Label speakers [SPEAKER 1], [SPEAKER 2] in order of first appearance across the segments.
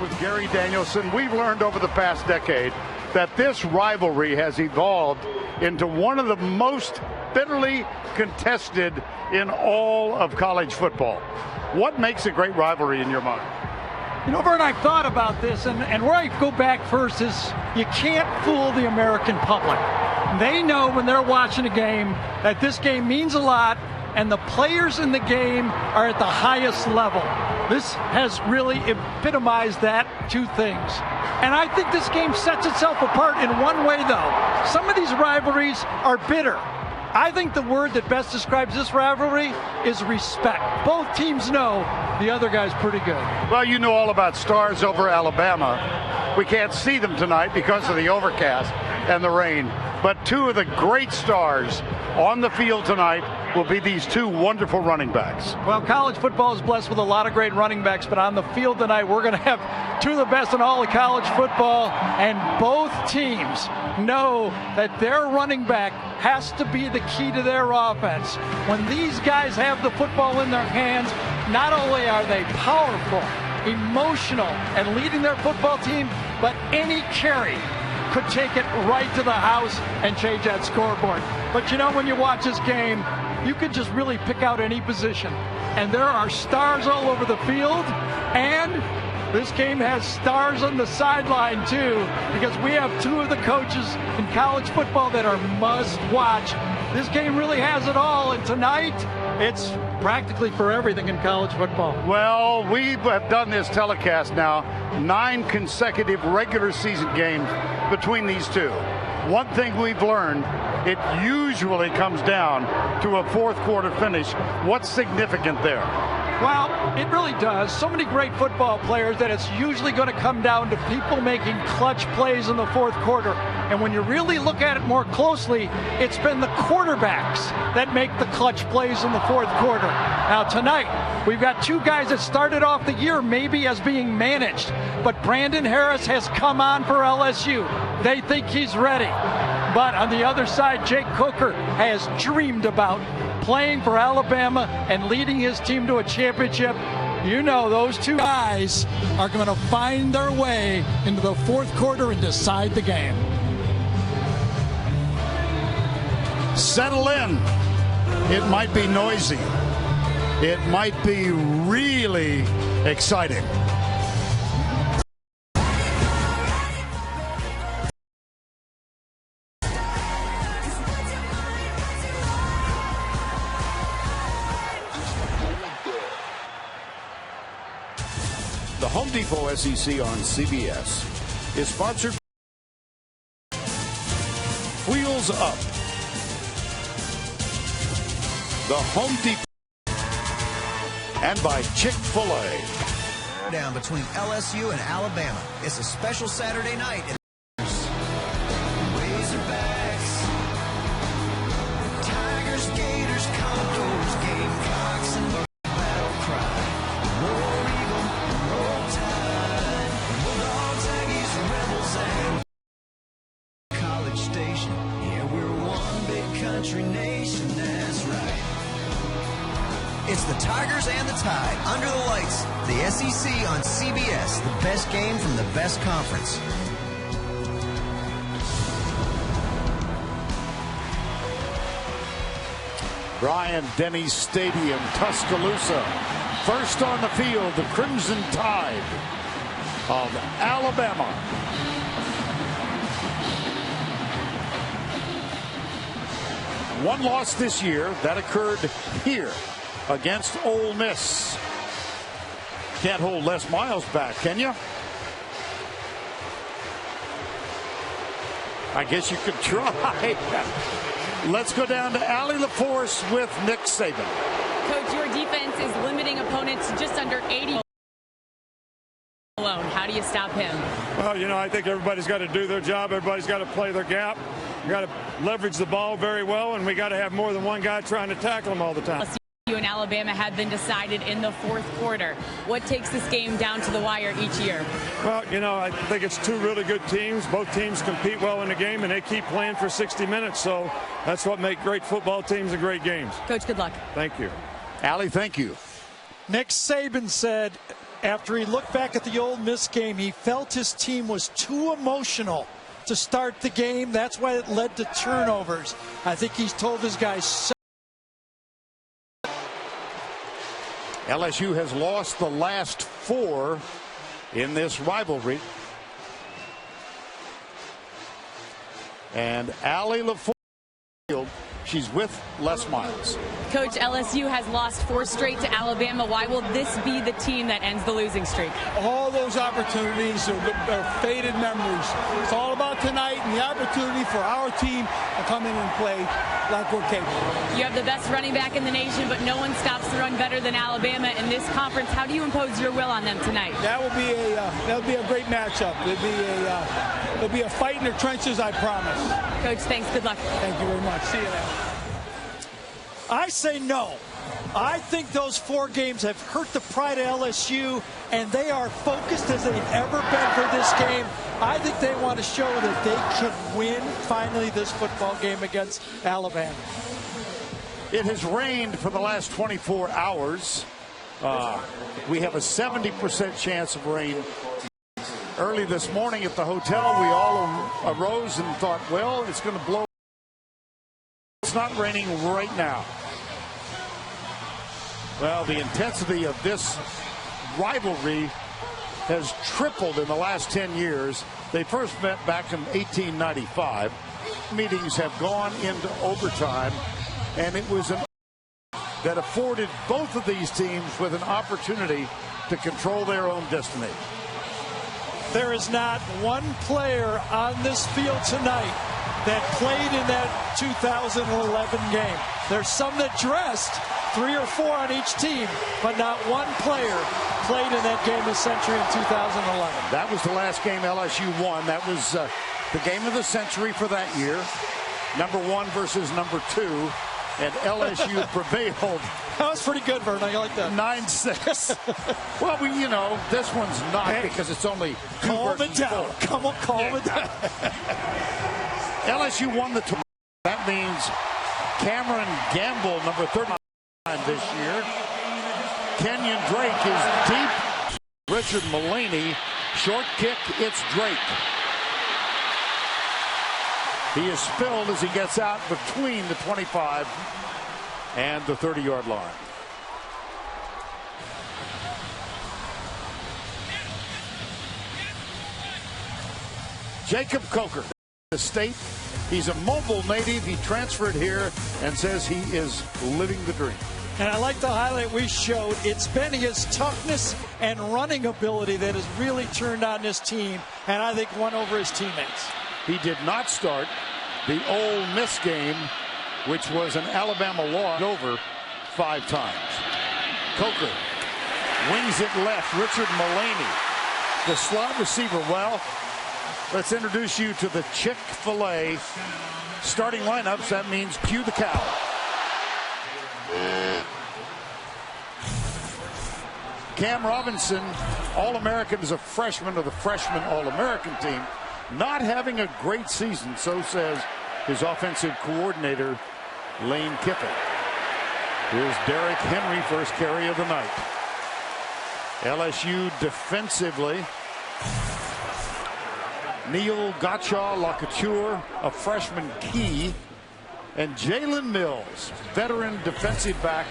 [SPEAKER 1] with Gary Danielson. We've learned over the past decade that this rivalry has evolved into one of the most bitterly contested in all of college football. What makes a great rivalry in your mind?
[SPEAKER 2] You know, Vern, I've thought about this, and where I go back first is you can't fool the American public. They know when they're watching a game that this game means a lot, and the players in the game are at the highest level. This has really epitomized that two things. And I think this game sets itself apart in one way, though. Some of these rivalries are bitter. I think the word that best describes this rivalry is respect. Both teams know the other guy's pretty good.
[SPEAKER 1] Well, you know all about Stars over Alabama. We can't see them tonight because of the overcast and the rain. But two of the great stars on the field tonight will be these two wonderful running backs.
[SPEAKER 2] Well, college football is blessed with a lot of great running backs, but on the field tonight, we're going to have two of the best in all of college football, and both teams know that their running back has to be the key to their offense. When these guys have the football in their hands, not only are they powerful, emotional, and leading their football team, but any carry could take it right to the house and change that scoreboard. But you know, when you watch this game, you could just really pick out any position. And there are stars all over the field, and this game has stars on the sideline too, because we have two of the coaches in college football that are must watch. This game really has it all, and tonight it's practically for everything in college football.
[SPEAKER 1] Well, we have done this telecast now, 9 consecutive regular season games between these two. One thing we've learned, it usually comes down to a fourth quarter finish. What's significant there?
[SPEAKER 2] Well, it really does. So many great football players that it's usually going to come down to people making clutch plays in the fourth quarter. And when you really look at it more closely, it's been the quarterbacks that make the clutch plays in the fourth quarter. Now tonight, we've got two guys that started off the year maybe as being managed, but Brandon Harris has come on for LSU. They think he's ready. But on the other side, Jake Coker has dreamed about playing for Alabama and leading his team to a championship. You know, those two guys are going to find their way into the fourth quarter and decide the game.
[SPEAKER 1] Settle in. It might be noisy. It might be really exciting. The Home Depot SEC on CBS is sponsored by Wheels Up, the Home Depot, and by Chick-fil-A.
[SPEAKER 3] Down between LSU and Alabama. It's a special Saturday night. Razorbacks, Tigers, Gators, Condors, Gamecocks, and Battle Cry. War Eagle, Roll Tide, Bulldogs, Aggies, Rebels, and College Station. Yeah, we're one big country nation, that's right. It's the Tigers and the Tide, under the lights, the SEC on CBS, the best game from the best conference.
[SPEAKER 1] Bryant-Denny Stadium, Tuscaloosa. First on the field, the Crimson Tide of Alabama. One loss this year, that occurred here against Ole Miss. Can't hold Les Miles back, can you? I guess you could try. Let's go down to Allie LaForce with Nick Saban.
[SPEAKER 4] Coach, your defense is limiting opponents to just under 80 alone. How do you stop him?
[SPEAKER 5] Well, you know, I think everybody's got to do their job. Everybody's got to play their gap. We got to leverage the ball very well, and we got to have more than one guy trying to tackle them all the time.
[SPEAKER 4] LSU and Alabama have been decided in the fourth quarter. What takes this game down to the wire each year?
[SPEAKER 5] Well, you know, I think it's two really good teams. Both teams compete well in the game, and they keep playing for 60 minutes. So that's what makes great football teams and great games.
[SPEAKER 4] Coach, good luck.
[SPEAKER 5] Thank you.
[SPEAKER 1] Allie, thank you.
[SPEAKER 2] Nick Saban said after he looked back at the Ole Miss game, he felt his team was too emotional to start the game. That's why it led to turnovers. I think he's told his guys.
[SPEAKER 1] LSU has lost the last 4 in this rivalry. And Allie LaForge, she's with Les Miles.
[SPEAKER 4] Coach, LSU has lost 4 straight to Alabama. Why will this be the team that ends the losing streak?
[SPEAKER 6] All those opportunities are faded memories. It's all about tonight and the opportunity for our team to come in and play like we're capable.
[SPEAKER 4] You have the best running back in the nation, but no one stops the run better than Alabama in this conference. How do you impose your will on them tonight?
[SPEAKER 6] That will be a great matchup. It'll be a fight in the trenches, I promise.
[SPEAKER 4] Coach, thanks. Good luck.
[SPEAKER 6] Thank you very much. See you now.
[SPEAKER 2] I say no. I think those 4 games have hurt the pride of LSU, and they are focused as they've ever been for this game. I think they want to show that they can win finally this football game against Alabama.
[SPEAKER 1] It has rained for the last 24 hours. We have a 70% chance of rain. Early this morning at the hotel, we all arose and thought, well, it's going to blow. It's not raining right now. Well, the intensity of this rivalry has tripled in the last 10 years. They first met back in 1895. Meetings have gone into overtime, and it was that afforded both of these teams with an opportunity to control their own destiny.
[SPEAKER 2] There is not one player on this field tonight that played in that 2011 game. There's some that dressed, 3 or 4 on each team, but not one player played in that game of the century in 2011.
[SPEAKER 1] That was the last game LSU won. That was the game of the century for that year. Number 1 versus number 2, and LSU prevailed.
[SPEAKER 2] That was pretty good, Vern. I like that.
[SPEAKER 1] 9-6. Well, this one's not because it's only 2
[SPEAKER 2] calm
[SPEAKER 1] versus
[SPEAKER 2] it down.
[SPEAKER 1] 4.
[SPEAKER 2] Come on, calm it down.
[SPEAKER 1] LSU won the tournament. That means Cameron Gamble, number 39 this year. Kenyon Drake is deep. Richard Mullaney, short kick, it's Drake. He is spilled as he gets out between the 25 and the 30-yard line. Jacob Coker, the state. He's a mobile native. He transferred here and says he is living the dream.
[SPEAKER 2] And I like the highlight we showed. It's been his toughness and running ability that has really turned on this team, and I think won over his teammates.
[SPEAKER 1] He did not start the Ole Miss game, which was an Alabama loss, over 5 times. Coker wings it left. Richard Mullaney, the slot receiver. Well, let's introduce you to the Chick-fil-A starting lineups. That means cue the cow. Cam Robinson, All-American as a freshman of the freshman All-American team. Not having a great season, so says his offensive coordinator, Lane Kiffin. Here's Derrick Henry, first carry of the night. LSU defensively. Neil Gotcha Lacouture, a freshman key. And Jalen Mills, veteran defensive back,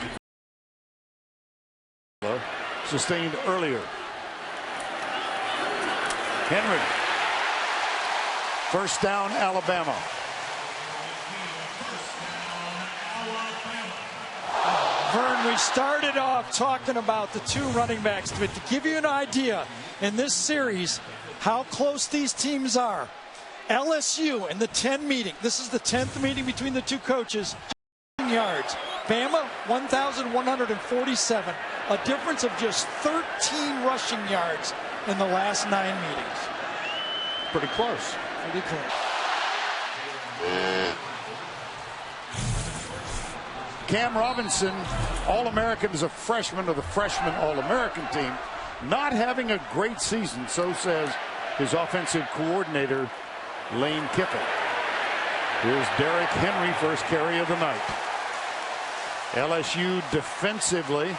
[SPEAKER 1] sustained earlier. Henry. First down, Alabama.
[SPEAKER 2] Vern, we started off talking about the 2 running backs, but to give you an idea in this series how close these teams are. LSU in the 10 meeting. This is the 10th meeting between the 2 coaches. Yards. Bama 1,147. A difference of just 13 rushing yards in the last 9 meetings.
[SPEAKER 1] Pretty close.
[SPEAKER 2] Pretty close.
[SPEAKER 1] Cam Robinson, All-American as a freshman of the freshman All-American team. Not having a great season, so says his offensive coordinator, Lane Kiffin. Here's Derrick Henry, first carry of the night. LSU defensively.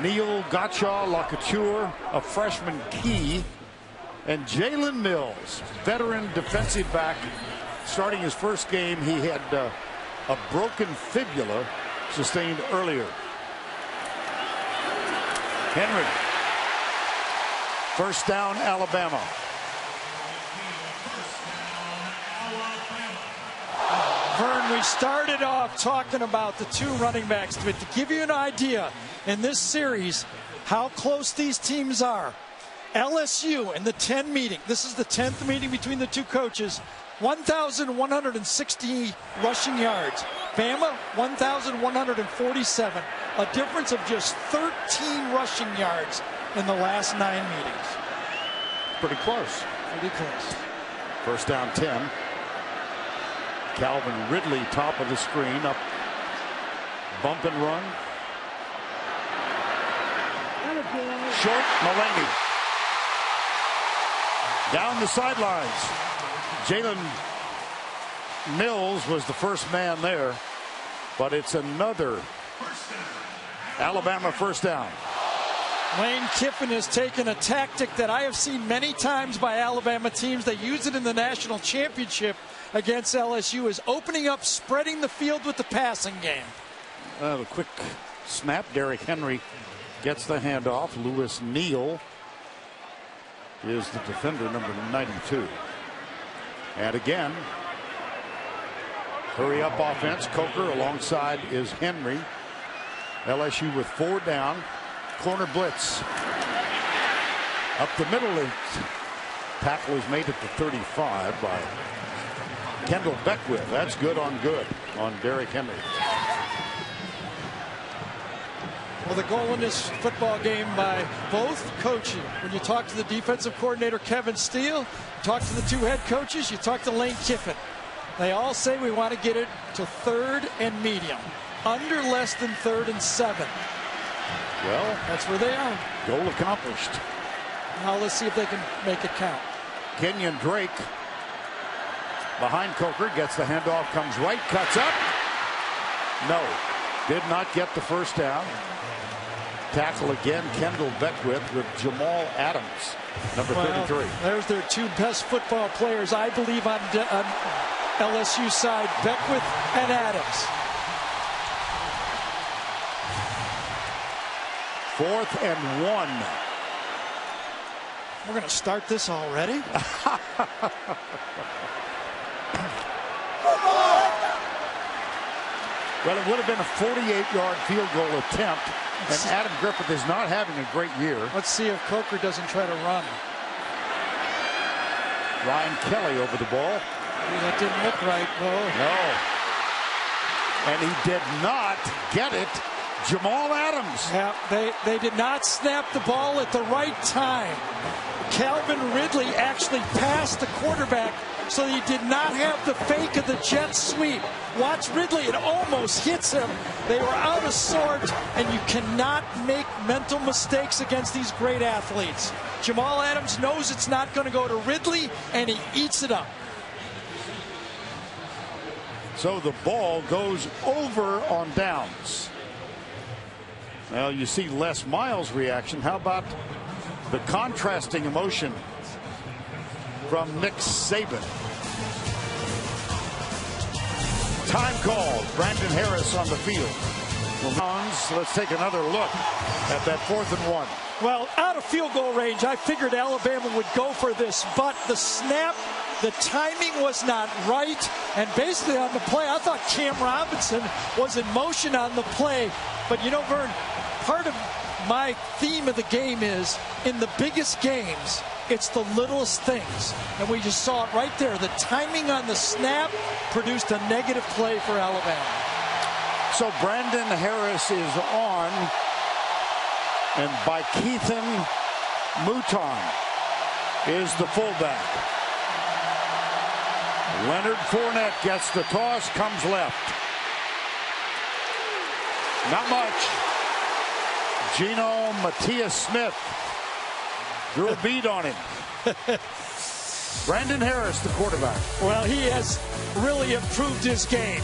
[SPEAKER 1] Neal, Gotcha, LaCouture, a freshman Key, and Jalen Mills, veteran defensive back. Starting his first game, he had a broken fibula sustained earlier. Henry. First down, Alabama.
[SPEAKER 2] Vern, we started off talking about the two running backs, but to give you an idea in this series how close these teams are. LSU in the 10 meeting, this is the 10th meeting between the two coaches, 1,160 rushing yards. Bama, 1,147, a difference of just 13 rushing yards in the last 9 meetings.
[SPEAKER 1] Pretty close.
[SPEAKER 2] Pretty close.
[SPEAKER 1] First down 10. Calvin Ridley, top of the screen, up, bump and run. Short, Mulaney. Down the sidelines. Jalen Mills was the first man there, but it's another Alabama first down.
[SPEAKER 2] Lane Kiffin has taken a tactic that I have seen many times by Alabama teams. They use it in the national championship against LSU, is opening up, spreading the field with the passing game.
[SPEAKER 1] A quick snap. Derrick Henry gets the handoff. Lewis Neal is the defender, number 92. And again, hurry up offense. Coker alongside is Henry. LSU with 4 down. Corner blitz. Up the middle. Tackle is made at the 35 by Kendall Beckwith. That's good on Derrick Henry.
[SPEAKER 2] Well, the goal in this football game by both coaches. When you talk to the defensive coordinator, Kevin Steele, talk to the two head coaches, you talk to Lane Kiffin. They all say we want to get it to 3rd and medium. Under less than 3rd and 7.
[SPEAKER 1] Well,
[SPEAKER 2] that's where they are.
[SPEAKER 1] Goal accomplished.
[SPEAKER 2] Now let's see if they can make it count.
[SPEAKER 1] Kenyon Drake behind Coker, gets the handoff, comes right, cuts up. No, did not get the first down. Tackle again, Kendall Beckwith with Jamal Adams, number 33.
[SPEAKER 2] There's their two best football players, I believe, on LSU side, Beckwith and Adams.
[SPEAKER 1] 4th and 1.
[SPEAKER 2] We're going to start this already?
[SPEAKER 1] Well, it would have been a 48-yard field goal attempt, and Adam Griffith is not having a great year.
[SPEAKER 2] Let's see if Coker doesn't try to run.
[SPEAKER 1] Ryan Kelly over the ball.
[SPEAKER 2] That didn't look right, Bo.
[SPEAKER 1] No. And he did not get it. Jamal Adams.
[SPEAKER 2] Yeah, they did not snap the ball at the right time. Calvin Ridley actually passed the quarterback, so he did not have the fake of the jet sweep. Watch Ridley, it almost hits him. They were out of sorts, and you cannot make mental mistakes against these great athletes. Jamal Adams knows it's not going to go to Ridley, and he eats it up.
[SPEAKER 1] So the ball goes over on downs. Well, you see Les Miles' reaction. How about the contrasting emotion from Nick Saban? Time called. Brandon Harris on the field. Let's take another look at that 4th and 1.
[SPEAKER 2] Well, out of field goal range, I figured Alabama would go for this, but the snap, the timing was not right, and basically on the play, I thought Cam Robinson was in motion on the play. But you know, Vern, part of my theme of the game is, in the biggest games, it's the littlest things. And we just saw it right there. The timing on the snap produced a negative play for Alabama.
[SPEAKER 1] So Brandon Harris is on, and by Keithan Mouton is the fullback. Leonard Fournette gets the toss, comes left. Not much. Geno Matias-Smith drew a bead on him. Brandon Harris, the quarterback.
[SPEAKER 2] Well, he has really improved his game.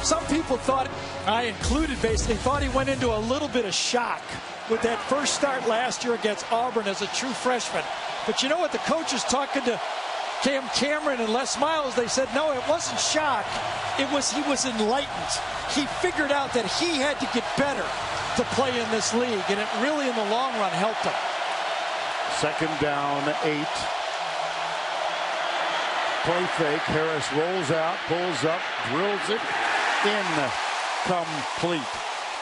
[SPEAKER 2] Some people thought, I included basically, thought he went into a little bit of shock with that first start last year against Auburn as a true freshman. But you know what? The coach is talking to Cam Cameron and Les Miles. They said, no, it wasn't shock. He was enlightened. He figured out that he had to get better to play in this league, and it really, in the long run, helped him.
[SPEAKER 1] 2nd down, 8. Play fake. Harris rolls out, pulls up, drills it. Incomplete.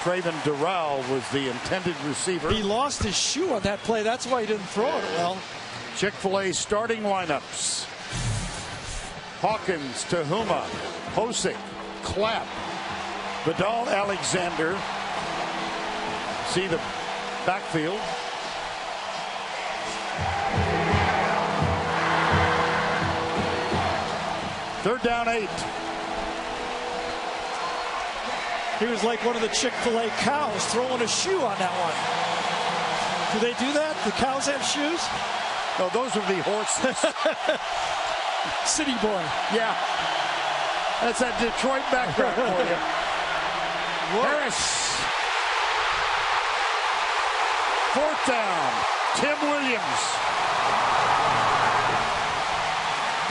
[SPEAKER 1] Traven Durrell was the intended receiver.
[SPEAKER 2] He lost his shoe on that play. That's why he didn't throw it well.
[SPEAKER 1] Chick-fil-A starting lineups. Hawkins, Tahuma, Hosick, Clapp, Vidal Alexander. See the backfield. Third down, 8.
[SPEAKER 2] He was like one of the Chick-fil-A cows throwing a shoe on that one. Do they do that? The cows have shoes?
[SPEAKER 1] No, those are the horses.
[SPEAKER 2] City boy.
[SPEAKER 1] Yeah. That's that Detroit background for you. Harris. 4th down. Tim Williams.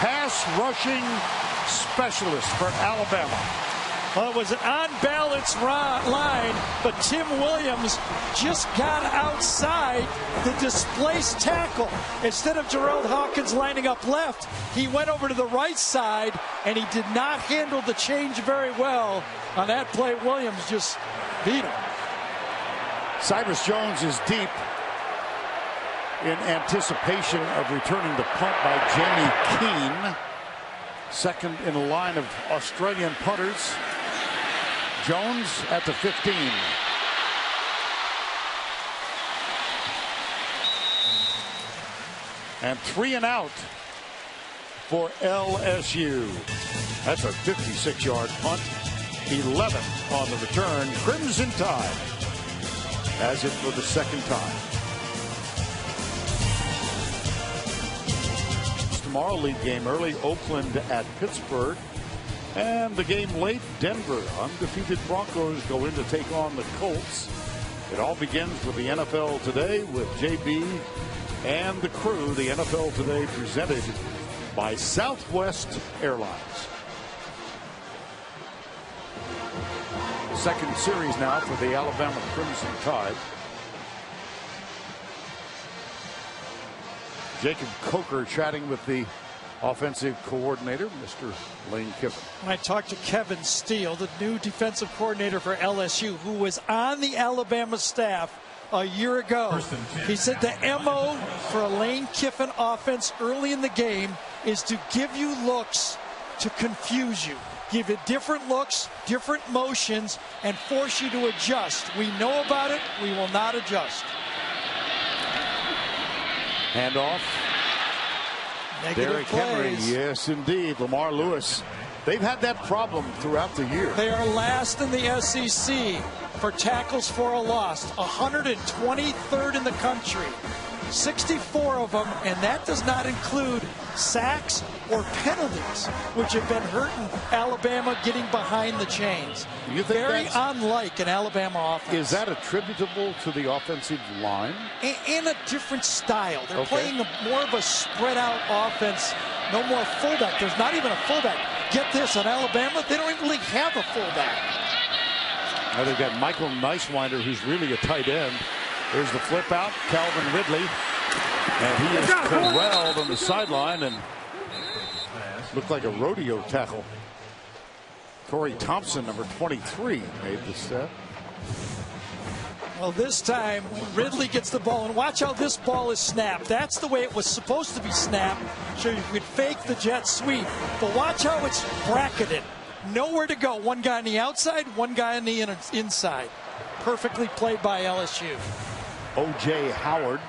[SPEAKER 1] Pass rushing specialist for Alabama.
[SPEAKER 2] Well, it was an on-balance line, but Tim Williams just got outside the displaced tackle. Instead of Gerald Hawkins lining up left, he went over to the right side, and he did not handle the change very well. On that play, Williams just beat him.
[SPEAKER 1] Cyrus Jones is deep in anticipation of returning the punt by Jamie Keane. 2nd in a line of Australian punters. Jones at the 15. And 3 and out for LSU. That's a 56-yard punt. 11 on the return. Crimson Tide has it for the 2nd time. Tomorrow, league game early. Oakland at Pittsburgh. And the game late, Denver. Undefeated Broncos go in to take on the Colts. It all begins with the NFL Today with JB and the crew. The NFL Today presented by Southwest Airlines. 2nd series now for the Alabama Crimson Tide. Jacob Coker chatting with the offensive coordinator, Mr. Lane Kiffin.
[SPEAKER 2] I talked to Kevin Steele, the new defensive coordinator for LSU, who was on the Alabama staff a year ago. He said the MO for a Lane Kiffin offense early in the game is to give you looks to confuse you. Give you different looks, different motions, and force you to adjust. We know about it. We will not adjust.
[SPEAKER 1] Handoff. Derrick Henry, yes indeed. Lamar Lewis. They've had that problem throughout the year.
[SPEAKER 2] They are last in the SEC for tackles for a loss, 123rd in the country. 64 of them, and that does not include sacks or penalties, which have been hurting Alabama getting behind the chains.
[SPEAKER 1] You think
[SPEAKER 2] very unlike an Alabama offense.
[SPEAKER 1] Is that attributable to the offensive line?
[SPEAKER 2] And a different style. They're playing more of a spread-out offense. No more fullback. There's not even a fullback. Get this, on Alabama, they don't even really have a fullback.
[SPEAKER 1] Now they've got Michael Nicewinder, who's really a tight end. There's the flip out, Calvin Ridley. And he is corralled on the sideline and looked like a rodeo tackle. Corey Thompson, number 23, made the step.
[SPEAKER 2] Well, this time Ridley gets the ball, and watch how this ball is snapped. That's the way it was supposed to be snapped, so you could fake the jet sweep. But watch how it's bracketed. Nowhere to go. One guy on the outside, one guy on the inside. Perfectly played by LSU.
[SPEAKER 1] O.J. Howard,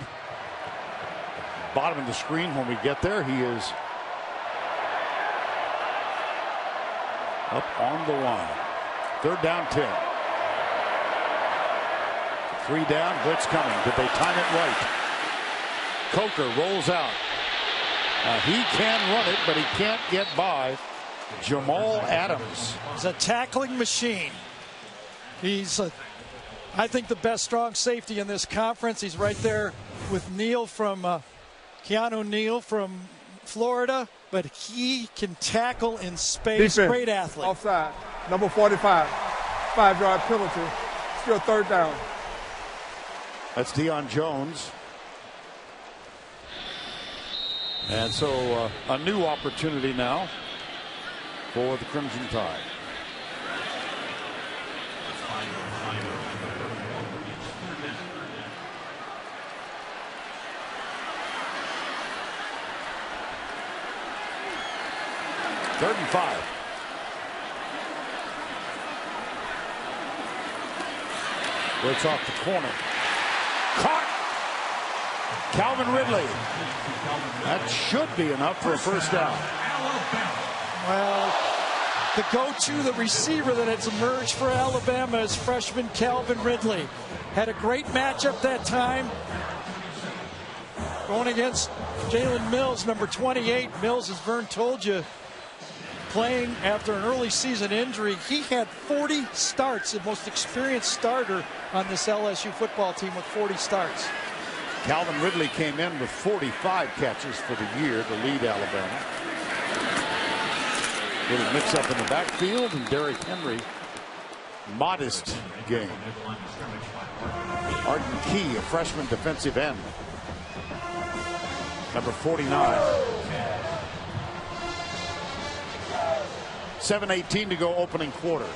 [SPEAKER 1] bottom of the screen when we get there. He is up on the line. 3rd down, 10. 3 down, blitz coming. Did they time it right? Coker rolls out. He can run it, but he can't get by Jamal Adams.
[SPEAKER 2] He's a tackling machine. He's a I think the best strong safety in this conference. He's right there with Neal from Keanu Neal from Florida, but he can tackle in space.
[SPEAKER 7] Defense.
[SPEAKER 2] Great athlete.
[SPEAKER 7] Offside. Number 45. 5-yard penalty. Still third down.
[SPEAKER 1] That's Deion Jones. And so a new opportunity now for the Crimson Tide. Third and 5. Blitz off the corner. Caught. Calvin Ridley. That should be enough for a first down.
[SPEAKER 2] Well, the go-to, the receiver that has emerged for Alabama is freshman Calvin Ridley. Had a great matchup that time. Going against Jalen Mills, number 28. Mills, as Vern told you, playing after an early season injury. He had 40 starts, the most experienced starter on this LSU football team with 40 starts.
[SPEAKER 1] Calvin Ridley came in with 45 catches for the year to lead Alabama. Little mix up in the backfield, and Derrick Henry, modest game. Arden Key, a freshman defensive end, number 49. 7:18 to go, opening quarter.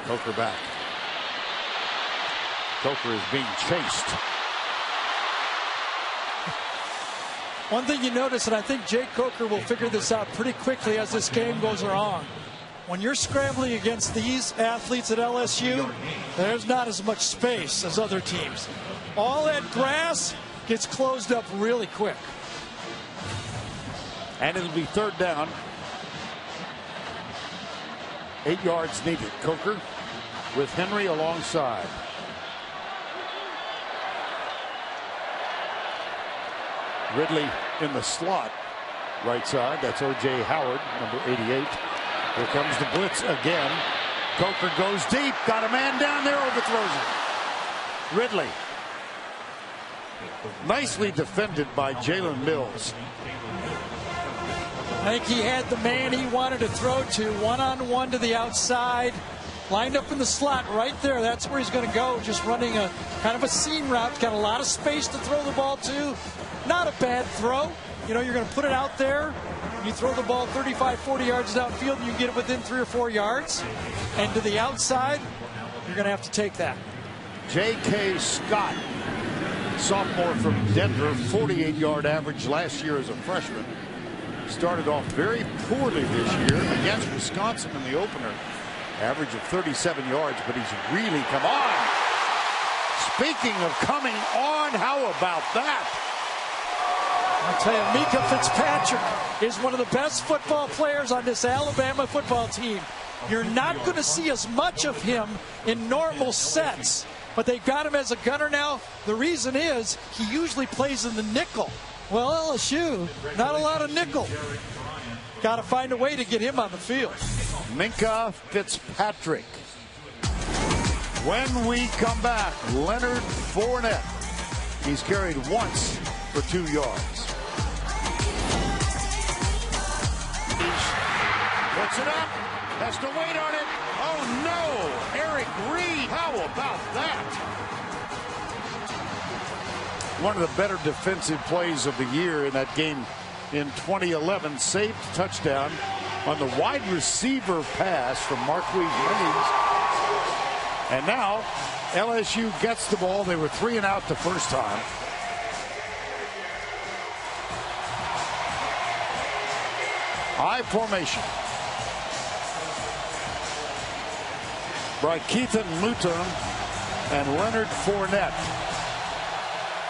[SPEAKER 1] Coker back. Coker is being chased.
[SPEAKER 2] One thing you notice, and I think Jake Coker will figure this out pretty quickly as this game goes on. When you're scrambling against these athletes at LSU, there's not as much space as other teams. All that grass gets closed up really quick.
[SPEAKER 1] And it'll be third down. 8 yards needed. Coker with Henry alongside. Ridley in the slot, right side. That's O.J. Howard, number 88. Here comes the blitz again. Coker goes deep. Got a man down there, overthrows him. Ridley. Nicely defended by Jalen Mills.
[SPEAKER 2] I think he had the man he wanted to throw to, one-on-one to the outside. Lined up in the slot right there. That's where he's going to go, just running a kind of a seam route. Got a lot of space to throw the ball to. Not a bad throw. You know, you're going to put it out there. You throw the ball 35, 40 yards downfield, and you get it within 3 or 4 yards. And to the outside, you're going to have to take that.
[SPEAKER 1] J.K. Scott, sophomore from Denver, 48-yard average last year as a freshman. Started off very poorly this year against Wisconsin in the opener. Average of 37 yards, but he's really come on. Speaking of coming on, how about that?
[SPEAKER 2] I'll tell you, Mika Fitzpatrick is one of the best football players on this Alabama football team. You're not going to see as much of him in normal sets, but they've got him as a gunner now. The reason is he usually plays in the nickel. Well, LSU, not a lot of nickel. Got to find a way to get him on the field.
[SPEAKER 1] Minka Fitzpatrick. When we come back, Leonard Fournette. He's carried once for 2 yards. Puts it up. Has to wait on it. Oh, no. Eric Reed. How about that? One of the better defensive plays of the year in that game in 2011. Saved touchdown on the wide receiver pass from Marquise Williams. And now LSU gets the ball. They were 3 and out the first time. I formation. Keithan Luton and Leonard Fournette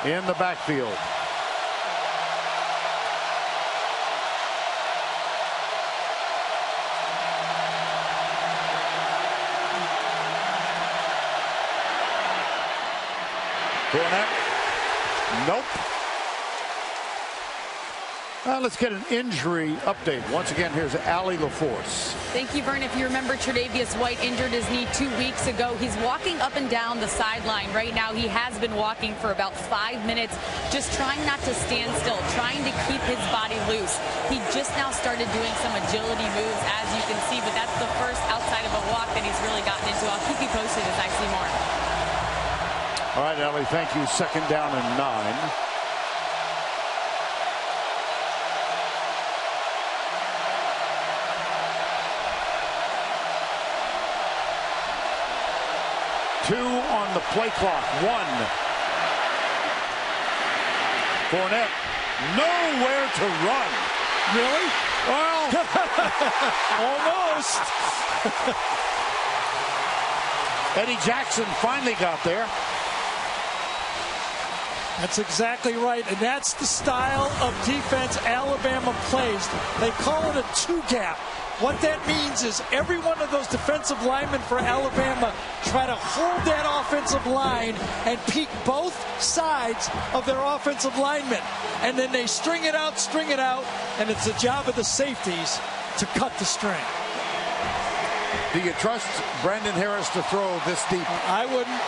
[SPEAKER 1] in the backfield. Fournette. Nope. Let's get an injury update. Once again, here's Allie LaForce.
[SPEAKER 4] Thank you, Vern. If you remember, Tre'Davious White injured his knee 2 weeks ago. He's walking up and down the sideline right now. He has been walking for about 5 minutes, just trying not to stand still, trying to keep his body loose. He just now started doing some agility moves, as you can see, but that's the first outside of a walk that he's really gotten into. I'll keep you posted as I see more.
[SPEAKER 1] All right, Allie, thank you. 2nd down and 9. Two on the play clock. 1. Fournette, nowhere to run.
[SPEAKER 2] Really?
[SPEAKER 1] Well,
[SPEAKER 2] Almost.
[SPEAKER 1] Eddie Jackson finally got there.
[SPEAKER 2] That's exactly right, and that's the style of defense Alabama plays. They call it a 2-gap. What that means is every one of those defensive linemen for Alabama try to hold that offensive line and peek both sides of their offensive linemen. And then they string it out, and it's the job of the safeties to cut the string.
[SPEAKER 1] Do you trust Brandon Harris to throw this deep?
[SPEAKER 2] I wouldn't.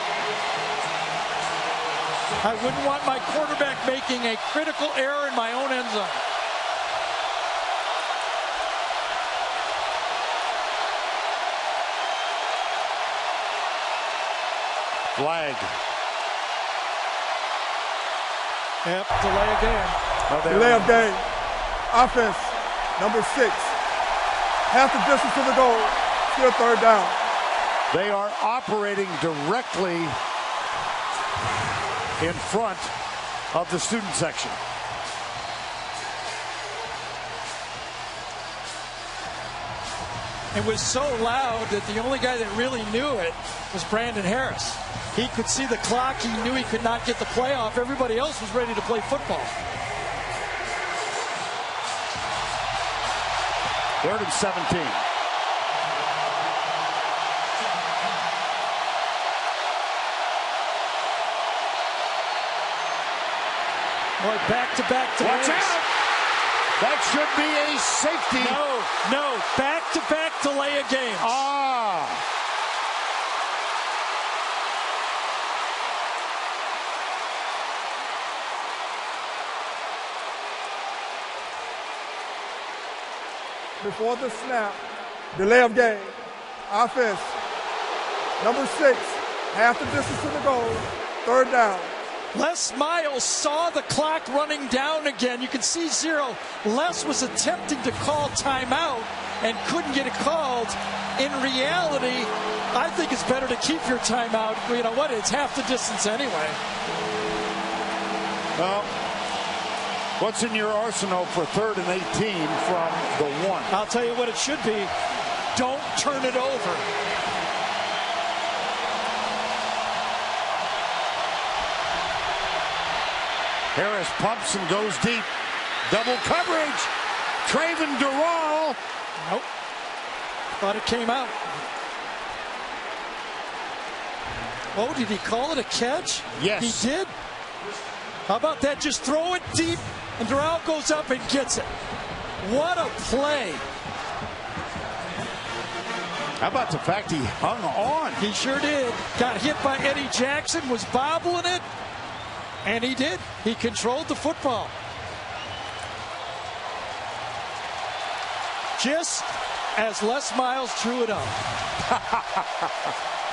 [SPEAKER 2] I wouldn't want my quarterback making a critical error in my own end zone.
[SPEAKER 1] Flag.
[SPEAKER 2] Yep, delay of game.
[SPEAKER 7] Delay of game. Offense, number 6. Half the distance to the goal. Still 3rd down.
[SPEAKER 1] They are operating directly in front of the student section.
[SPEAKER 2] It was so loud that the only guy that really knew it was Brandon Harris. He could see the clock. He knew he could not get the play off. Everybody else was ready to play football.
[SPEAKER 1] 3rd and 17.
[SPEAKER 2] Boy, back-to-back delays.
[SPEAKER 1] Watch out! That should be a safety.
[SPEAKER 2] No, back-to-back delay of games.
[SPEAKER 7] Before the snap, delay of game. Offense, number 6. Half the distance to the goal. 3rd down.
[SPEAKER 2] Les Miles saw the clock running down again. You can see 0. Les was attempting to call timeout and couldn't get it called. In reality, I think it's better to keep your timeout. You know what? It's half the distance anyway.
[SPEAKER 1] Well, what's in your arsenal for 3rd and 18 from the 1?
[SPEAKER 2] I'll tell you what it should be. Don't turn it over.
[SPEAKER 1] Harris pumps and goes deep. Double coverage. Traven Durrell.
[SPEAKER 2] Nope. Thought it came out. Oh, did he call it a catch?
[SPEAKER 1] Yes.
[SPEAKER 2] He did. How about that? Just throw it deep, and Durrell goes up and gets it. What a play.
[SPEAKER 1] How about the fact he hung on?
[SPEAKER 2] He sure did. Got hit by Eddie Jackson, was bobbling it, and he did. He controlled the football. Just as Les Miles drew it up.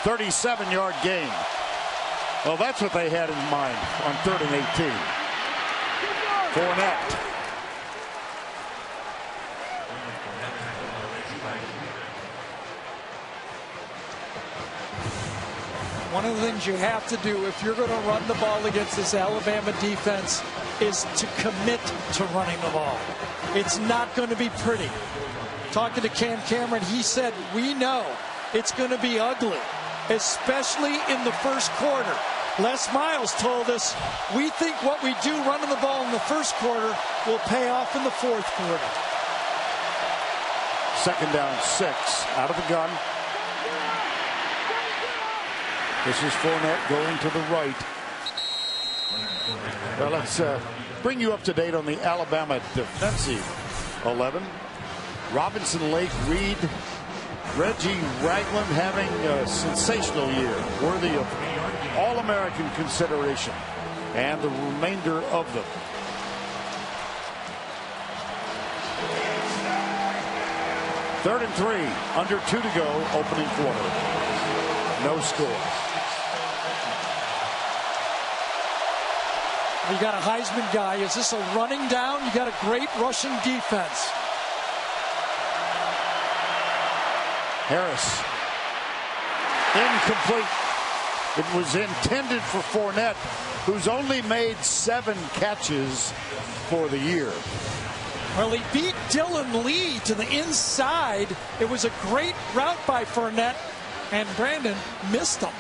[SPEAKER 1] 37-yard gain. Well, that's what they had in mind on 3rd and 18. Fournette.
[SPEAKER 2] One of the things you have to do if you're going to run the ball against this Alabama defense is to commit to running the ball. It's not going to be pretty. Talking to Cam Cameron, he said, we know it's going to be ugly, especially in the first quarter. Les Miles told us, we think what we do running the ball in the first quarter will pay off in the fourth quarter.
[SPEAKER 1] 2nd down, 6. Out of the gun. This is Fournette going to the right. Well, let's bring you up to date on the Alabama defensive 11. Robinson, Lake, Reed, Reggie Ragland having a sensational year, worthy of All-American consideration, and the remainder of them. Third and 3, under 2 to go, opening quarter. No score.
[SPEAKER 2] You got a Heisman guy. Is this a running down? You got a great rushing defense.
[SPEAKER 1] Harris. Incomplete. It was intended for Fournette, who's only made 7 catches for the year.
[SPEAKER 2] Well, he beat Dylan Lee to the inside. It was a great route by Fournette, and Brandon missed him.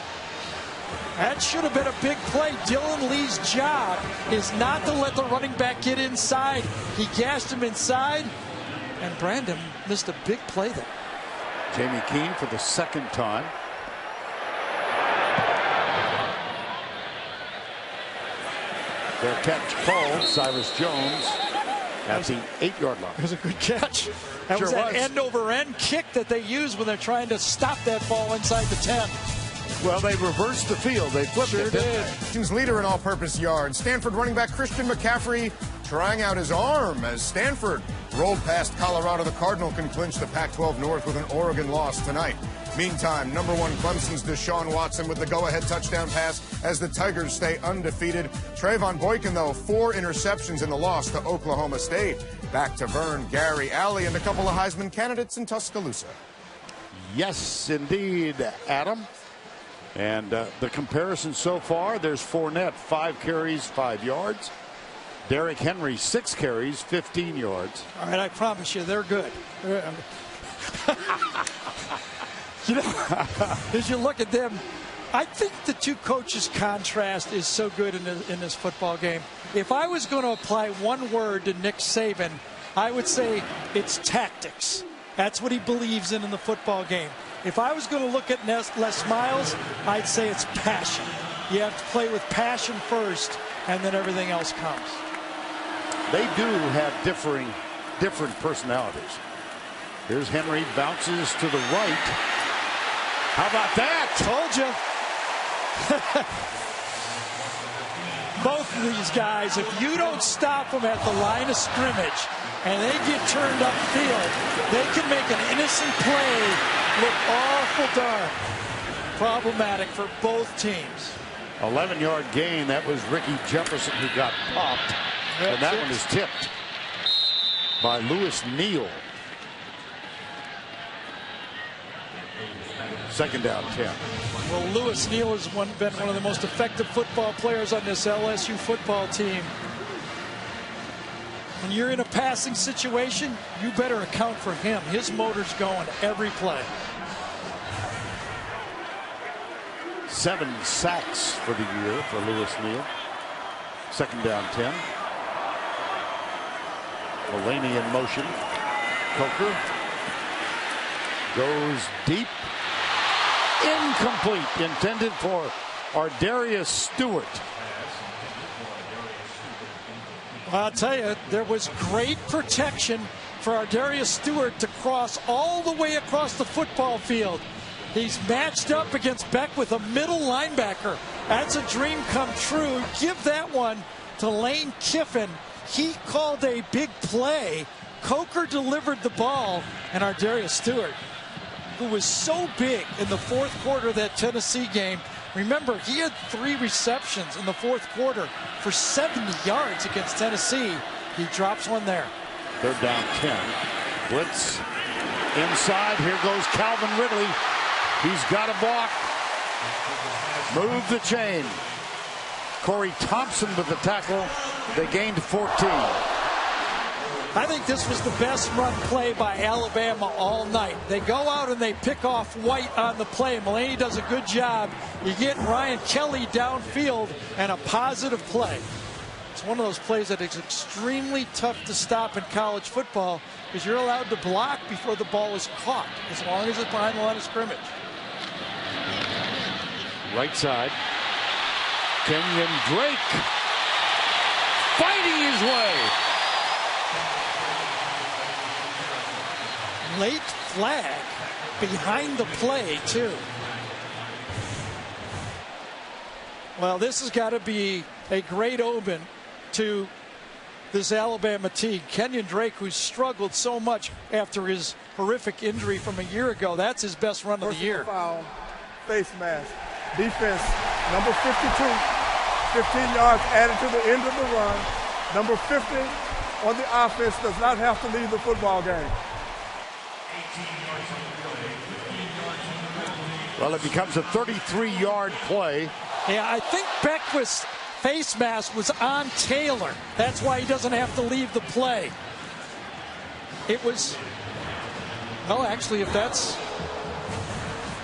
[SPEAKER 2] That should have been a big play. Dylan Lee's job is not to let the running back get inside. He gashed him inside, and Brandon missed a big play there.
[SPEAKER 1] Jamie Keene for the second time. Their catch called. Cyrus Jones at the 8-yard line.
[SPEAKER 2] It was a good catch. That was that end-over-end kick that they use when they're trying to stop that ball inside the 10.
[SPEAKER 1] Well, they reversed the field. They flipped it.
[SPEAKER 8] Team's leader in all-purpose yards. Stanford running back Christian McCaffrey trying out his arm as Stanford rolled past Colorado. The Cardinal can clinch the Pac-12 North with an Oregon loss tonight. Meantime, number 1 Clemson's Deshaun Watson with the go-ahead touchdown pass as the Tigers stay undefeated. Trayvon Boykin, though, 4 interceptions in the loss to Oklahoma State. Back to Vern, Gary, Alley, and a couple of Heisman candidates in Tuscaloosa.
[SPEAKER 1] Yes, indeed, Adam. And the comparison so far, there's Fournette, 5 carries, 5 yards. Derrick Henry, 6 carries, 15 yards.
[SPEAKER 2] All right, I promise you, they're good. You know, as you look at them, I think the two coaches' contrast is so good in this football game. If I was going to apply one word to Nick Saban, I would say it's tactics. That's what he believes in the football game. If I was going to look at Les Miles, I'd say it's passion. You have to play with passion first, and then everything else comes.
[SPEAKER 1] They do have different personalities. Here's Henry, bounces to the right. How about that?
[SPEAKER 2] Told you. Both of these guys, if you don't stop them at the line of scrimmage and they get turned upfield, they can make an innocent play look awful dark. Problematic for both teams.
[SPEAKER 1] 11-yard gain. That was Ricky Jefferson who got popped. And that one is tipped by Lewis Neal. Second down, 10.
[SPEAKER 2] Well, Lewis Neal has been one of the most effective football players on this LSU football team. When you're in a passing situation, you better account for him. His motor's going every play.
[SPEAKER 1] 7 sacks for the year for Lewis Neal. Second down, 10. Mullaney in motion. Coker goes deep. Incomplete. Intended for Ardarius Stewart.
[SPEAKER 2] Well, I'll tell you, there was great protection for Ardarius Stewart to cross all the way across the football field. He's matched up against Beck with a middle linebacker. That's a dream come true. Give that one to Lane Kiffin. He called a big play. Coker delivered the ball, and Ardarius Stewart, who was so big in the fourth quarter of that Tennessee game. Remember, he had 3 receptions in the fourth quarter for 70 yards against Tennessee. He drops one there.
[SPEAKER 1] They're down 10. Blitz inside. Here goes Calvin Ridley. He's got a block. Move the chain. Corey Thompson with the tackle. They gained 14.
[SPEAKER 2] I think this was the best run play by Alabama all night. They go out and they pick off White on the play. Mullaney does a good job. You get Ryan Kelly downfield and a positive play. It's one of those plays that is extremely tough to stop in college football because you're allowed to block before the ball is caught, as long as it's behind the line of scrimmage.
[SPEAKER 1] Right side. Kenyon Drake
[SPEAKER 2] fighting his way.
[SPEAKER 9] Late flag behind the play, too. Well, this has got to be a great omen to this Alabama team. Kenyon Drake, who's struggled so much after his horrific injury from a year ago, that's his best run of the year.
[SPEAKER 7] Foul, face mask, defense, number 52, 15 yards added to the end of the run. Number 50 on the offense does not have to leave the football game.
[SPEAKER 1] Well, it becomes a 33-yard play.
[SPEAKER 9] Yeah, I think Beckwith's face mask was on Taylor. That's why he doesn't have to leave the play. It was, well, actually, if that's,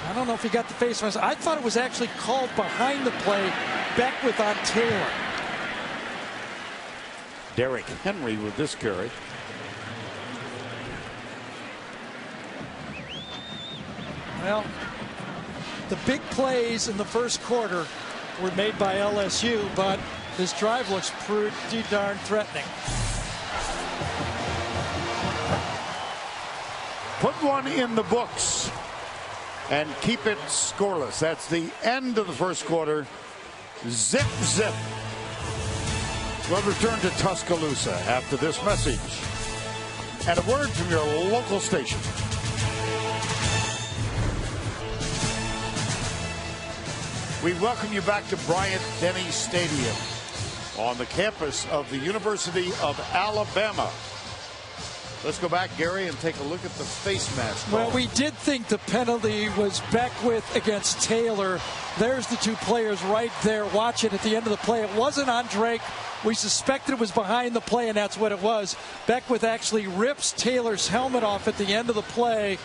[SPEAKER 9] I don't know if he got the face mask. I thought it was actually called behind the play, Beckwith on Taylor.
[SPEAKER 1] Derrick Henry with this carry.
[SPEAKER 9] Well, the big plays in the first quarter were made by LSU, but this drive looks pretty darn threatening.
[SPEAKER 1] Put one in the books and keep it scoreless. That's the end of the first quarter. Zip, zip. We'll return to Tuscaloosa after this message and a word from your local station. We welcome you back to Bryant-Denny Stadium on the campus of the University of Alabama. Let's go back, Gary, and take a look at the face mask.
[SPEAKER 9] Well, we did think the penalty was Beckwith against Taylor. There's the two players right there. Watch it at the end of the play. It wasn't on Drake. We suspected it was behind the play, and that's what it was. Beckwith actually rips Taylor's helmet off at the end of the play.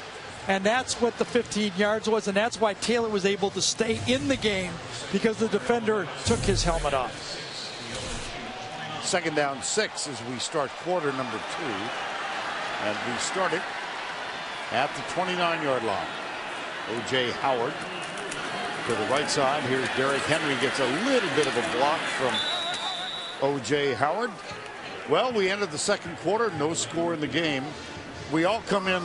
[SPEAKER 9] And that's what the 15 yards was, and that's why Taylor was able to stay in the game, because the defender took his helmet off.
[SPEAKER 1] 2nd down 6 as we start quarter number 2. And we start it at the 29-yard line. O.J. Howard to the right side. Here's Derrick Henry, gets a little bit of a block from O.J. Howard. Well, we entered the second quarter, no score in the game. We all come in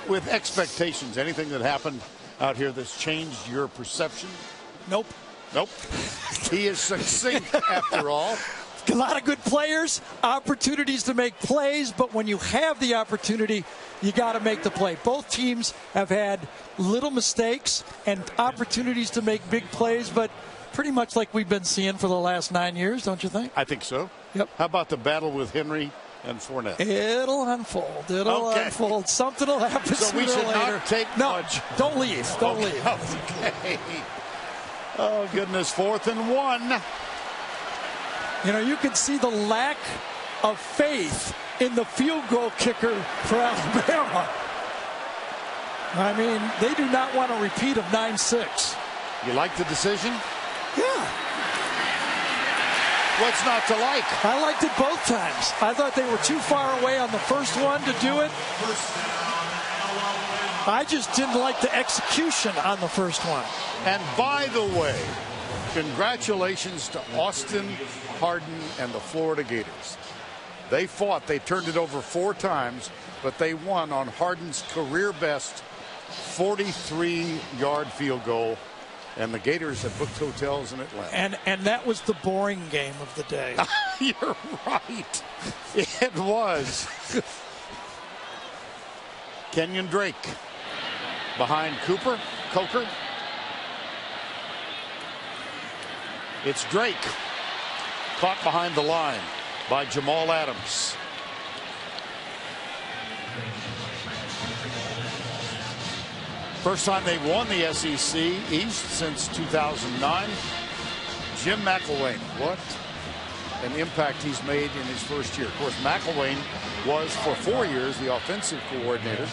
[SPEAKER 1] with expectations. Anything that happened out here that's changed your perception?
[SPEAKER 9] Nope.
[SPEAKER 1] Nope. He is succinct after all.
[SPEAKER 9] A lot of good players, opportunities to make plays, but when you have the opportunity, you got to make the play. Both teams have had little mistakes and opportunities to make big plays, but pretty much like we've been seeing for the last 9 years, don't you think?
[SPEAKER 1] I think so.
[SPEAKER 9] Yep.
[SPEAKER 1] How about the battle with Henry and Fournette?
[SPEAKER 9] It'll unfold. It'll unfold. Something will happen
[SPEAKER 1] so
[SPEAKER 9] sooner
[SPEAKER 1] we should
[SPEAKER 9] or later.
[SPEAKER 1] not take much.
[SPEAKER 9] Don't leave. Don't leave.
[SPEAKER 1] Okay. Oh, goodness. 4th and 1.
[SPEAKER 9] You know, you can see the lack of faith in the field goal kicker for Alabama. I mean, they do not want a repeat of 9-6.
[SPEAKER 1] You like the decision?
[SPEAKER 9] Yeah.
[SPEAKER 1] What's not to like?
[SPEAKER 9] I liked it both times. I thought they were too far away on the first one to do it. I just didn't like the execution on the first one.
[SPEAKER 1] And by the way, congratulations to Austin, Hardin, and the Florida Gators. They fought. They turned it over 4 times, but they won on Hardin's career best 43-yard field goal. And the Gators have booked hotels in Atlanta.
[SPEAKER 9] And that was the boring game of the day.
[SPEAKER 1] You're right. It was. Kenyon Drake behind Coker. It's Drake caught behind the line by Jamal Adams. First time they've won the SEC East since 2009. Jim McElwain, what an impact he's made in his first year. Of course, McElwain was for 4 years the offensive coordinator.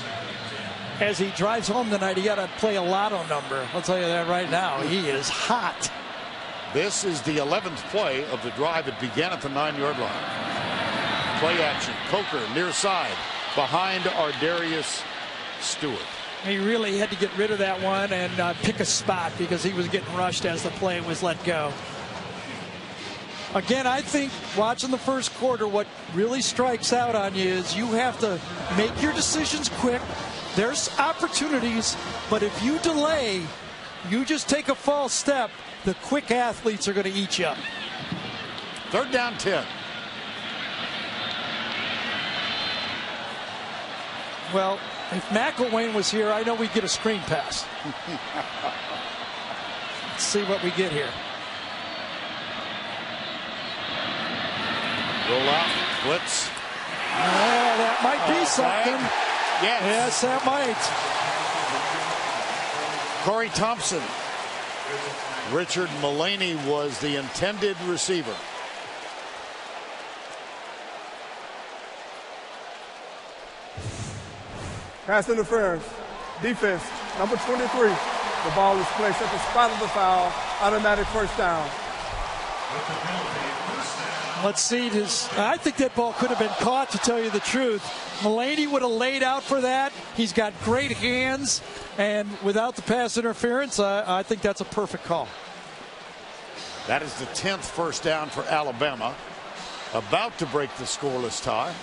[SPEAKER 9] As he drives home tonight, he got to play a lotto number. I'll tell you that right now. He is hot.
[SPEAKER 1] This is the 11th play of the drive. It began at the 9-yard line. Play action. Coker near side behind Ardarius Stewart.
[SPEAKER 9] He really had to get rid of that one and pick a spot because he was getting rushed as the play was let go. Again, I think watching the first quarter, what really strikes out on you is you have to make your decisions quick. There's opportunities, but if you delay, you just take a false step, the quick athletes are going to eat you up.
[SPEAKER 1] 3rd down 10.
[SPEAKER 9] Well, if McElwain was here, I know we'd get a screen pass. Let's see what we get here.
[SPEAKER 1] Roll out, blitz.
[SPEAKER 9] Oh, that might be something.
[SPEAKER 1] Yes,
[SPEAKER 9] that might.
[SPEAKER 1] Corey Thompson. Richard Mullaney was the intended receiver.
[SPEAKER 7] Pass interference. Defense, number 23. The ball is placed at the spot of the foul. Automatic first down.
[SPEAKER 9] Let's see this. I think that ball could have been caught, to tell you the truth. Mullaney would have laid out for that. He's got great hands, and without the pass interference, I think that's a perfect call.
[SPEAKER 1] That is the 10th first down for Alabama. About to break the scoreless tie.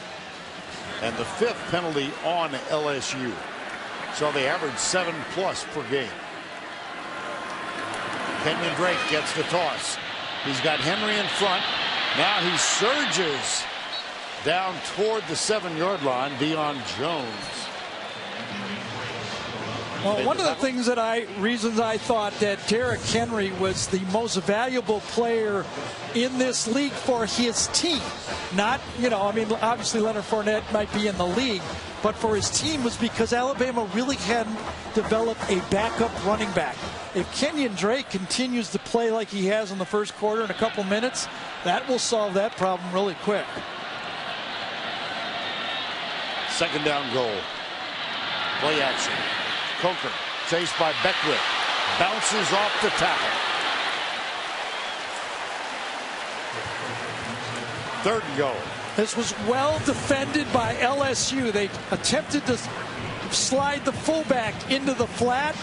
[SPEAKER 1] And the 5th penalty on LSU. So they average 7+ per game. Kenyon Drake gets the toss. He's got Henry in front. Now he surges down toward the 7-yard line. Deion Jones.
[SPEAKER 9] Well, one of the reasons I thought that Derrick Henry was the most valuable player in this league for his team, not, obviously Leonard Fournette might be in the league, but for his team was because Alabama really hadn't developed a backup running back. If Kenyon Drake continues to play like he has in the first quarter in a couple minutes, that will solve that problem really quick.
[SPEAKER 1] 2nd down goal. Play action. Coker chased by Beckwith. Bounces off the tackle. 3rd and goal.
[SPEAKER 9] This was well defended by LSU. They attempted to slide the fullback into the flat.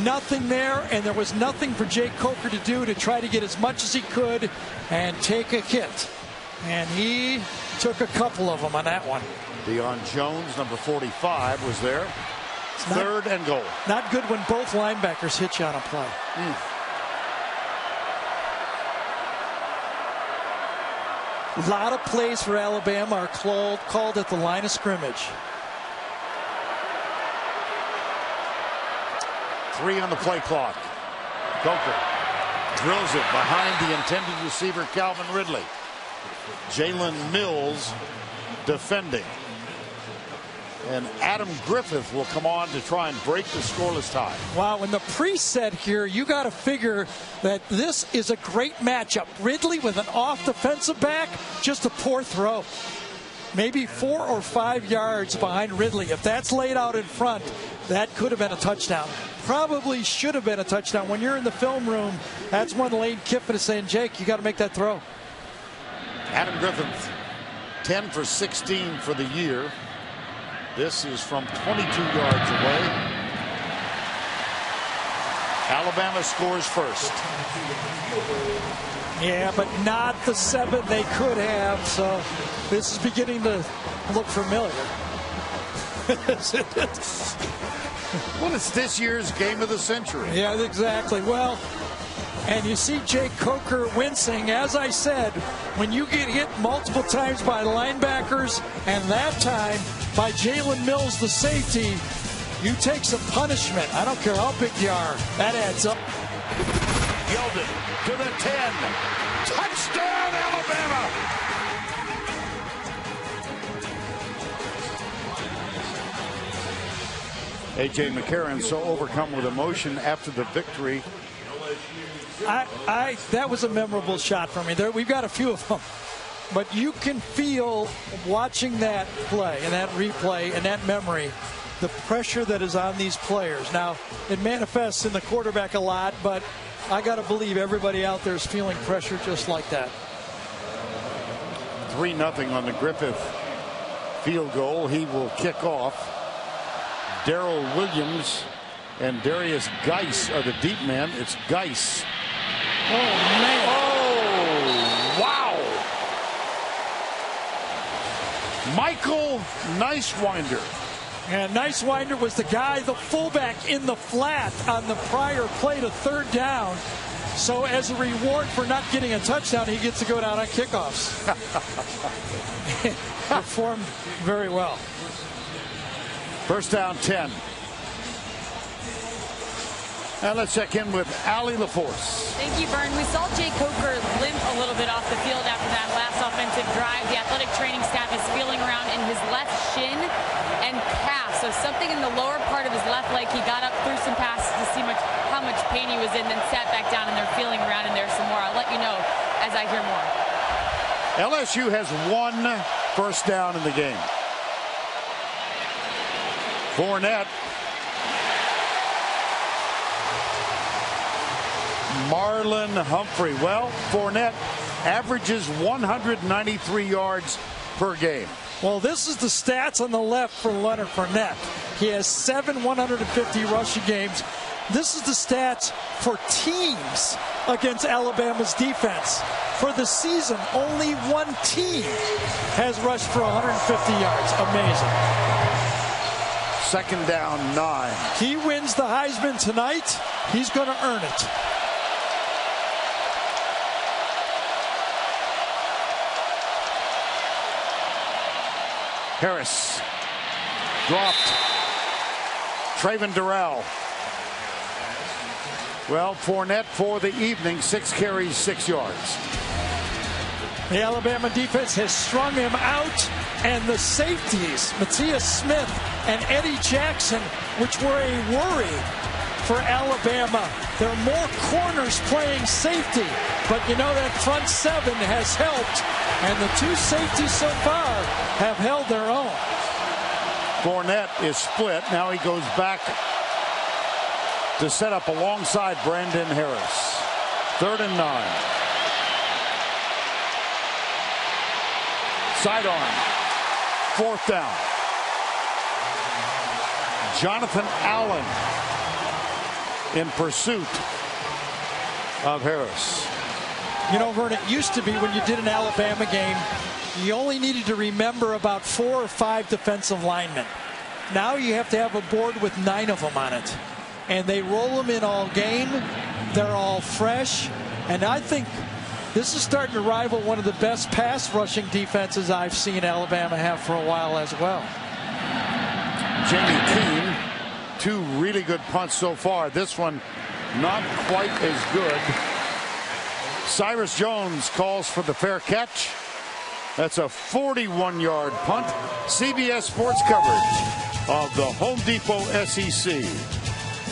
[SPEAKER 9] Nothing there, and there was nothing for Jake Coker to do to try to get as much as he could and take a hit. And he took a couple of them on that one.
[SPEAKER 1] Deion Jones, number 45, was there. 3rd and goal.
[SPEAKER 9] Not good when both linebackers hit you on a play. A lot of plays for Alabama are called at the line of scrimmage.
[SPEAKER 1] 3 on the play clock. Coker drills it behind the intended receiver, Calvin Ridley. Jalen Mills defending. And Adam Griffith will come on to try and break the scoreless tie.
[SPEAKER 9] Wow, in the preset here, you got to figure that this is a great matchup. Ridley with an off defensive back, just a poor throw. Maybe 4 or 5 yards behind Ridley. If that's laid out in front, that could have been a touchdown. Probably should have been a touchdown. When you're in the film room, that's when Lane Kiffin is saying, Jake, you got to make that throw.
[SPEAKER 1] Adam Griffith, 10 for 16 for the year. This is from 22 yards away. Alabama scores first.
[SPEAKER 9] Yeah, but not the 7 they could have, so this is beginning to look familiar.
[SPEAKER 1] Well, it's this year's game of the century.
[SPEAKER 9] Yeah, exactly. Well, and you see Jake Coker wincing. As I said, when you get hit multiple times by linebackers and that time by Jalen Mills, the safety, you take some punishment. I don't care how big you are. That adds up.
[SPEAKER 1] Yeldon to the 10. Touchdown, Alabama! A.J. McCarron so overcome with emotion after the victory.
[SPEAKER 9] That was a memorable shot for me. We've got a few of them. But you can feel watching that play and that replay and that memory, the pressure that is on these players. Now, it manifests in the quarterback a lot, but I got to believe everybody out there is feeling pressure just like that.
[SPEAKER 1] 3-0 on the Griffith field goal. He will kick off. Darrell Williams and Darius Geis are the deep men. It's Geis.
[SPEAKER 9] Oh, man.
[SPEAKER 1] Oh, wow. Nicewinder.
[SPEAKER 9] And Nicewinder was the guy, the fullback in the flat on the prior play to third down. So as a reward for not getting a touchdown, he gets to go down on kickoffs. Performed very well.
[SPEAKER 1] First down 10. And let's check in with Allie LaForce.
[SPEAKER 4] Thank you, Vern. We saw Jay Coker limp a little bit off the field after that last offensive drive. The athletic training staff is feeling around in his left shin and calf. So something in the lower part of his left leg. He got up, threw some passes to see how much pain he was in, then sat back down, and they're feeling around in there some more. I'll let you know as I hear more.
[SPEAKER 1] LSU has one first down in the game. Fournette. Marlon Humphrey. Well, Fournette averages 193 yards per game.
[SPEAKER 9] Well, this is the stats on the left for Leonard Fournette. He has 7 150 rushing games. This is the stats for teams against Alabama's defense. For the season, only one team has rushed for 150 yards. Amazing.
[SPEAKER 1] Second down 9.
[SPEAKER 9] He wins the Heisman tonight. He's going to earn it.
[SPEAKER 1] Harris dropped. Traven Durrell. Well, Fournette for the evening, 6 carries, 6 yards.
[SPEAKER 9] The Alabama defense has strung him out, and the safeties, Matthias Smith and Eddie Jackson, which were a worry for Alabama. There are more corners playing safety, but you know that front 7 has helped, and the 2 safeties so far have held their own.
[SPEAKER 1] Fournette is split. Now he goes back to set up alongside Brandon Harris. 3rd and 9. Sidearm. 4th down. Jonathan Allen in pursuit of Harris.
[SPEAKER 9] You know, Vern, it used to be when you did an Alabama game, you only needed to remember about 4 or 5 defensive linemen. Now you have to have a board with 9 of them on it. And they roll them in all game. They're all fresh. And I think this is starting to rival one of the best pass rushing defenses I've seen Alabama have for a while as well.
[SPEAKER 1] Jamie Keene, 2 really good punts so far. This one not quite as good. Cyrus Jones calls for the fair catch. That's a 41-yard punt. CBS Sports coverage of the Home Depot SEC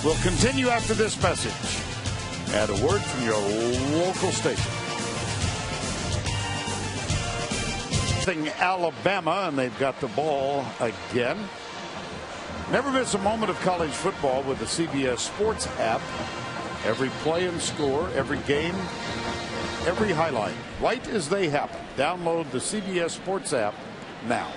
[SPEAKER 1] will continue after this message and a word from your local station. Alabama, and they've got the ball again. Never miss a moment of college football with the CBS Sports app. Every play and score, every game, every highlight, right as they happen. Download the CBS Sports app now.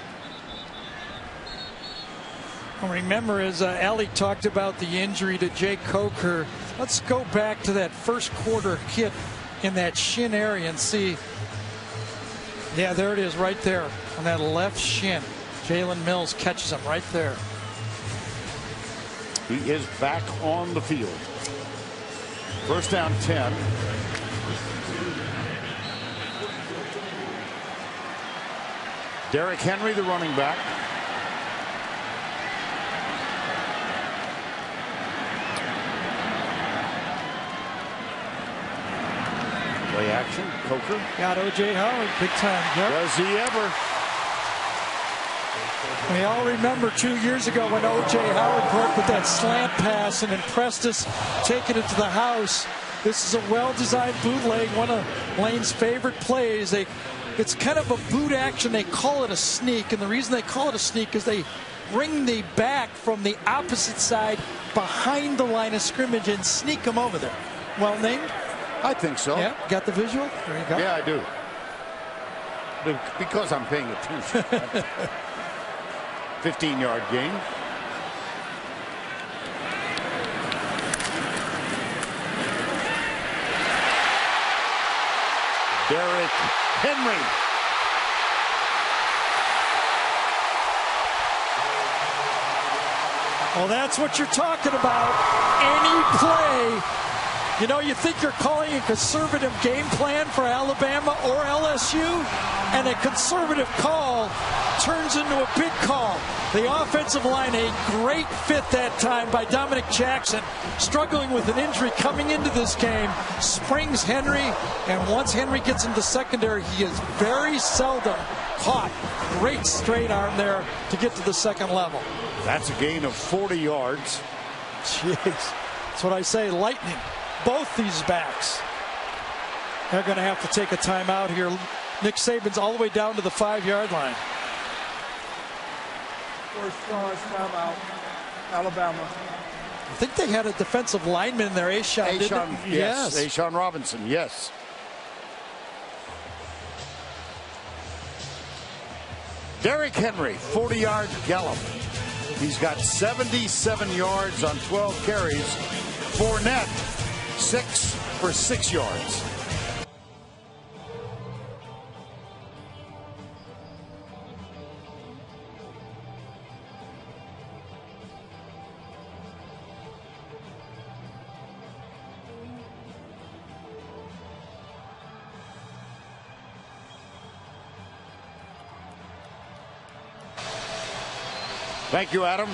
[SPEAKER 9] Well, remember, as Allie talked about the injury to Jay Coker, let's go back to that first quarter hit in that shin area and see. Yeah, there it is right there on that left shin. Jalen Mills catches him right there.
[SPEAKER 1] He is back on the field. First down 10. Derrick Henry, the running back. Play action. Coker.
[SPEAKER 9] Got O.J. Howard big time. Yep.
[SPEAKER 1] Does he ever?
[SPEAKER 9] We all remember 2 years ago when O.J. Howard broke with that slant pass and impressed us, taking it to the house. This is a well-designed bootleg, one of Lane's favorite plays. It's kind of a boot action. They call it a sneak, and the reason they call it a sneak is they bring the back from the opposite side behind the line of scrimmage and sneak them over there. Well named?
[SPEAKER 1] I think so.
[SPEAKER 9] Yeah, got the visual? There you go.
[SPEAKER 1] Yeah, I do. Because I'm paying attention. 15-yard gain. Derrick Henry.
[SPEAKER 9] Well, that's what you're talking about. Any play. You know, you think you're calling a conservative game plan for Alabama or LSU, and a conservative call turns into a big call. The offensive line, a great fit that time by Dominic Jackson, struggling with an injury coming into this game, springs Henry, and once Henry gets into secondary, he is very seldom caught. Great straight arm there to get to the second level.
[SPEAKER 1] That's a gain of 40 yards.
[SPEAKER 9] Jeez, that's what I say, lightning. Both these backs. They're going to have to take a timeout here. Nick Saban's all the way down to the 5-yard line.
[SPEAKER 7] First timeout, Alabama.
[SPEAKER 9] I think they had a defensive lineman in there, A'Shawn.
[SPEAKER 1] Yes, A'Shawn Robinson, yes. Derrick Henry, 40-yard gallop. He's got 77 yards on 12 carries. Fournette, 6 for 6 yards. Thank you, Adam.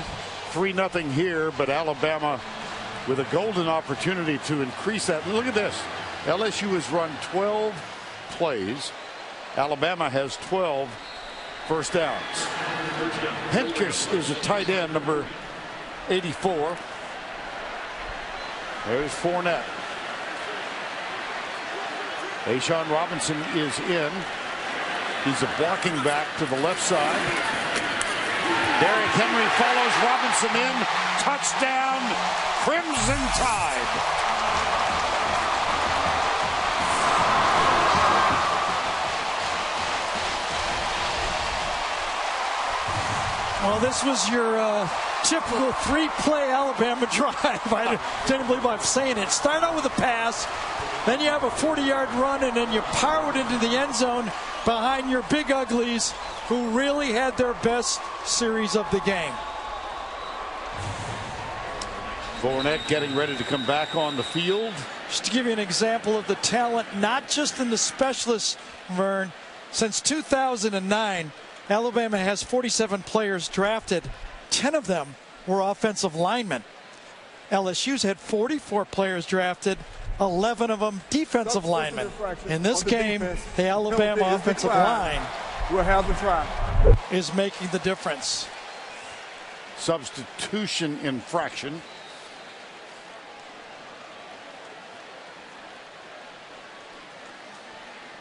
[SPEAKER 1] 3-0 here, but Alabama with a golden opportunity to increase that. Look at this. LSU has run 12 plays. Alabama has 12 first downs. Henkes is a tight end, number 84. There's Fournette. A'Shawn Robinson is in. He's a blocking back to the left side. Derrick Henry follows Robinson in. Touchdown, Crimson Tide.
[SPEAKER 9] Well, this was your typical 3-play Alabama drive. I didn't believe I'm saying it. Start out with a pass, then you have a 40-yard run, and then you power it into the end zone behind your big uglies, who really had their best series of the game.
[SPEAKER 1] Fournette getting ready to come back on the field.
[SPEAKER 9] Just to give you an example of the talent, not just in the specialists, Vern, since 2009, Alabama has 47 players drafted. 10 of them were offensive linemen. LSU's had 44 players drafted, 11 of them defensive linemen. In this game, the Alabama offensive line
[SPEAKER 7] will have the try.
[SPEAKER 9] Is making the difference.
[SPEAKER 1] Substitution infraction.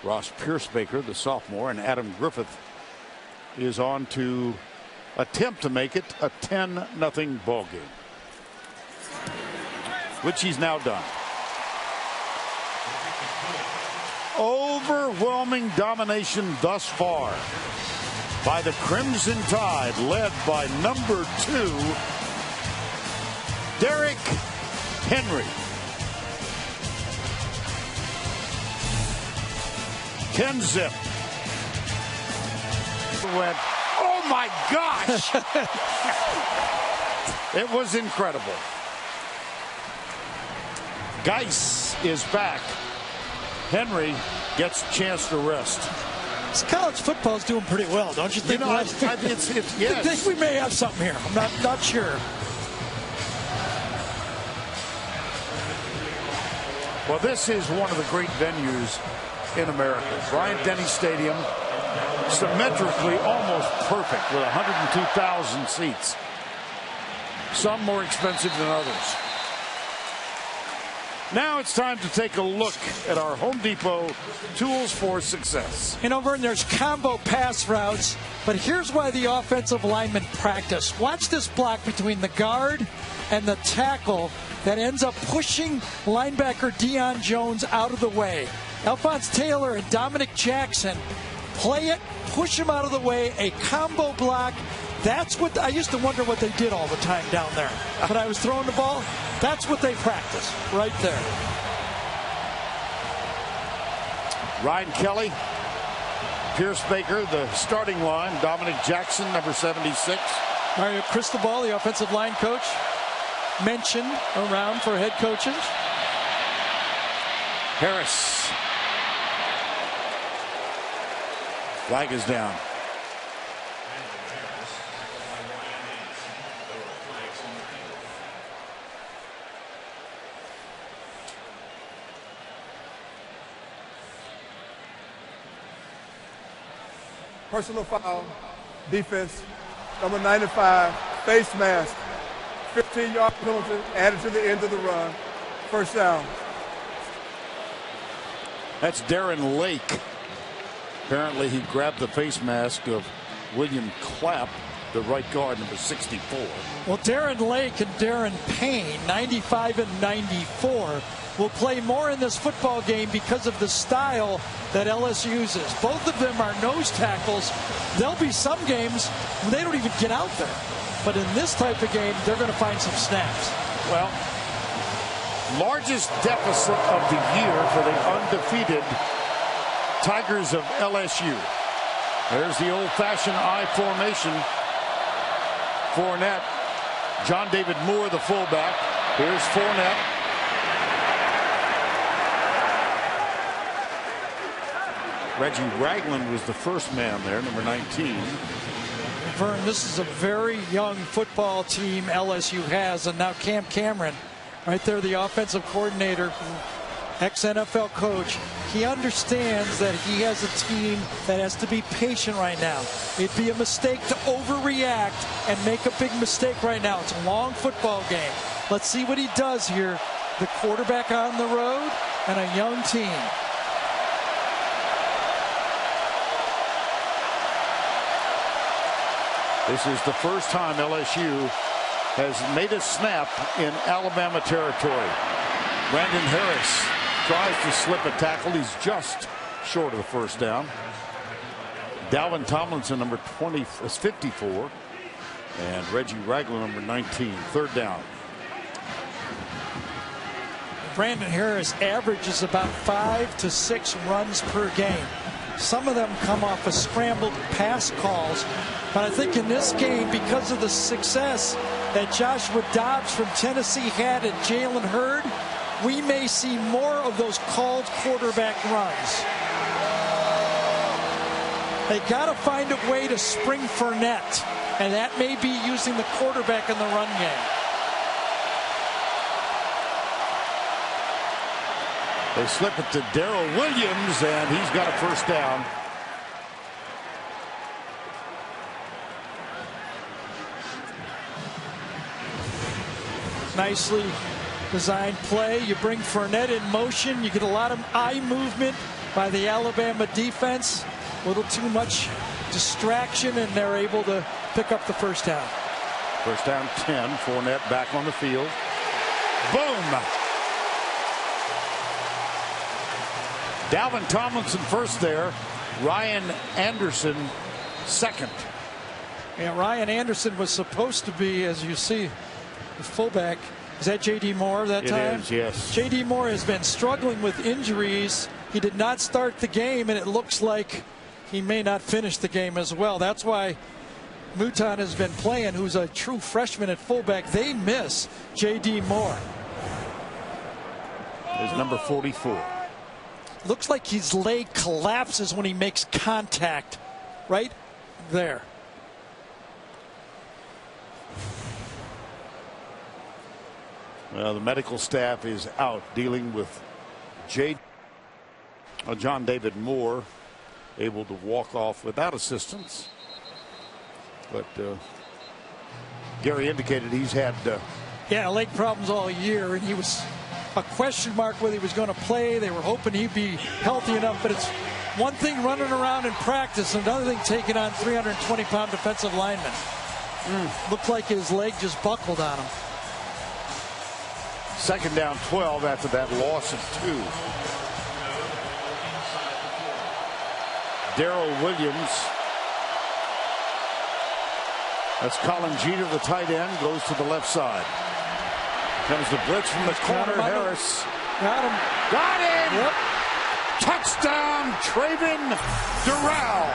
[SPEAKER 1] Ross Piercebaker, the sophomore, and Adam Griffith is on to attempt to make it a 10-0 ball game, which he's now done. Overwhelming domination thus far by the Crimson Tide, led by number 2, Derrick Henry. Ken Zip. Went, oh my gosh! It was incredible. Geis is back. Henry gets a chance to rest.
[SPEAKER 9] This college football's doing pretty well, don't you think?
[SPEAKER 1] You know, yes.
[SPEAKER 9] I think we may have something here. I'm not sure.
[SPEAKER 1] Well, this is one of the great venues in America. Bryant-Denny Stadium, symmetrically almost perfect with 102,000 seats. Some more expensive than others. Now it's time to take a look at our Home Depot tools for success.
[SPEAKER 9] You know, Vern, there's combo pass routes, but here's why the offensive linemen practice. Watch this block between the guard and the tackle that ends up pushing linebacker Deion Jones out of the way. Alphonse Taylor and Dominic Jackson play it, push him out of the way, a combo block. That's what I used to wonder what they did all the time down there. When I was throwing the ball, that's what they practice right there.
[SPEAKER 1] Ryan Kelly, Piercebaker, the starting line. Dominic Jackson, number 76.
[SPEAKER 9] Mario Cristobal, the offensive line coach, mentioned around for head coaches.
[SPEAKER 1] Harris. Flag is down.
[SPEAKER 7] Personal foul, defense, number 95, face mask, 15-yard penalty added to the end of the run, first down.
[SPEAKER 1] That's Darren Lake. Apparently he grabbed the face mask of William Clapp, the right guard, number 64.
[SPEAKER 9] Well, Darren Lake and Darren Payne, 95 and 94, will play more in this football game because of the style that LSU uses. Both of them are nose tackles. There'll be some games when they don't even get out there. But in this type of game, they're going to find some snaps.
[SPEAKER 1] Well, largest deficit of the year for the undefeated Tigers of LSU. There's the old-fashioned I formation. Fournette, John David Moore, the fullback. Here's Fournette. Reggie Ragland was the first man there, number 19.
[SPEAKER 9] Vern, this is a very young football team LSU has, and now Cam Cameron, right there, the offensive coordinator, ex-NFL coach, he understands that he has a team that has to be patient right now. It'd be a mistake to overreact and make a big mistake right now. It's a long football game. Let's see what he does here. The quarterback on the road and a young team.
[SPEAKER 1] This is the first time LSU has made a snap in Alabama territory. Brandon Harris tries to slip a tackle. He's just short of the first down. Dalvin Tomlinson, number 54. And Reggie Ragland, number 19. Third down.
[SPEAKER 9] Brandon Harris averages about 5 to 6 runs per game. Some of them come off of scrambled pass calls. But I think in this game, because of the success that Joshua Dobbs from Tennessee had and Jalen Hurd, we may see more of those called quarterback runs. They got to find a way to spring Fournette, and that may be using the quarterback in the run game.
[SPEAKER 1] They slip it to Darrell Williams, and he's got a first down.
[SPEAKER 9] Nicely designed play. You bring Fournette in motion. You get a lot of eye movement by the Alabama defense. A little too much distraction, and they're able to pick up the first down.
[SPEAKER 1] First down 10. Fournette back on the field. Boom! Dalvin Tomlinson first there. Ryan Anderson second.
[SPEAKER 9] And Ryan Anderson was supposed to be, as you see, the fullback. Is that J.D. Moore that time?
[SPEAKER 1] It is, yes.
[SPEAKER 9] J.D. Moore has been struggling with injuries. He did not start the game, and it looks like he may not finish the game as well. That's why Mouton has been playing, who's a true freshman at fullback. They miss J.D. Moore.
[SPEAKER 1] Is number 44.
[SPEAKER 9] Looks like his leg collapses when he makes contact right there.
[SPEAKER 1] Well, the medical staff is out dealing with John David Moore, able to walk off without assistance. But Gary indicated he's had
[SPEAKER 9] leg problems all year, and he was a question mark whether he was going to play. They were hoping he'd be healthy enough, but it's one thing running around in practice, another thing taking on 320-pound defensive linemen. Looked like his leg just buckled on him.
[SPEAKER 1] Second down 12 after that loss of 2. Darrell Williams. That's Colin Jeter, the tight end, goes to the left side. Comes the blitz from the corner. Harris.
[SPEAKER 9] Got him.
[SPEAKER 1] Got him!
[SPEAKER 9] Yep.
[SPEAKER 1] Touchdown, Traven Durrell.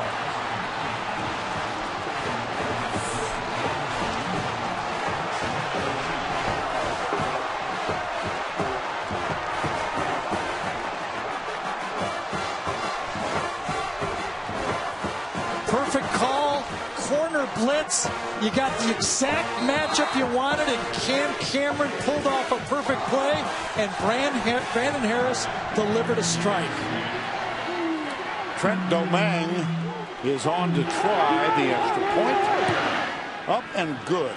[SPEAKER 9] perfect call, corner blitz. You got the exact matchup you wanted, and Cam Cameron pulled off a perfect play, and Brandon Harris delivered a strike.
[SPEAKER 1] Trent Domingue is on to try the extra point. Up and good.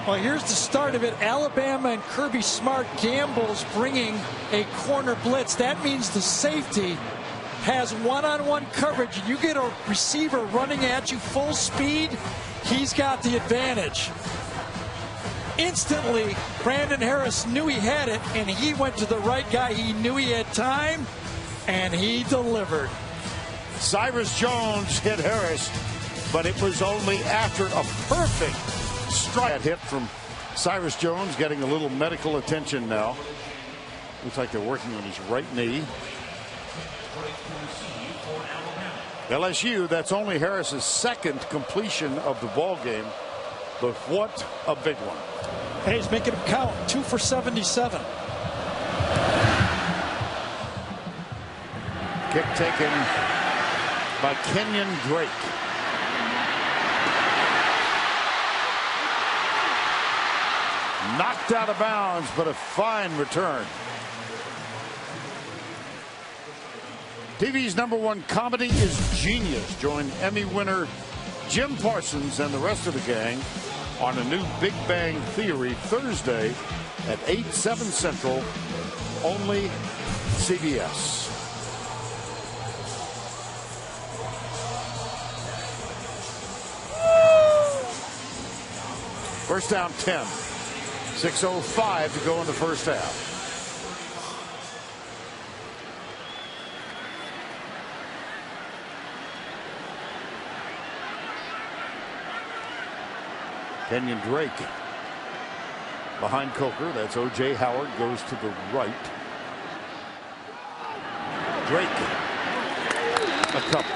[SPEAKER 9] Well, here's the start of it. Alabama and Kirby Smart gambles bringing a corner blitz. That means the safety has one-on-one coverage. You get a receiver running at you full speed, he's got the advantage. Instantly, Brandon Harris knew he had it, and he went to the right guy. He knew he had time, and he delivered.
[SPEAKER 1] Cyrus Jones hit Harris, but it was only after a perfect strike hit from Cyrus Jones, getting a little medical attention now. Looks like they're working on his right knee. LSU, that's only Harris's second completion of the ball game, but what a big one.
[SPEAKER 9] And he's making them count. 2 for 77.
[SPEAKER 1] Kick taken by Kenyon Drake. Knocked out of bounds, but a fine return. TV's #1 comedy is Genius. Join Emmy winner Jim Parsons and the rest of the gang on a new Big Bang Theory Thursday at 8/7 Central, only CBS. First down 10. 6:05 to go in the first half. Kenyon Drake behind Coker. That's O.J. Howard, goes to the right. Drake, a couple.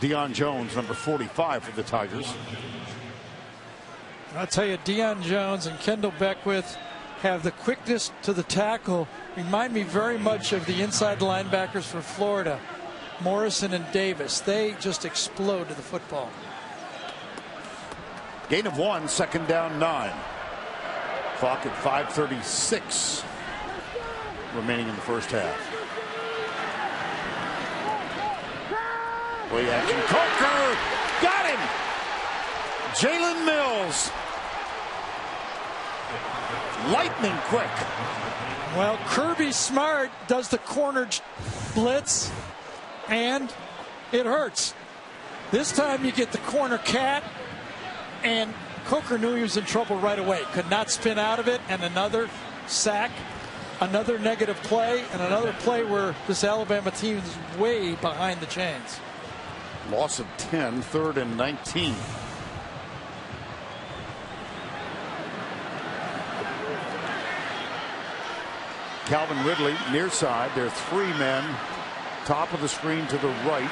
[SPEAKER 1] Deion Jones, number 45 for the Tigers.
[SPEAKER 9] I'll tell you, Deion Jones and Kendall Beckwith have the quickness to the tackle. Remind me very much of the inside linebackers for Florida, Morrison and Davis. They just explode to the football.
[SPEAKER 1] Gain of 1, second down 9. Clock at 5:36 remaining in the first half. Play action. Coker got him. Jalen Mills. Lightning quick.
[SPEAKER 9] Well, Kirby Smart does the corner blitz, and it hurts. This time you get the corner cat, and Coker knew he was in trouble right away. Could not spin out of it, and another sack, another negative play, and another play where this Alabama team is way behind the chains.
[SPEAKER 1] Loss of 10, 3rd and 19. Calvin Ridley near side. There are 3 men. Top of the screen to the right.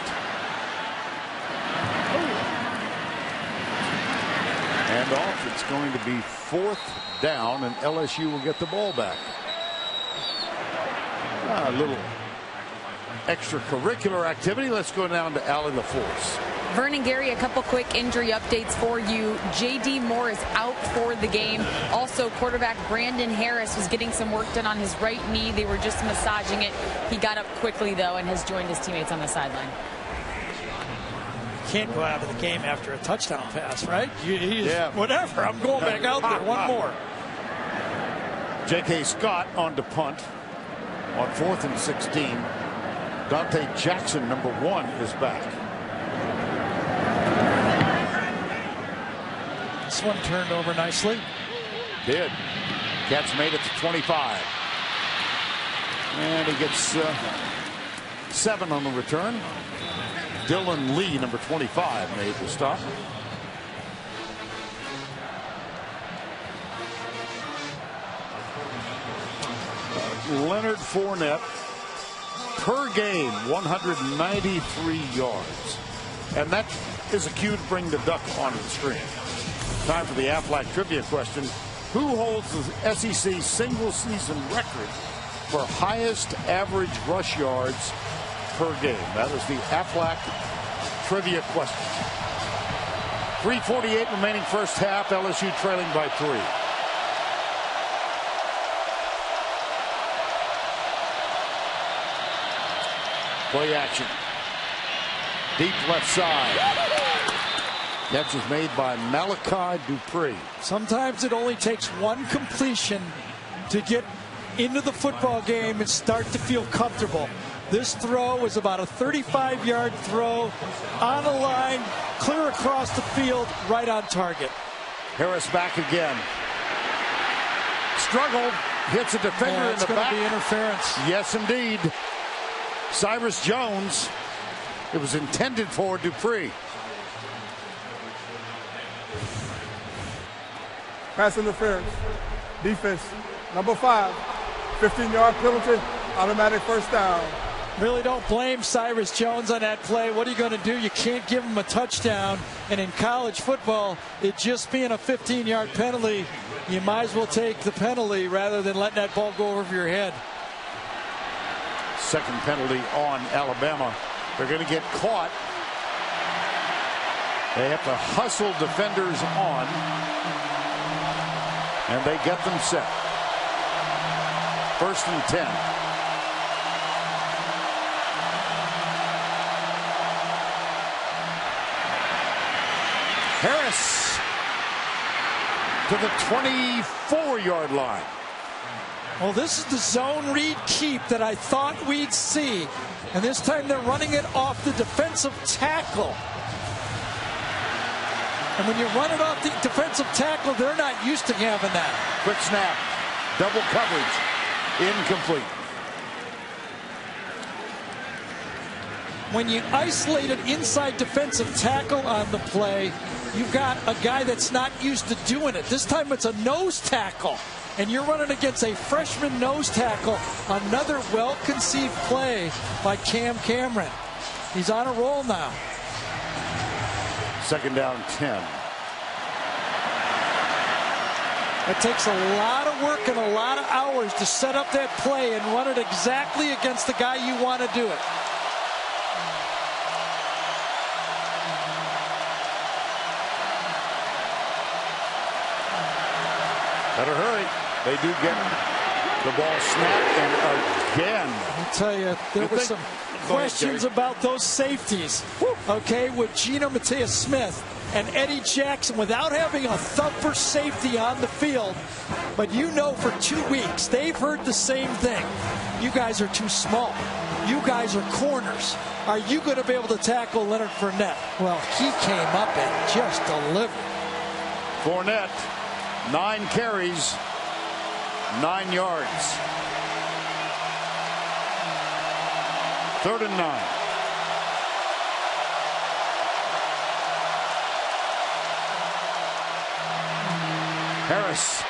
[SPEAKER 1] And off. It's going to be 4th down, and LSU will get the ball back. A little extracurricular activity. Let's go down to Allie LaForce.
[SPEAKER 4] Vernon, Gary, a couple quick injury updates for you. J.D. Moore is out for the game. Also, quarterback Brandon Harris was getting some work done on his right knee. They were just massaging it. He got up quickly, though, and has joined his teammates on the sideline.
[SPEAKER 9] Can't go out of the game after a touchdown pass, right? Yeah. Whatever. I'm going back out there. One more.
[SPEAKER 1] J.K. Scott on to punt on 4th and 16. Dante Jackson, number 1, is back.
[SPEAKER 9] This one turned over nicely.
[SPEAKER 1] Did. Cats made it to 25. And he gets 7 on the return. Dylan Lee, number 25, made the stop. Leonard Fournette, per game, 193 yards. And that is a cue to bring the duck onto the screen. Time for the Aflac trivia question. Who holds the SEC single season record for highest average rush yards per game. That was the Aflac trivia question. 3:48 remaining first half. LSU trailing by 3. Play action. Deep left side. Catch is made by Malachi Dupree.
[SPEAKER 9] Sometimes it only takes one completion to get into the football game and start to feel comfortable. This throw was about a 35-yard throw on the line, clear across the field, right on target.
[SPEAKER 1] Harris back again. Struggled, hits a defender in the back.
[SPEAKER 9] It's going to be interference.
[SPEAKER 1] Yes, indeed. Cyrus Jones. It was intended for Dupree.
[SPEAKER 7] Pass interference. Defense, number 5. 15-yard penalty, automatic first down.
[SPEAKER 9] Really don't blame Cyrus Jones on that play. What are you going to do? You can't give him a touchdown. And in college football, it just being a 15-yard penalty, you might as well take the penalty rather than letting that ball go over your head.
[SPEAKER 1] Second penalty on Alabama. They're going to get caught. They have to hustle defenders on. And they get them set. 1st and 10. Harris to the 24-yard line.
[SPEAKER 9] Well, this is the zone read keep that I thought we'd see. And this time they're running it off the defensive tackle. And when you run it off the defensive tackle, they're not used to having that.
[SPEAKER 1] Quick snap. Double coverage. Incomplete.
[SPEAKER 9] When you isolate an inside defensive tackle on the play, you've got a guy that's not used to doing it. This time it's a nose tackle. And you're running against a freshman nose tackle. Another well-conceived play by Cam Cameron. He's on a roll now.
[SPEAKER 1] 2nd down 10.
[SPEAKER 9] It takes a lot of work and a lot of hours to set up that play and run it exactly against the guy you want to do it.
[SPEAKER 1] Better hurry. They do get the ball snapped, and again.
[SPEAKER 9] I'll tell you, there were some questions about those safeties. Okay, with Gino Mateus-Smith and Eddie Jackson without having a thumper safety on the field. But you know for 2 weeks, they've heard the same thing. You guys are too small. You guys are corners. Are you going to be able to tackle Leonard Fournette? Well, he came up and just delivered.
[SPEAKER 1] Fournette, 9 carries, 9 yards. 3rd and 9. Harris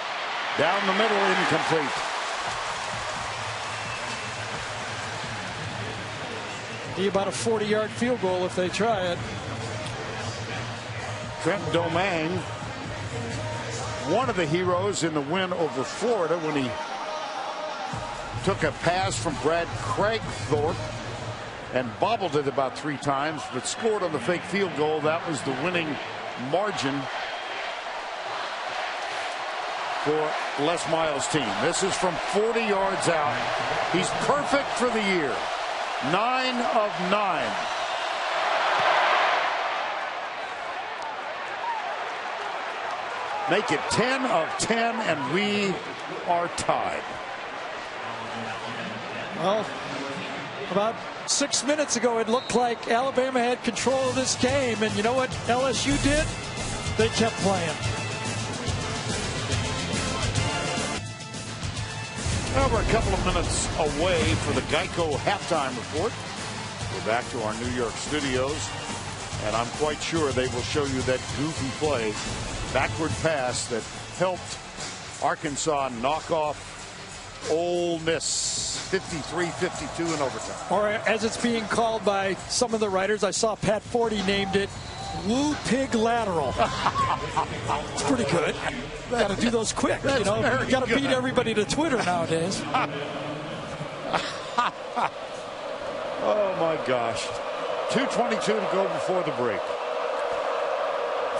[SPEAKER 1] down the middle, incomplete.
[SPEAKER 9] Be about a 40-yard field goal if they try it.
[SPEAKER 1] Trent Domingue, one of the heroes in the win over Florida when he took a pass from Brad Craigthorpe and bobbled it about 3 times, but scored on the fake field goal. That was the winning margin for Les Miles' team. This is from 40 yards out. He's perfect for the year. 9 of 9. Make it 10 of 10, and we are tied.
[SPEAKER 9] Well, about 6 minutes ago, it looked like Alabama had control of this game. And you know what LSU did? They kept playing.
[SPEAKER 1] Well, we're a couple of minutes away for the Geico halftime report. We're back to our New York studios, and I'm quite sure they will show you that goofy play, backward pass that helped Arkansas knock off Ole Miss 53-52 in overtime.
[SPEAKER 9] Or as it's being called by some of the writers, I saw Pat Forty named it Woo Pig Lateral. It's pretty good. Got to do those quick. You know, got to beat everybody to Twitter nowadays.
[SPEAKER 1] Oh, my gosh. 2:22 to go before the break.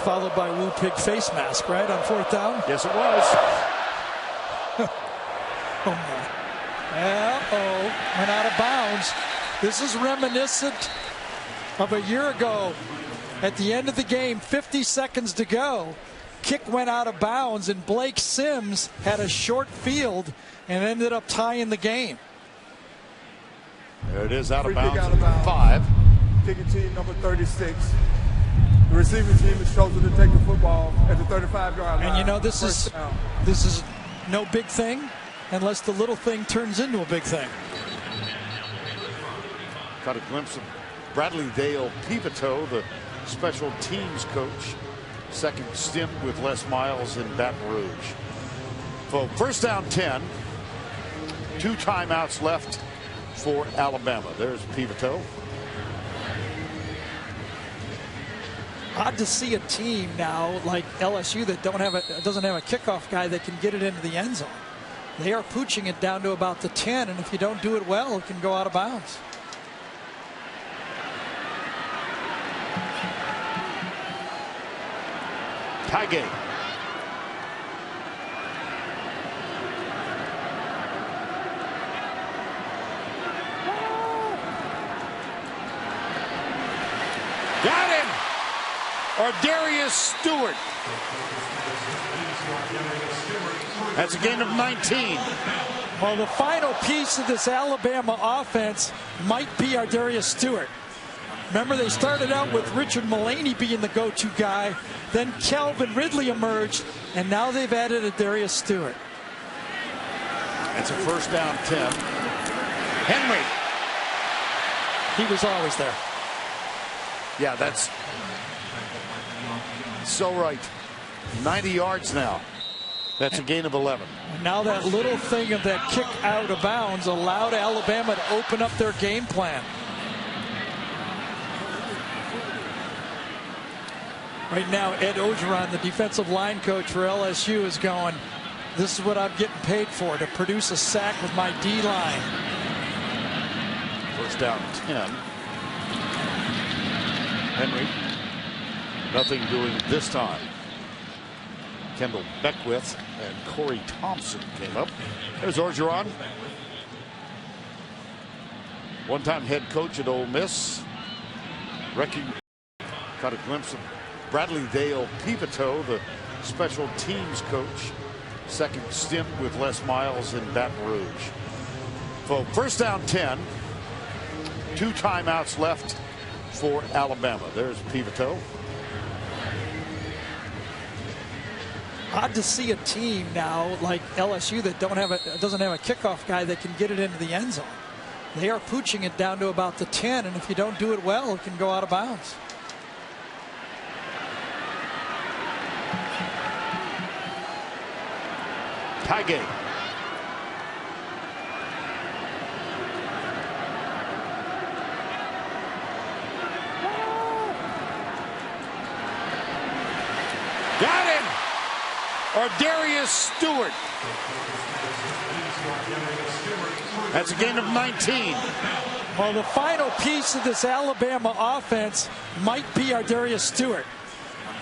[SPEAKER 9] Followed by Woo Pig face mask, right, on 4th down?
[SPEAKER 1] Yes, it was.
[SPEAKER 9] Oh, my. Uh-oh. Went out of bounds. This is reminiscent of a year ago. At the end of the game, 50 seconds to go. Kick went out of bounds, and Blake Sims had a short field and ended up tying the game.
[SPEAKER 1] There it is, out of
[SPEAKER 7] Free kick
[SPEAKER 1] bounds.
[SPEAKER 7] out of bounds.
[SPEAKER 1] 5.
[SPEAKER 7] Kicking team number 36. The receiving team has chosen to take the football at the 35-yard line.
[SPEAKER 9] And you know, this
[SPEAKER 7] First
[SPEAKER 9] is
[SPEAKER 7] down.
[SPEAKER 9] no big thing unless the little thing turns into a big thing.
[SPEAKER 1] Got a glimpse of Bradley Dale Pivito, the special teams coach. Second stint with Les Miles in Baton Rouge. So first down 10. 2 timeouts left for Alabama. There's Pivito.
[SPEAKER 9] Odd to see a team now like LSU that doesn't have a kickoff guy that can get it into the end zone. They are pooching it down to about the 10, and if you don't do it well, it can go out of bounds.
[SPEAKER 1] Tige. Got him! Or Darius Stewart. That's a gain of 19.
[SPEAKER 9] Well, the final piece of this Alabama offense might be our Darius Stewart. Remember, they started out with Richard Mullaney being the go-to guy. Then Calvin Ridley emerged, and now they've added a Darius Stewart.
[SPEAKER 1] That's a first down 10. Henry.
[SPEAKER 9] He was always there.
[SPEAKER 1] Yeah, that's so right. 90 yards now. That's a gain of 11.
[SPEAKER 9] And now that little thing of that kick out of bounds allowed Alabama to open up their game plan. Right now, Ed Ogeron, the defensive line coach for LSU, is going, this is what I'm getting paid for, to produce a sack with my D-line.
[SPEAKER 1] First down 10. Henry. Nothing doing this time. Kendall Beckwith and Corey Thompson came up. There's Ogeron. One-time head coach at Ole Miss. Got a glimpse of Bradley Dale Pivito, the special teams coach. Second stint with Les Miles in Baton Rouge. So first down 10. 2 timeouts left for Alabama. There's Pivito.
[SPEAKER 9] Odd to see a team now like LSU that doesn't have a kickoff guy that can get it into the end zone. They are pooching it down to about the 10, and if you don't do it well, it can go out of bounds.
[SPEAKER 1] Tige. Got him! Or Darius Stewart. That's a gain of 19.
[SPEAKER 9] Well, the final piece of this Alabama offense might be our Darius Stewart.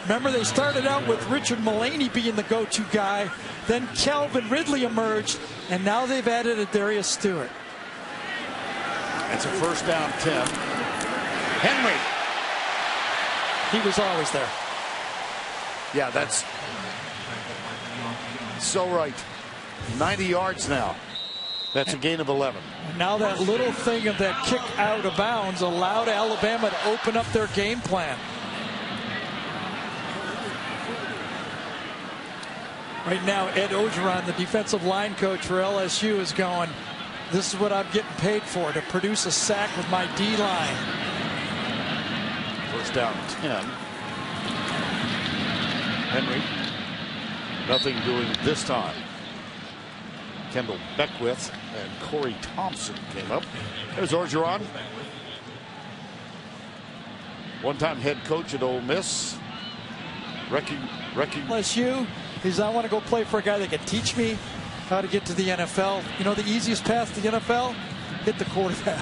[SPEAKER 9] Remember, they started out with Richard Mullaney being the go-to guy. Then Calvin Ridley emerged, and now they've added a Darius Stewart.
[SPEAKER 1] That's a first down 10. Henry.
[SPEAKER 9] He was always there.
[SPEAKER 1] Yeah, that's so right. 90 yards now. That's a gain of 11.
[SPEAKER 9] And now that little thing of that kick out of bounds allowed Alabama to open up their game plan. Right now, Ed Ogeron, the defensive line coach for LSU, is going, this is what I'm getting paid for, to produce a sack with my D-line.
[SPEAKER 1] First down 10. Henry. Nothing doing this time. Kendall Beckwith and Corey Thompson came up. There's Ogeron. One-time head coach at Ole Miss.
[SPEAKER 9] LSU, I want to go play for a guy that can teach me how to get to the NFL. You know the easiest path to the NFL? hit the quarterback.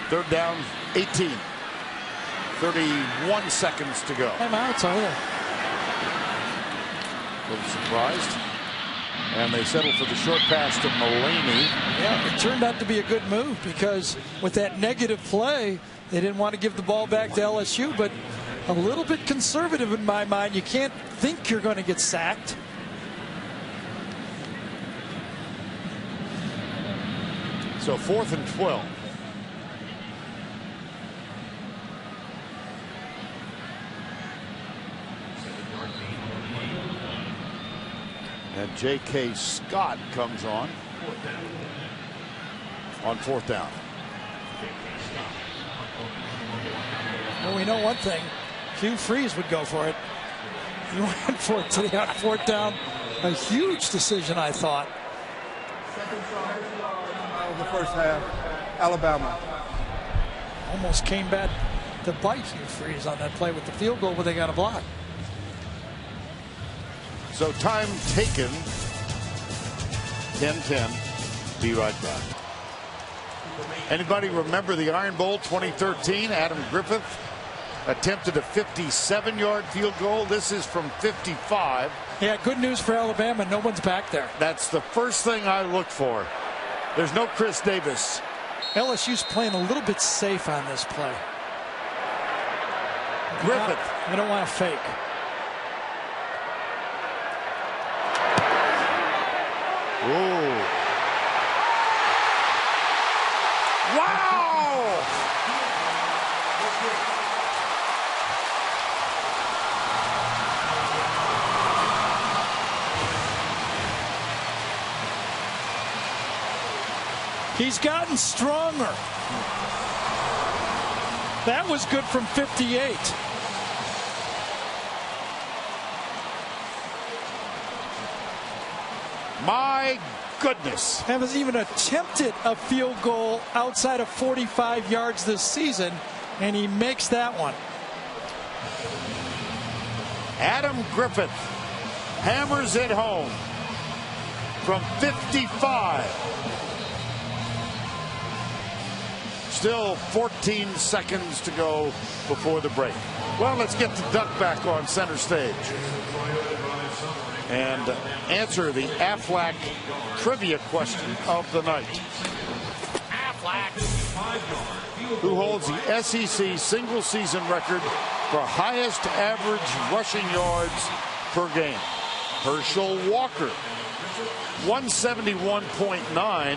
[SPEAKER 1] 3rd down, 18. 31 seconds to go.
[SPEAKER 9] Timeouts are there.
[SPEAKER 1] A little surprised. And they settle for the short pass to Mullaney.
[SPEAKER 9] Yeah, it turned out to be a good move because with that negative play, they didn't want to give the ball back to LSU, but a little bit conservative in my mind. You can't think you're going to get sacked.
[SPEAKER 1] So 4th and 12. And J.K. Scott comes on 4th down.
[SPEAKER 9] Well, we know one thing. Hugh Freeze would go for it. He went for it today on 4th down. A huge decision, I thought.
[SPEAKER 7] Of the first half, Alabama.
[SPEAKER 9] Almost came back to bite Hugh Freeze on that play with the field goal, but they got a block.
[SPEAKER 1] So time taken, 10-10. Be right back. Anybody remember the Iron Bowl 2013? Adam Griffith attempted a 57-yard field goal. This is from 55.
[SPEAKER 9] Yeah, good news for Alabama. No one's back there.
[SPEAKER 1] That's the first thing I look for. There's no Chris Davis.
[SPEAKER 9] LSU's playing a little bit safe on this play.
[SPEAKER 1] Griffith.
[SPEAKER 9] They don't want to fake.
[SPEAKER 1] Ooh. Wow!
[SPEAKER 9] He's gotten stronger. That was good from 58.
[SPEAKER 1] My goodness.
[SPEAKER 9] Haven't even attempted a field goal outside of 45 yards this season, and he makes that one.
[SPEAKER 1] Adam Griffith hammers it home from 55. Still 14 seconds to go before the break. Well, let's get the Duck back on center stage and answer the Aflac trivia question of the night. Who holds the SEC single season record for highest average rushing yards per game? Herschel Walker, 171.9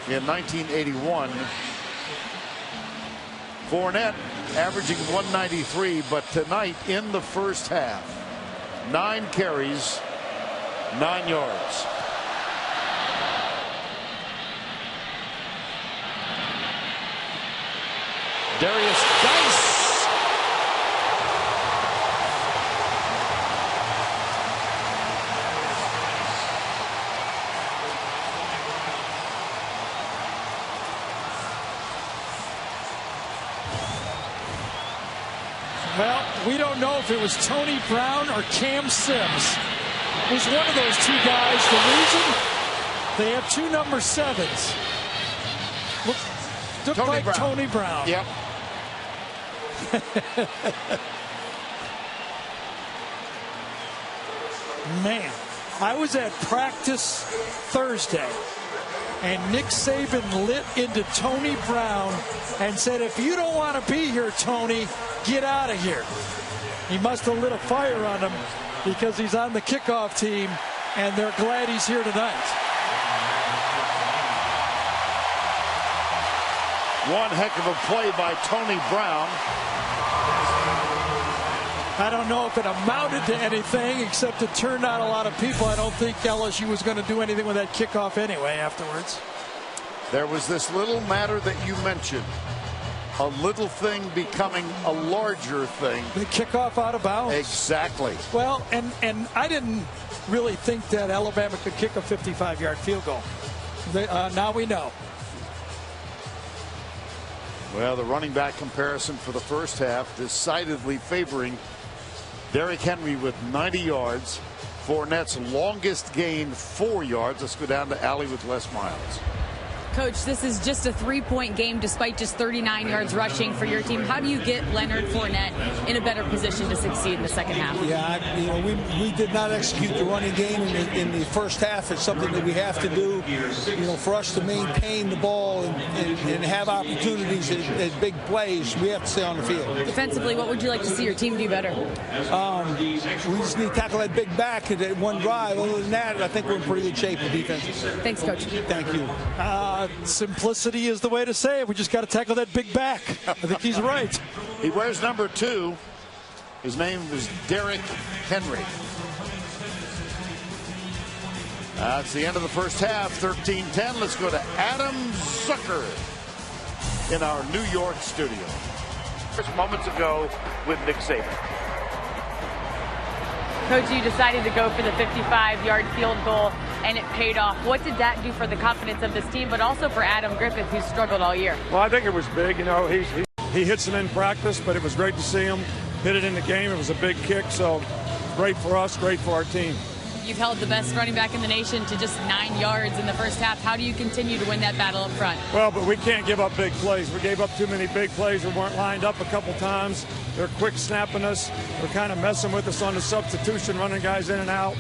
[SPEAKER 1] in 1981. Fournette averaging 193, but tonight in the first half, 9 carries, 9 yards. Darius Dice.
[SPEAKER 9] Well, we don't know if it was Tony Brown or Cam Sims. It was one of those two guys. The reason they have 2 number 7s. Look
[SPEAKER 1] Tony
[SPEAKER 9] like
[SPEAKER 1] Brown.
[SPEAKER 9] Tony Brown.
[SPEAKER 1] Yep.
[SPEAKER 9] Man, I was at practice Thursday, and Nick Saban lit into Tony Brown and said, if you don't want to be here, Tony, get out of here. He must have lit a fire on him because he's on the kickoff team, and they're glad he's here tonight.
[SPEAKER 1] One heck of a play by Tony Brown.
[SPEAKER 9] I don't know if it amounted to anything, except it turned out a lot of people. I don't think LSU was going to do anything with that kickoff anyway afterwards.
[SPEAKER 1] There was this little matter that you mentioned. A little thing becoming a larger thing.
[SPEAKER 9] The kickoff out of bounds.
[SPEAKER 1] Exactly.
[SPEAKER 9] Well, and I didn't really think that Alabama could kick a 55-yard field goal. Now we know.
[SPEAKER 1] Well, the running back comparison for the first half decidedly favoring Derrick Henry with 90 yards, Fournette's longest gain, 4 yards. Let's go down to Allie with Les Miles.
[SPEAKER 4] Coach, this is just a 3-point game despite just 39 yards rushing for your team. How do you get Leonard Fournette in a better position to succeed in the second half?
[SPEAKER 6] Yeah, we did not execute the running game in the first half. It's something that we have to do, for us to maintain the ball and have opportunities at big plays. We have to stay on the field.
[SPEAKER 4] Defensively, what would you like to see your team do better?
[SPEAKER 6] We just need to tackle that big back at one drive. Other than that, I think we're in pretty good shape with defense.
[SPEAKER 4] Thanks, Coach.
[SPEAKER 6] Thank you.
[SPEAKER 9] Simplicity is the way to say it. We just got to tackle that big back. I think he's right.
[SPEAKER 1] He wears number 2. His name is Derrick Henry. That's the end of the first half, 13-10. Let's go to Adam Zucker in our New York studio. Just moments ago with Nick Saban.
[SPEAKER 4] Coach, you decided to go for the 55-yard field goal, and it paid off. What did that do for the confidence of this team, but also for Adam Griffith, who's struggled all year?
[SPEAKER 5] Well, I think it was big. He hits them in practice, but it was great to see him hit it in the game. It was a big kick, so great for us, great for our team.
[SPEAKER 4] You've held the best running back in the nation to just 9 yards in the first half. How do you continue to win that battle up front?
[SPEAKER 5] Well, but we can't give up big plays. We gave up too many big plays. We weren't lined up a couple times. They're quick snapping us. They're kind of messing with us on the substitution, running guys in and out.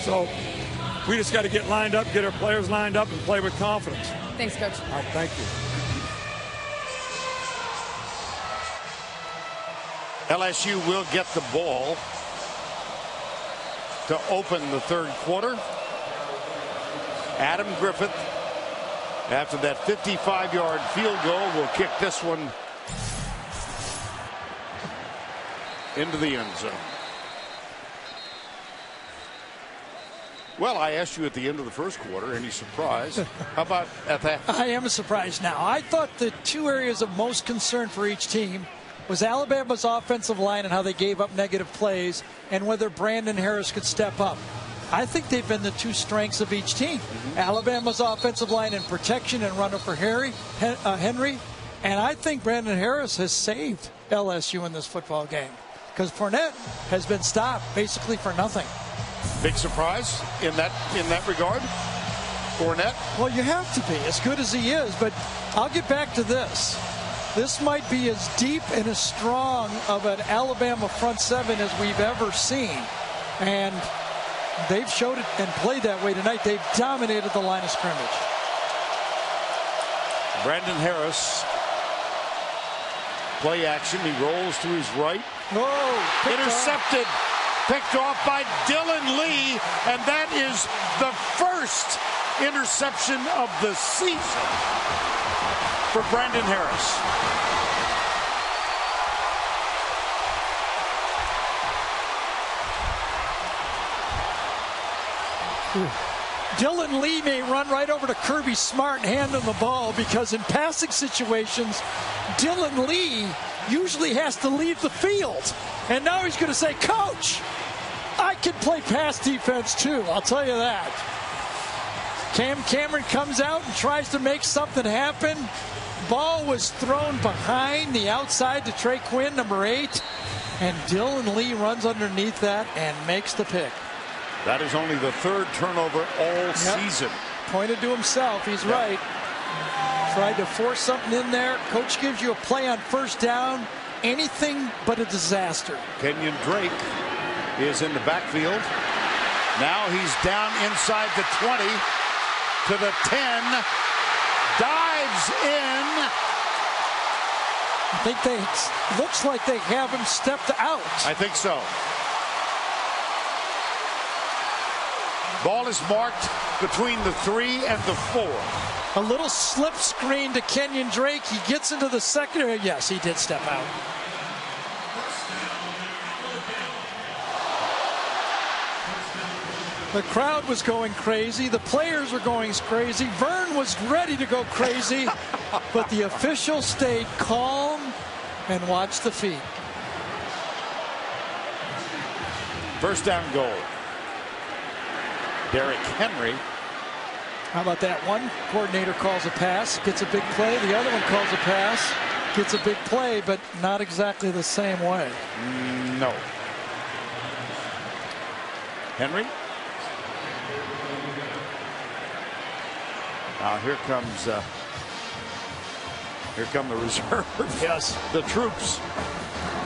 [SPEAKER 5] So we just got to get lined up, get our players lined up, and play with confidence.
[SPEAKER 4] Thanks, Coach.
[SPEAKER 5] All right, thank you.
[SPEAKER 1] LSU will get the ball to open the third quarter. Adam Griffith, after that 55-yard field goal, will kick this one into the end zone. Well, I asked you at the end of the first quarter, any surprise? How about at that?
[SPEAKER 9] I am surprised now. I thought the 2 areas of most concern for each team was Alabama's offensive line and how they gave up negative plays, and whether Brandon Harris could step up. I think they've been the 2 strengths of each team. Alabama's offensive line in protection and running for Henry, and I think Brandon Harris has saved LSU in this football game because Fournette has been stopped basically for nothing.
[SPEAKER 1] Big surprise in that regard, Fournette?
[SPEAKER 9] Well, you have to be, as good as he is, but I'll get back to this. This might be as deep and as strong of an Alabama front 7 as we've ever seen. And they've showed it and played that way tonight. They've dominated the line of scrimmage.
[SPEAKER 1] Brandon Harris, play action. He rolls to his right. Intercepted. Picked off by Dylan Lee. And that is the first interception of the season for Brandon Harris.
[SPEAKER 9] Dylan Lee may run right over to Kirby Smart and hand him the ball because in passing situations, Dylan Lee usually has to leave the field. And now he's going to say, Coach, I can play pass defense too, I'll tell you that. Cam Cameron comes out and tries to make something happen. Ball was thrown behind the outside to Trey Quinn, number 8. And Dylan Lee runs underneath that and makes the pick.
[SPEAKER 1] That is only the 3rd turnover all season.
[SPEAKER 9] Pointed to himself. He's right. Tried to force something in there. Coach gives you a play on first down. Anything but a disaster.
[SPEAKER 1] Kenyon Drake is in the backfield. Now he's down inside the 20 to the 10. Dives in.
[SPEAKER 9] I think looks like they have him stepped out.
[SPEAKER 1] I think so. Ball is marked between the 3 and the 4.
[SPEAKER 9] A little slip screen to Kenyon Drake. He gets into the secondary. Yes, he did step out. The crowd was going crazy. The players were going crazy. Vern was ready to go crazy, but the official stayed calm and watched the feet.
[SPEAKER 1] First down goal. Derrick Henry.
[SPEAKER 9] How about that? One coordinator calls a pass, gets a big play. The other one calls a pass, gets a big play, but not exactly the same way.
[SPEAKER 1] No. Henry Now here come the reserve.
[SPEAKER 2] Yes.
[SPEAKER 1] The troops.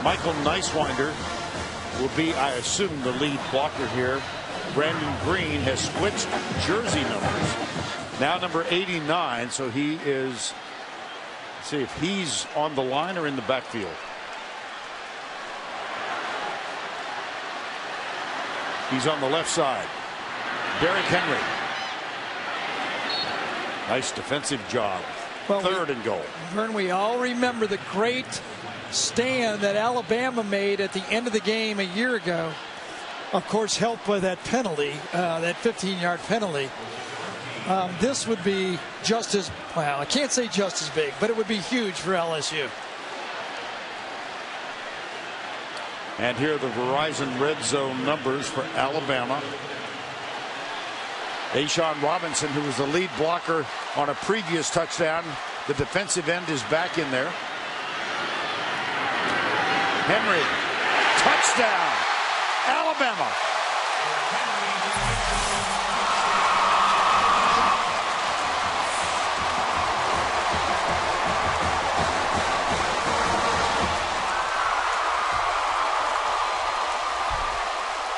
[SPEAKER 1] Michael Nicewinder will be, I assume, the lead blocker here. Brandon Green has switched jersey numbers. Now number 89, so he is, let's see if he's on the line or in the backfield. He's on the left side. Derrick Henry. Nice defensive job.
[SPEAKER 9] Well,
[SPEAKER 1] third and goal.
[SPEAKER 9] Vern, we all remember the great stand that Alabama made at the end of the game a year ago. Of course, helped by that penalty, that 15-yard penalty. This would be just as, well, I can't say just as big, but it would be huge for LSU.
[SPEAKER 1] And here are the Verizon red zone numbers for Alabama. Ashawn Robinson, who was the lead blocker on a previous touchdown. The defensive end is back in there. Henry, touchdown, Alabama.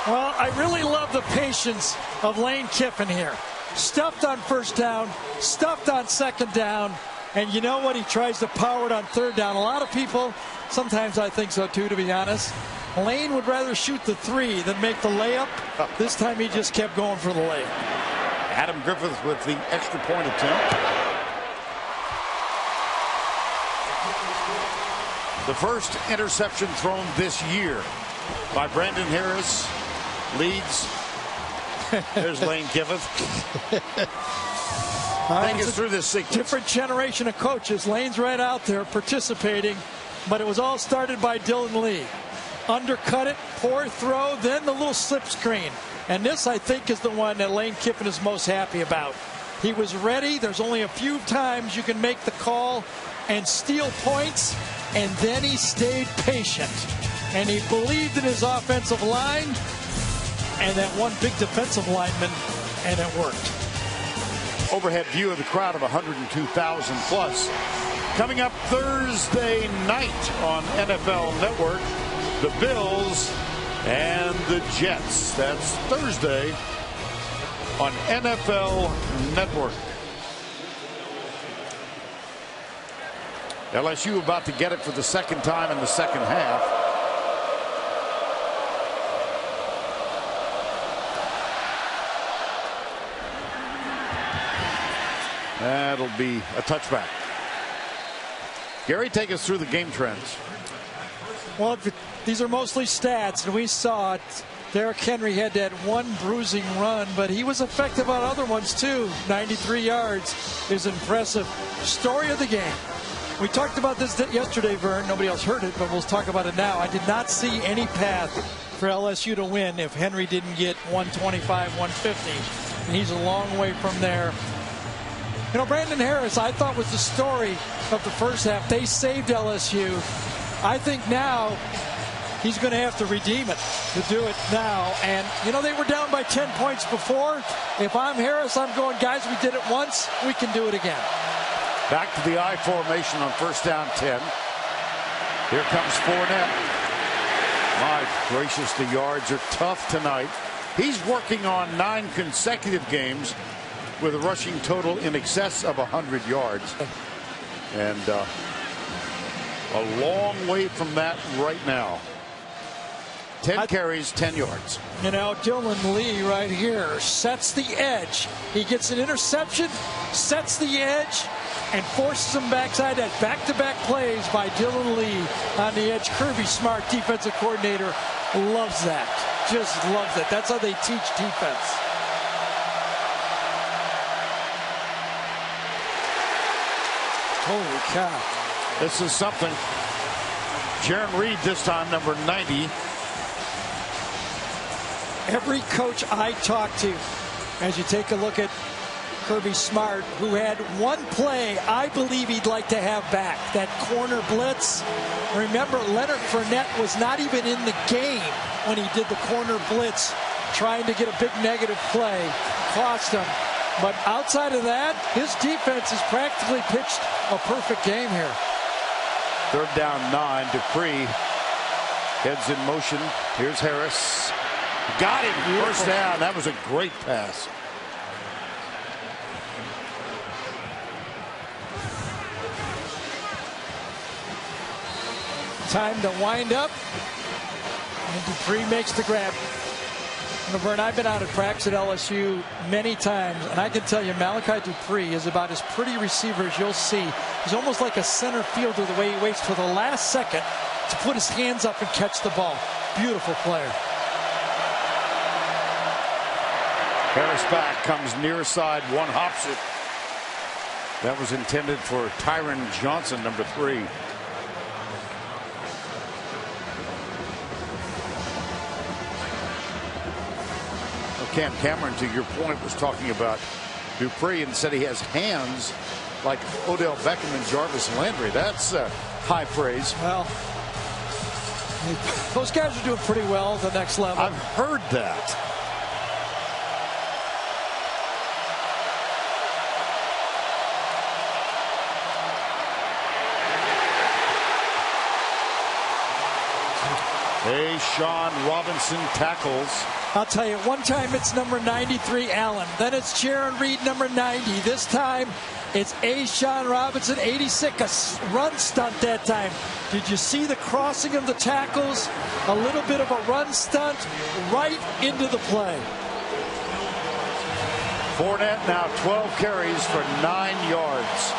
[SPEAKER 9] Well, I really love the patience of Lane Kiffin here. Stuffed on first down, stuffed on second down, and you know what? He tries to power it on third down. A lot of people, sometimes I think so too, to be honest. Lane would rather shoot the 3 than make the layup. This time he just kept going for the layup.
[SPEAKER 1] Adam Griffith with the extra point attempt. The first interception thrown this year by Brandon Harris leads. There's Lane Kiffin. Take us through this sequence.
[SPEAKER 9] Different generation of coaches. Lane's right out there participating, but it was all started by Dylan Lee. Undercut it, poor throw, then the little slip screen. And this, I think, is the one that Lane Kiffin is most happy about. He was ready. There's only a few times you can make the call and steal points, and then he stayed patient. And he believed in his offensive line and that one big defensive lineman, and it worked.
[SPEAKER 1] Overhead view of the crowd of 102,000 plus. Coming up Thursday night on NFL Network, the Bills and the Jets. That's Thursday on NFL Network. LSU about to get it for the second time in the second half. That'll be a touchback. Gary, take us through the game trends.
[SPEAKER 9] Well, these are mostly stats, and we saw it. Derrick Henry had that one bruising run, but he was effective on other ones too. 93 yards is impressive. Story of the game. We talked about this yesterday, Vern. Nobody else heard it, but we'll talk about it now. I did not see any path for LSU to win if Henry didn't get 125, 150. And he's a long way from there. You know, Brandon Harris, I thought, was the story of the first half. They saved LSU. I think now he's going to have to redeem it, to do it now. And, you know, they were down by 10 points before. If I'm Harris, I'm going, guys, we did it once. We can do it again.
[SPEAKER 1] Back to the I formation on first down 10. Here comes Fournette. My gracious, the yards are tough tonight. He's working on 9 consecutive games with a rushing total in excess of 100 yards. And a long way from that right now. 10 carries, 10 yards.
[SPEAKER 9] You know, Dylan Lee right here sets the edge. He gets an interception, sets the edge, and forces him backside. That back-to-back plays by Dylan Lee on the edge. Kirby Smart, defensive coordinator, loves that. Just loves it. That's how they teach defense. Holy cow.
[SPEAKER 1] This is something. Jaron Reed this time, number 90.
[SPEAKER 9] Every coach I talk to, as you take a look at Kirby Smart, who had one play I believe he'd like to have back, that corner blitz. Remember, Leonard Fournette was not even in the game when he did the corner blitz, trying to get a big negative play. Cost him. But outside of that, his defense has practically pitched a perfect game here.
[SPEAKER 1] 3rd down 9. Dupree heads in motion. Here's Harris. Got him.
[SPEAKER 9] Beautiful.
[SPEAKER 1] First down. That was a great pass.
[SPEAKER 9] Time to wind up. And Dupree makes the grab. Vern, I've been out at practice at LSU many times, and I can tell you Malachi Dupree is about as pretty receiver as you'll see. He's almost like a center fielder the way he waits for the last second to put his hands up and catch the ball. Beautiful player.
[SPEAKER 1] Harris back, comes near side, one hops it. That was intended for Tyron Johnson, number 3. Cam Cameron, to your point, was talking about Dupree and said he has hands like Odell Beckham and Jarvis Landry. That's high praise.
[SPEAKER 9] Well, those guys are doing pretty well at the next level.
[SPEAKER 1] I've heard that. Sean Robinson tackles.
[SPEAKER 9] I'll tell you, one time it's number 93, Allen. Then it's Jaron Reed, number 90. This time it's Sean Robinson, 86, a run stunt that time. Did you see the crossing of the tackles? A little bit of a run stunt right into the play.
[SPEAKER 1] Fournette now 12 carries for 9 yards.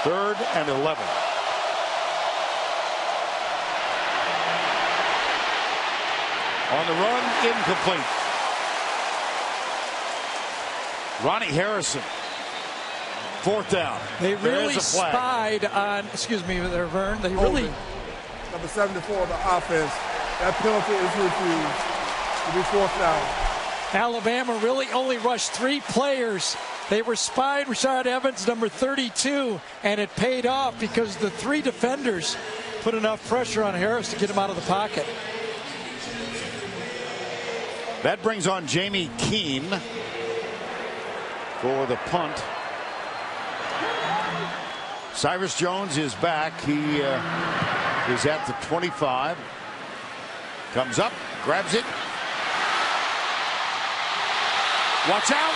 [SPEAKER 1] Third and 11. On the run, incomplete. Ronnie Harrison. 4th down.
[SPEAKER 9] They really spied on, excuse me there, Vern. They really.
[SPEAKER 7] Number 74 of the offense. That penalty is refused. It'll be 4th down.
[SPEAKER 9] Alabama really only rushed 3 players. They were spied Rashard Evans, number 32, and it paid off because the 3 defenders put enough pressure on Harris to get him out of the pocket.
[SPEAKER 1] That brings on Jamie Keene for the punt. Cyrus Jones is back. He is at the 25. Comes up, grabs it. Watch out.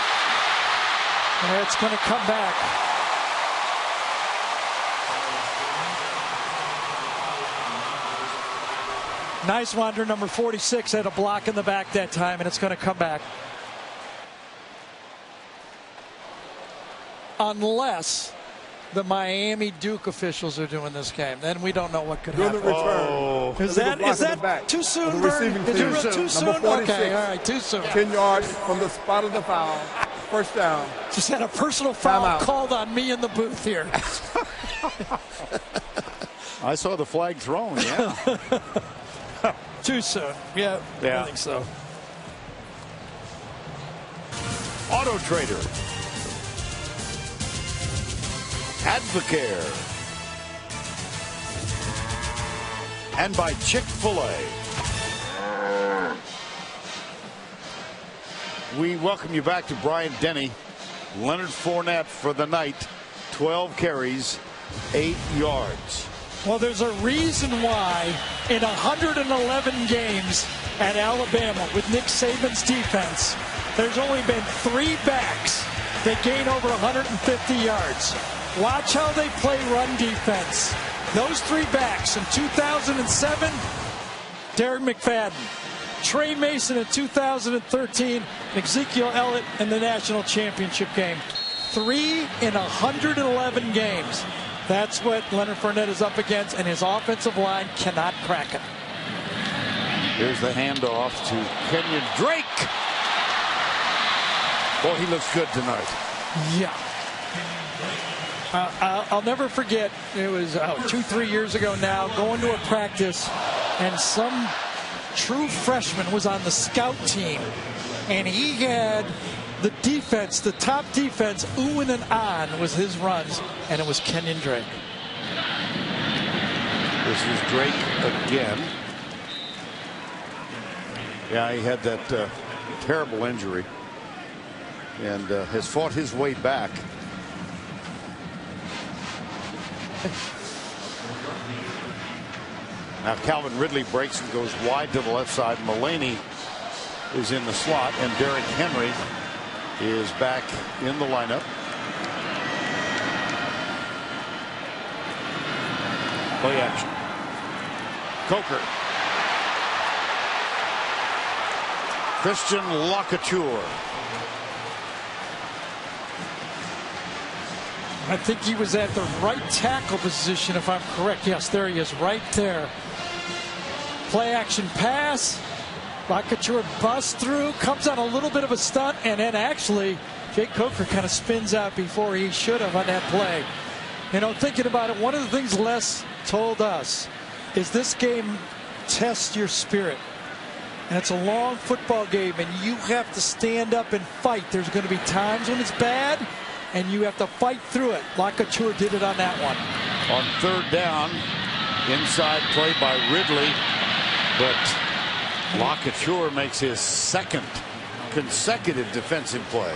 [SPEAKER 9] And it's going to come back. Nice wander, number 46 had a block in the back that time, and it's going to come back. Unless the Miami Duke officials are doing this game, then we don't know what could happen.
[SPEAKER 1] Oh.
[SPEAKER 9] Is that too soon, Vern? Too soon? Okay, all right, too soon.
[SPEAKER 7] 10 yards from the spot of the foul. 1st down.
[SPEAKER 9] Just had a personal foul called on me in the booth here.
[SPEAKER 1] I saw the flag thrown, yeah.
[SPEAKER 9] Too soon. Yeah, I think so.
[SPEAKER 1] Auto Trader. Advocare. And by Chick-fil-A. We welcome you back to Bryant Denny. Leonard Fournette for the night. 12 carries, 8 yards.
[SPEAKER 9] Well, there's a reason why in 111 games at Alabama with Nick Saban's defense, there's only been 3 backs that gain over 150 yards. Watch how they play run defense. Those 3 backs in 2007, Derek McFadden, Trey Mason in 2013, and Ezekiel Elliott in the national championship game. 3 in 111 games. That's what Leonard Fournette is up against, and his offensive line cannot crack it.
[SPEAKER 1] Here's the handoff to Kenyon Drake. Boy, he looks good tonight.
[SPEAKER 9] Yeah. I'll never forget, it was 2-3 years ago now, going to a practice, and some true freshman was on the scout team, and he had the defense, the top defense, oohing and on was his runs, and it was Kenyon Drake.
[SPEAKER 1] This is Drake again. Yeah, he had that terrible injury and has fought his way back. Now Calvin Ridley breaks and goes wide to the left side. Mullaney is in the slot, and Derrick Henry is back in the lineup. Play action. Coker. Christian Locouture.
[SPEAKER 9] I think he was at the right tackle position, if I'm correct. Yes, there he is, right there. Play action pass. Locouture busts through, comes on a little bit of a stunt, and then actually Jake Coker kind of spins out before he should have on that play. You know, thinking about it, one of the things Les told us is this game tests your spirit. And it's a long football game, and you have to stand up and fight. There's going to be times when it's bad, and you have to fight through it. Locouture did it on that one.
[SPEAKER 1] On third down, inside play by Ridley, but Locouture makes his second consecutive defensive play.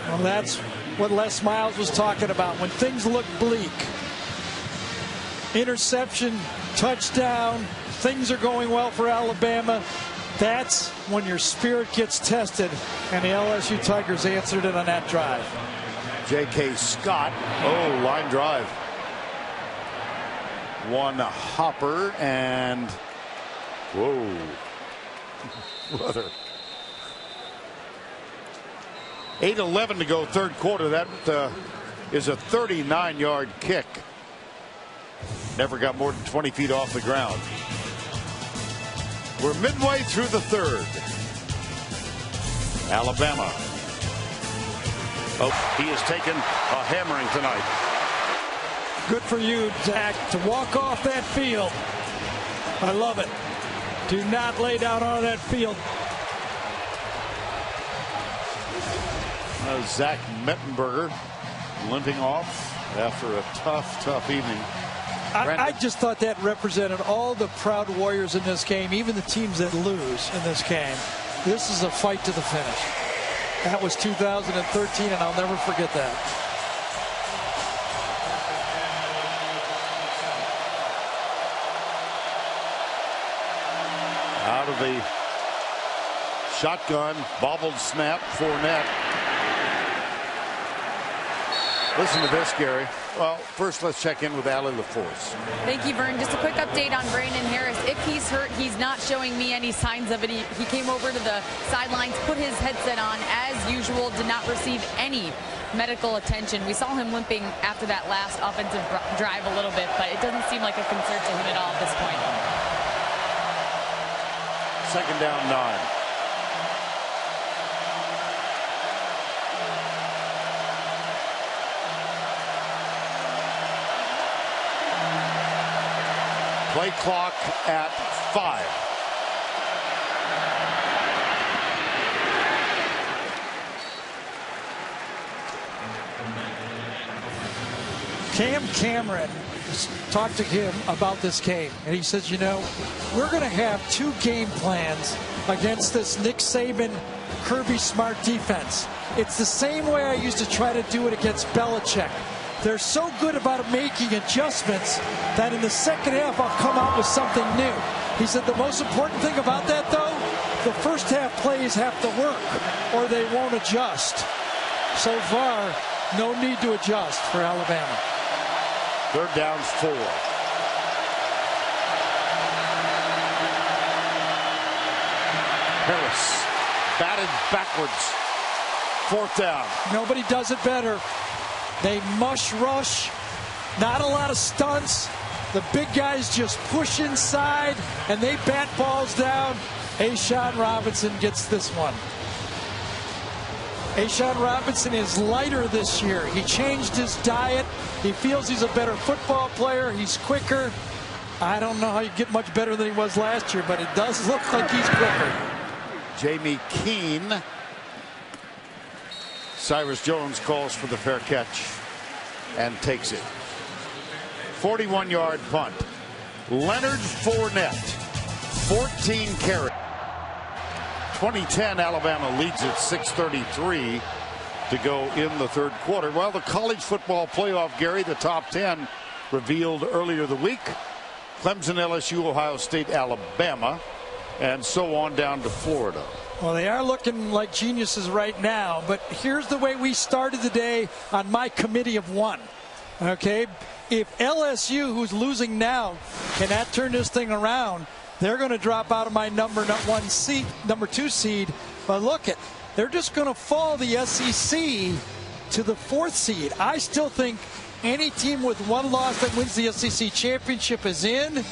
[SPEAKER 9] Well, that's what Les Miles was talking about. When things look bleak, interception, touchdown, things are going well for Alabama. That's when your spirit gets tested, and the LSU Tigers answered it on that drive.
[SPEAKER 1] J.K. Scott, line drive. One hopper and whoa. Brother. 8:11 to go, third quarter. That is a 39-yard kick. Never got more than 20 feet off the ground. We're midway through the third. Alabama. He has taken a hammering tonight.
[SPEAKER 9] Good for you, Zach, to walk off that field. I love it. Do not lay down on that field.
[SPEAKER 1] Zach Mettenberger limping off after a tough evening.
[SPEAKER 9] I just thought that represented all the proud warriors in this game, even the teams that lose in this game. This is a fight to the finish. That was 2013, and I'll never forget that.
[SPEAKER 1] Out of the shotgun, bobbled snap, Fournette. Listen to this, Gary. Well, first let's check in with Allie LaForce.
[SPEAKER 4] Thank you, Vern. Just a quick update on Brandon Harris. If he's hurt, he's not showing me any signs of it. He came over to the sidelines, put his headset on as usual, did not receive any medical attention. We saw him limping after that last offensive drive a little bit, but it doesn't seem like a concern to him at all at this point.
[SPEAKER 1] Second down, 9. Play clock at 5.
[SPEAKER 9] Cam Cameron talked to him about this game, and he says, you know, we're going to have 2 game plans against this Nick Saban, Kirby Smart defense. It's the same way I used to try to do it against Belichick. They're so good about making adjustments that in the second half I'll come out with something new. He said the most important thing about that, though, the first half plays have to work or they won't adjust. So far, no need to adjust for Alabama.
[SPEAKER 1] Third down's 4. Harris batted backwards. 4th down.
[SPEAKER 9] Nobody does it better. They mush rush, not a lot of stunts. The big guys just push inside, and they bat balls down. A'Shawn Robinson gets this one. A'Shawn Robinson is lighter this year. He changed his diet. He feels he's a better football player. He's quicker. I don't know how you get much better than he was last year, but it does look like he's quicker.
[SPEAKER 1] Jamie Keene. Cyrus Jones calls for the fair catch and takes it. 41-yard punt. Leonard Fournette, 14 carries. 2010, Alabama leads at 6:33 to go in the third quarter. Well, the college football playoff, Gary, the top 10 revealed earlier the week. Clemson, LSU, Ohio State, Alabama, and so on down to Florida.
[SPEAKER 9] Well, they are looking like geniuses right now, but here's the way we started the day on my committee of one. Okay, if LSU, who's losing now, cannot turn this thing around, they're going to drop out of my number 2 seed. But look it, they're just going to fall the SEC to the 4th seed. I still think any team with one loss that wins the SEC championship is in,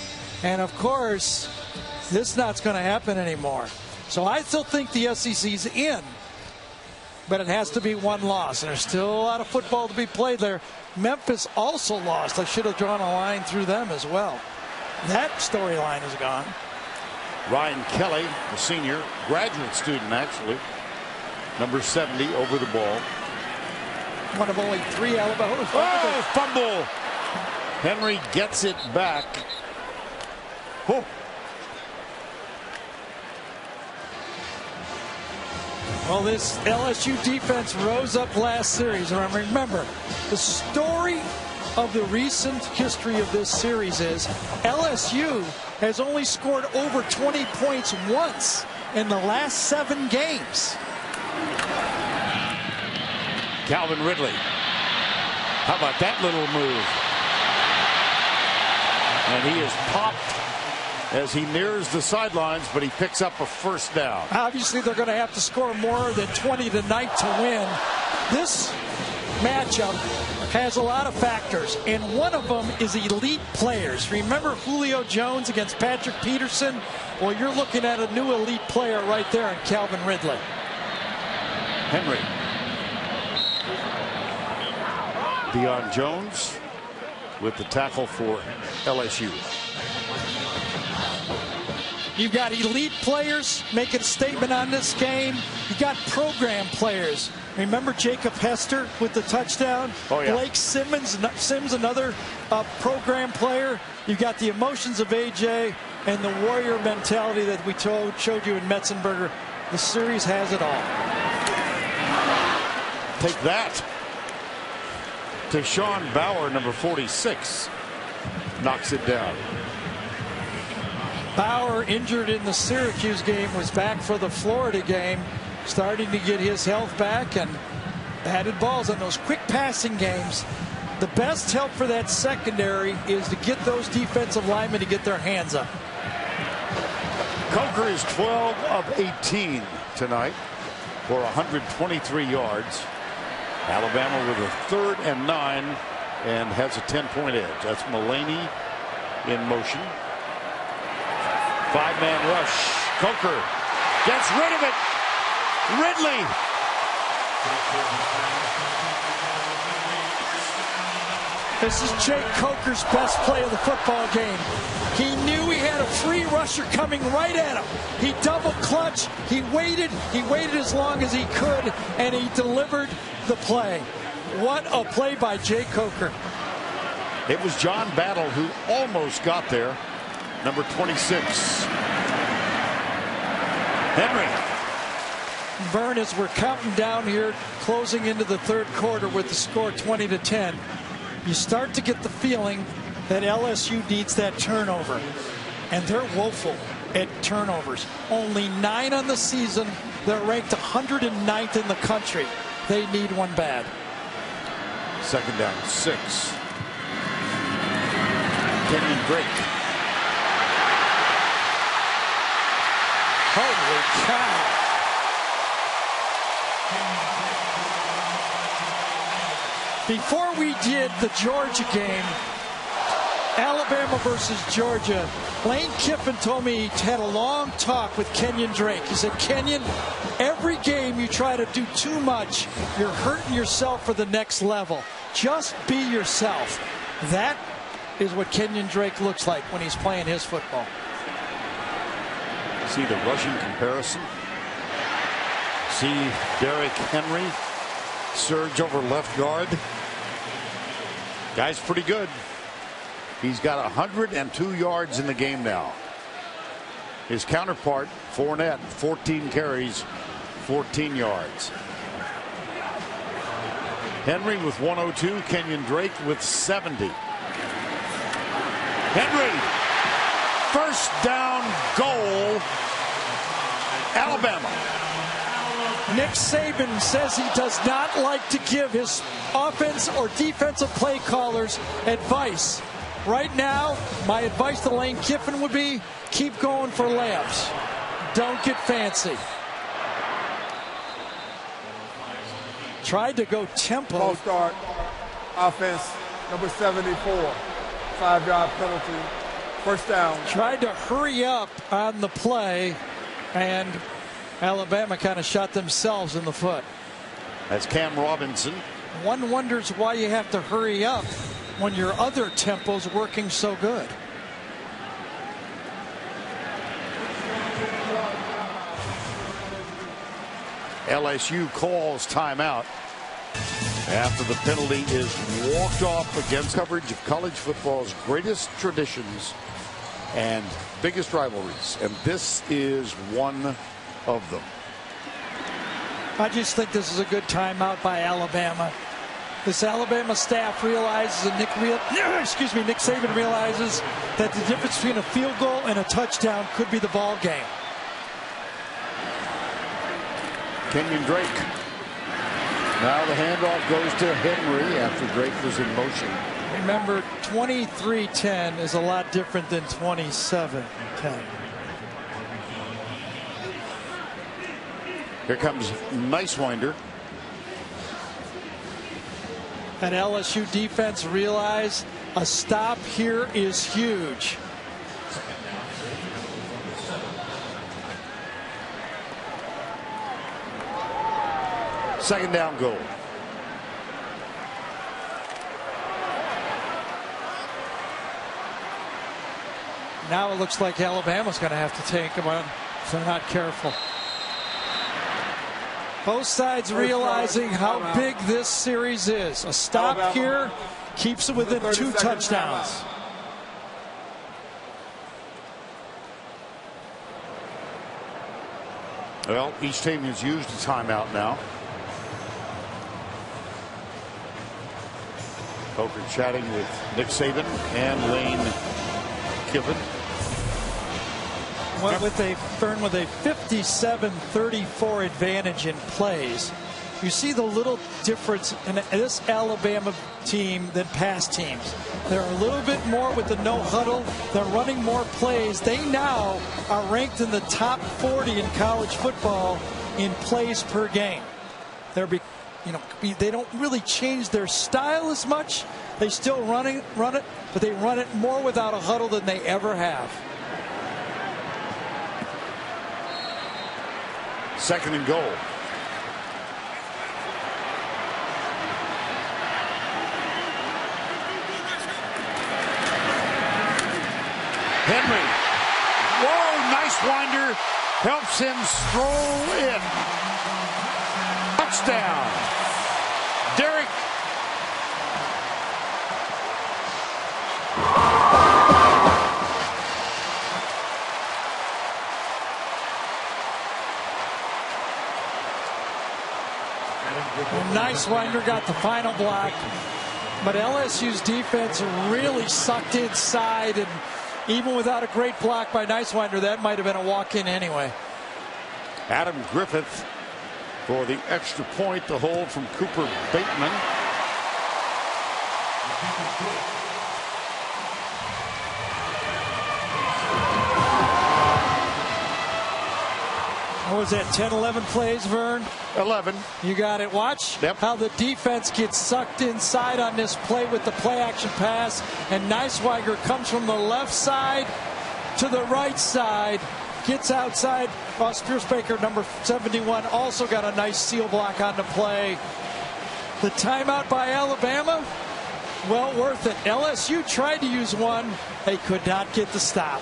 [SPEAKER 9] and of course, this not going to happen anymore. So I still think the SEC's in, but it has to be one loss. And there's still a lot of football to be played there. Memphis also lost. I should have drawn a line through them as well. That storyline is gone.
[SPEAKER 1] Ryan Kelly, the senior, graduate student actually, number 70 over the ball.
[SPEAKER 9] One of only 3 Alabama.
[SPEAKER 1] Oh, fumble. Henry gets it back. Oh.
[SPEAKER 9] Well, this LSU defense rose up last series. And remember, the story of the recent history of this series is LSU has only scored over 20 points once in the last 7 games.
[SPEAKER 1] Calvin Ridley. How about that little move? And he is popped as he nears the sidelines, but he picks up a first down.
[SPEAKER 9] Obviously, they're going to have to score more than 20 tonight to win. This matchup has a lot of factors, and one of them is elite players. Remember Julio Jones against Patrick Peterson? Well, you're looking at a new elite player right there in Calvin Ridley.
[SPEAKER 1] Henry. Deion Jones with the tackle for LSU.
[SPEAKER 9] You've got elite players making a statement on this game. You've got program players. Remember Jacob Hester with the touchdown?
[SPEAKER 1] Oh, yeah.
[SPEAKER 9] Blake Sims, another program player. You've got the emotions of AJ and the warrior mentality that we showed you in Metzenberger. The series has it all.
[SPEAKER 1] Take that. To Sean Bauer, number 46, knocks it down.
[SPEAKER 9] Bauer, injured in the Syracuse game, was back for the Florida game, starting to get his health back and batted balls on those quick passing games. The best help for that secondary is to get those defensive linemen to get their hands up.
[SPEAKER 1] Coker is 12 of 18 tonight for 123 yards. Alabama with a 3rd and 9 and has a 10-point edge. That's Mullaney in motion. 5-man rush. Coker gets rid of it. Ridley.
[SPEAKER 9] This is Jake Coker's best play of the football game. He knew he had a free rusher coming right at him. He double clutched. He waited as long as he could, and he delivered the play. What a play by Jake Coker.
[SPEAKER 1] It was John Battle who almost got there. Number 26. Henry.
[SPEAKER 9] Vern, as we're counting down here, closing into the third quarter with the score 20-10, you start to get the feeling that LSU needs that turnover. And they're woeful at turnovers. Only 9 on the season. They're ranked 109th in the country. They need one bad.
[SPEAKER 1] 2nd down, 6. Kenyon Drake.
[SPEAKER 9] Holy cow. Before we did the Georgia game, Alabama versus Georgia, Lane Kiffin told me he had a long talk with Kenyon Drake. He said, Kenyon, every game you try to do too much, you're hurting yourself for the next level. Just be yourself. That is what Kenyon Drake looks like when he's playing his football.
[SPEAKER 1] See the rushing comparison. See Derrick Henry surge over left guard. Guy's pretty good. He's got 102 yards in the game now. His counterpart, Fournette, 14 carries, 14 yards. Henry with 102, Kenyon Drake with 70. Henry, first down goal, Alabama.
[SPEAKER 9] Nick Saban says he does not like to give his offense or defensive play callers advice. Right now, my advice to Lane Kiffin would be keep going for layups. Don't get fancy. Tried to go tempo.
[SPEAKER 7] False start. Offense, number 74. 5-yard penalty. First down.
[SPEAKER 9] Tried to hurry up on the play, and Alabama kind of shot themselves in the foot.
[SPEAKER 1] That's Cam Robinson.
[SPEAKER 9] One wonders why you have to hurry up when your other tempo's working so good.
[SPEAKER 1] LSU calls timeout after the penalty is walked off against coverage of college football's greatest traditions and biggest rivalries, and this is one of them.
[SPEAKER 9] I just think this is a good timeout by Alabama. This Alabama staff realizes, and Nick Saban realizes that the difference between a field goal and a touchdown could be the ball game.
[SPEAKER 1] Kenyon Drake. Now the handoff goes to Henry after Drake was in motion.
[SPEAKER 9] Remember, 23-10 is a lot different than 27-10.
[SPEAKER 1] Here comes Nicewinder.
[SPEAKER 9] And LSU defense realized a stop here is huge.
[SPEAKER 1] Second down goal.
[SPEAKER 9] Now it looks like Alabama's going to have to take them on if they're not careful. Both sides realizing how big this series is. A stop here keeps it within 2 touchdowns.
[SPEAKER 1] Well, each team has used a timeout now. Coker chatting with Nick Saban and Lane Kiffin.
[SPEAKER 9] Went with a 57-34 advantage in plays. You see the little difference in this Alabama team than past teams. They're a little bit more with the no huddle. They're running more plays. They now are ranked in the top 40 in college football in plays per game. They don't really change their style as much. They still run it, but they run it more without a huddle than they ever have.
[SPEAKER 1] Second and goal. Henry. Whoa, Nicewinder helps him stroll in. Touchdown. Derek.
[SPEAKER 9] Nicewinder got the final block, but LSU's defense really sucked inside, and even without a great block by Nicewinder, that might have been a walk-in anyway.
[SPEAKER 1] Adam Griffith for the extra point, the hold from Cooper Bateman.
[SPEAKER 9] What was that, 10, 11 plays, Vern?
[SPEAKER 1] 11.
[SPEAKER 9] You got it. Watch how the defense gets sucked inside on this play with the play-action pass, and Nicewinder comes from the left side to the right side, gets outside. Ross Pierce-Baker, number 71, also got a nice seal block on the play. The timeout by Alabama, well worth it. LSU tried to use one. They could not get the stop.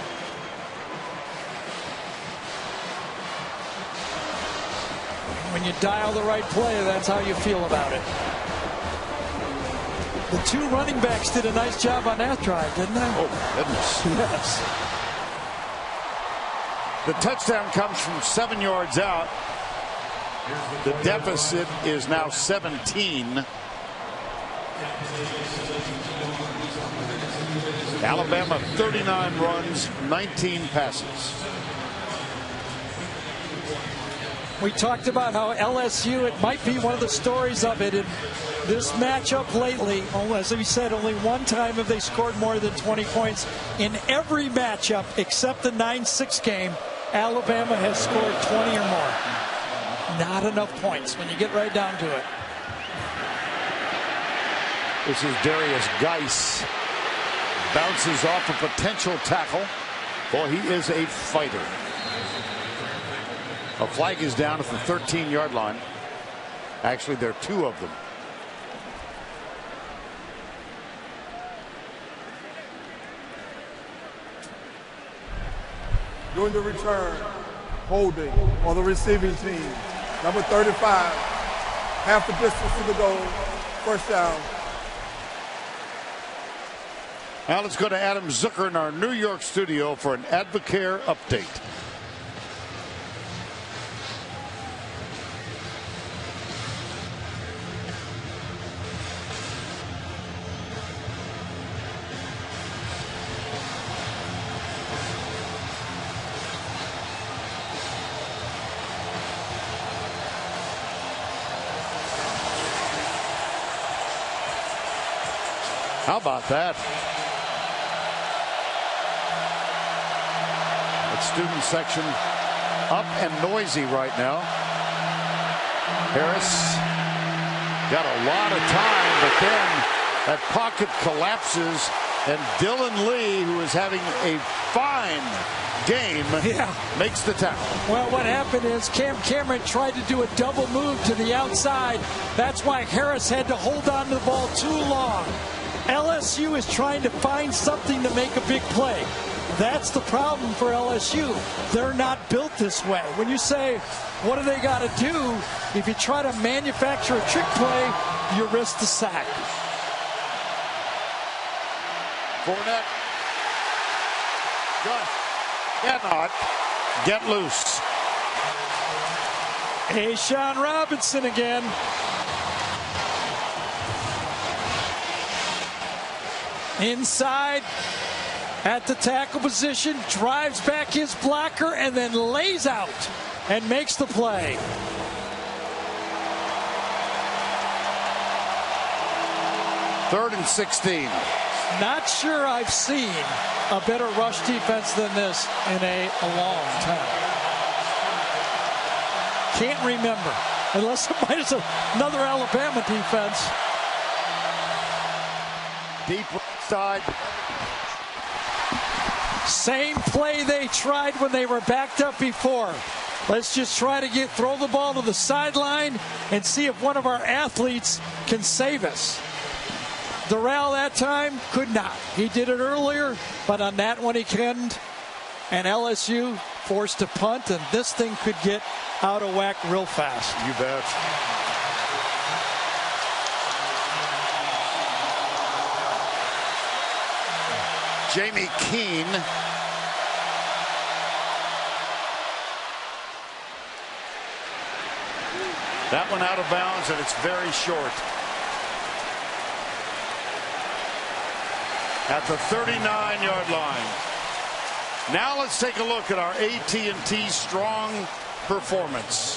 [SPEAKER 9] When you dial the right play, that's how you feel about it. The 2 running backs did a nice job on that drive, didn't they?
[SPEAKER 1] Oh, goodness.
[SPEAKER 9] Yes.
[SPEAKER 1] The touchdown comes from 7 yards out. The deficit is now 17. Alabama 39 runs, 19 passes.
[SPEAKER 9] We talked about how LSU, it might be one of the stories of it in this matchup lately. As we said, only one time have they scored more than 20 points. In every matchup except the 9-6 game, Alabama has scored 20 or more. Not enough points when you get right down to it.
[SPEAKER 1] This is Darius Geis. Bounces off a potential tackle. Boy, he is a fighter. A flag is down at the 13-yard line. Actually, there are 2 of them.
[SPEAKER 7] During the return, holding on the receiving team. Number 35, half the distance to the goal, first down.
[SPEAKER 1] Now let's go to Adam Zucker in our New York studio for an Advocare update. How about that? The student section up and noisy right now. Harris got a lot of time, but then that pocket collapses, and Dylan Lee, who is having a fine game, makes the tackle.
[SPEAKER 9] Well, what happened is Cam Cameron tried to do a double move to the outside. That's why Harris had to hold on to the ball too long. LSU is trying to find something to make a big play. That's the problem for LSU. They're not built this way. When you say, what do they got to do? If you try to manufacture a trick play, you risk the sack.
[SPEAKER 1] Fournette cannot get loose.
[SPEAKER 9] A'Shawn Robinson again. Inside at the tackle position, drives back his blocker and then lays out and makes the play.
[SPEAKER 1] Third and 16.
[SPEAKER 9] Not sure I've seen a better rush defense than this in a long time. Can't remember, unless it's another Alabama defense.
[SPEAKER 1] Deep side.
[SPEAKER 9] Same play they tried when they were backed up before. Let's just try to throw the ball to the sideline and see if one of our athletes can save us. Durrell that time could not. He did it earlier, but on that one he couldn't. And LSU forced to punt, and this thing could get out of whack real fast.
[SPEAKER 1] You bet. Jamie Keene. That one out of bounds, and it's very short. At the 39-yard line. Now let's take a look at our AT&T strong performance.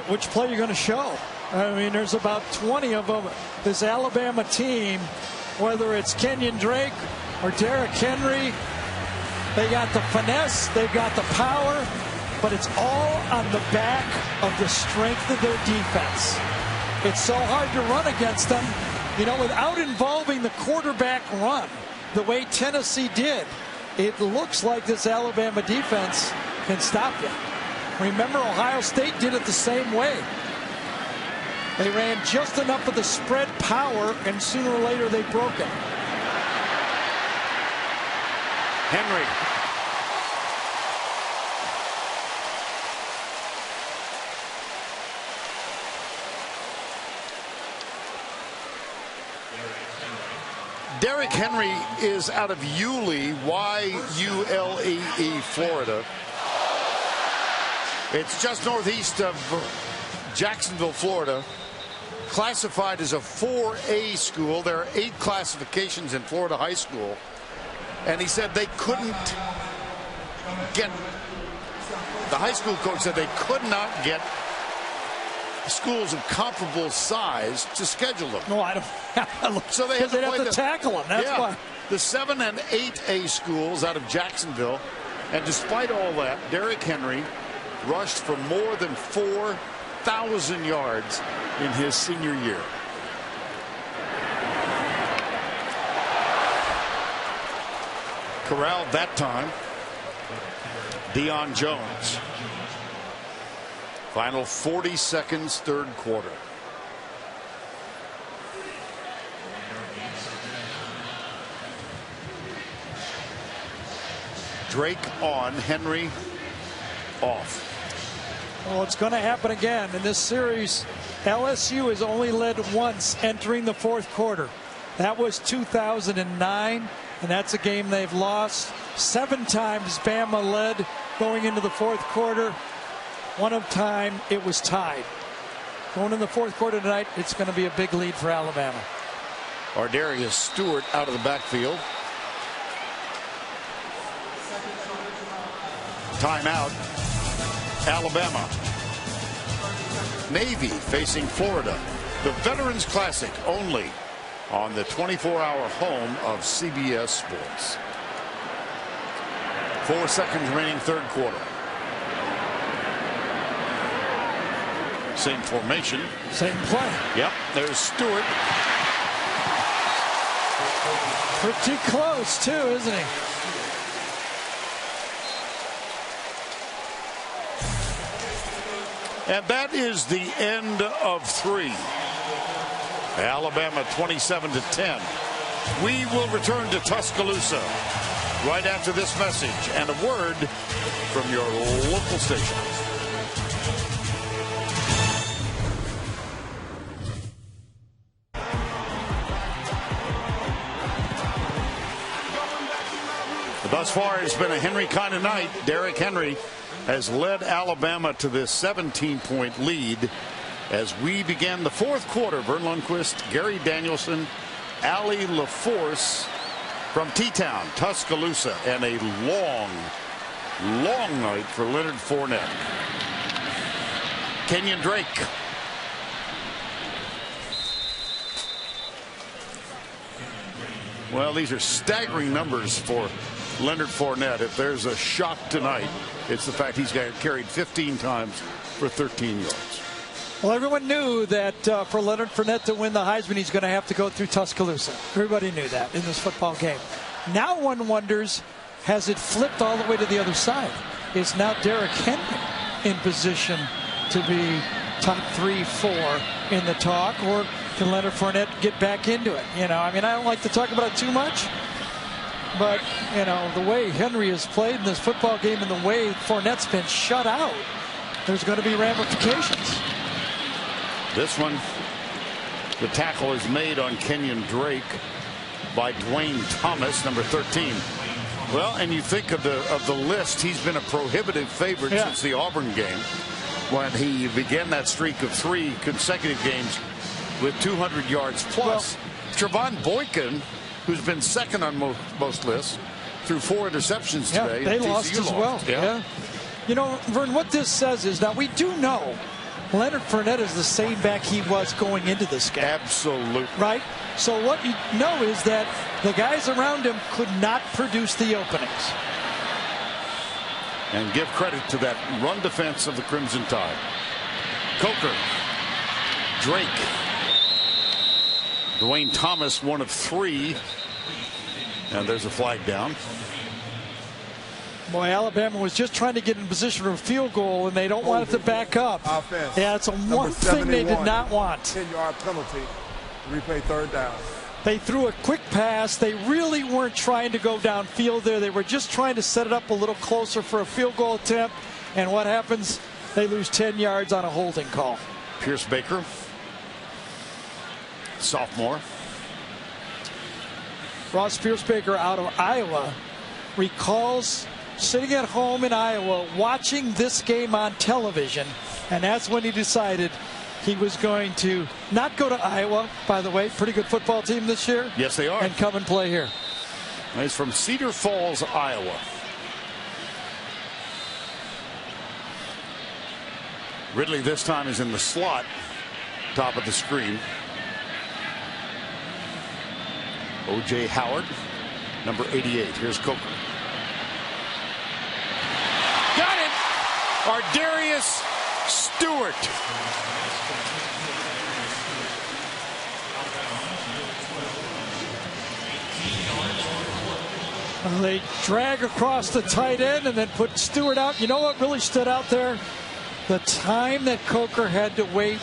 [SPEAKER 9] Which play are you going to show? I mean, there's about 20 of them. This Alabama team, whether it's Kenyon Drake or Derrick Henry, they got the finesse, they've got the power, but it's all on the back of the strength of their defense. It's so hard to run against them, you know, without involving the quarterback run the way Tennessee did. It looks like this Alabama defense can stop you. Remember, Ohio State did it the same way. They ran just enough of the spread power, and sooner or later they broke it.
[SPEAKER 1] Henry. Derrick Henry is out of Yulee, Y-U-L-E-E, Florida. It's just northeast of Jacksonville, Florida. Classified as a 4A school. There are 8 classifications in Florida high school. And he said they couldn't get, the high school coach said they could not get schools of comparable size to schedule them.
[SPEAKER 9] No, I don't.
[SPEAKER 1] So they had to,
[SPEAKER 9] have to tackle them. That's why.
[SPEAKER 1] The 7 and 8A schools out of Jacksonville. And despite all that, Derrick Henry rushed for more than 4,000 yards in his senior year. Corralled that time. Deion Jones. Final 40 seconds, third quarter. Drake on, Henry off.
[SPEAKER 9] Well, it's going to happen again in this series. LSU has only led once entering the fourth quarter. That was 2009, and that's a game they've lost. 7 times Bama led going into the fourth quarter. One of time it was tied. Going in the fourth quarter tonight, it's going to be a big lead for Alabama.
[SPEAKER 1] Ardarius Stewart out of the backfield. Timeout. Alabama. Navy facing Florida. The Veterans Classic only on the 24-hour home of CBS Sports. 4 seconds remaining, third quarter. Same formation.
[SPEAKER 9] Same play.
[SPEAKER 1] Yep, there's Stewart.
[SPEAKER 9] Pretty close, too, isn't he?
[SPEAKER 1] And that is the end of 3. Alabama 27-10. We will return to Tuscaloosa right after this message and a word from your local station. Thus far, it's been a Henry kind of night. Derrick Henry has led Alabama to this 17-point lead as we begin the fourth quarter. Vern Lundquist, Gary Danielson, Allie LaForce from T-Town, Tuscaloosa, and a long, long night for Leonard Fournette. Kenyon Drake. Well, these are staggering numbers for Leonard Fournette. If there's a shock tonight, it's the fact he's got carried 15 times for 13 yards.
[SPEAKER 9] Well, everyone knew that for Leonard Fournette to win the Heisman, he's going to have to go through Tuscaloosa. Everybody knew that in this football game. Now one wonders, has it flipped all the way to the other side? Is now Derrick Henry in position to be top 3, 4 in the talk, or can Leonard Fournette get back into it? You know, I mean, I don't like to talk about it too much, but, you know, the way Henry has played in this football game and the way Fournette's been shut out, there's going to be ramifications.
[SPEAKER 1] This one, the tackle is made on Kenyon Drake by Dwayne Thomas, number 13. Well, and you think of the list, he's been a prohibitive favorite since the Auburn game, when he began that streak of 3 consecutive games with 200 yards plus. Well, Trevon Boykin, who's been second on most lists, threw 4 interceptions today.
[SPEAKER 9] They lost as well. Yeah. You know, Vern, what this says is that we do know Leonard Fournette is the same back he was going into this game.
[SPEAKER 1] Absolutely.
[SPEAKER 9] Right? So what you know is that the guys around him could not produce the openings.
[SPEAKER 1] And give credit to that run defense of the Crimson Tide. Coker. Drake. Dwayne Thomas, 1 of 3. And there's a flag down.
[SPEAKER 9] Boy, Alabama was just trying to get in position for a field goal, and they don't want it to back up.
[SPEAKER 7] Offense.
[SPEAKER 9] Yeah, it's one thing they did not want.
[SPEAKER 7] 10-yard penalty. Replay third down.
[SPEAKER 9] They threw a quick pass. They really weren't trying to go downfield there. They were just trying to set it up a little closer for a field goal attempt. And what happens? They lose 10 yards on a holding call.
[SPEAKER 1] Pierce Baker, sophomore.
[SPEAKER 9] Ross Fiercebaker out of Iowa, recalls sitting at home in Iowa watching this game on television, and that's when he decided he was going to not go to Iowa, by the way, pretty good football team this year.
[SPEAKER 1] Yes, they are.
[SPEAKER 9] And come and play here.
[SPEAKER 1] He's from Cedar Falls, Iowa. Ridley this time is in the slot, top of the screen. O.J. Howard, number 88. Here's Coker. Got it! Ardarius Stewart.
[SPEAKER 9] Well, they drag across the tight end and then put Stewart out. You know what really stood out there? The time that Coker had to wait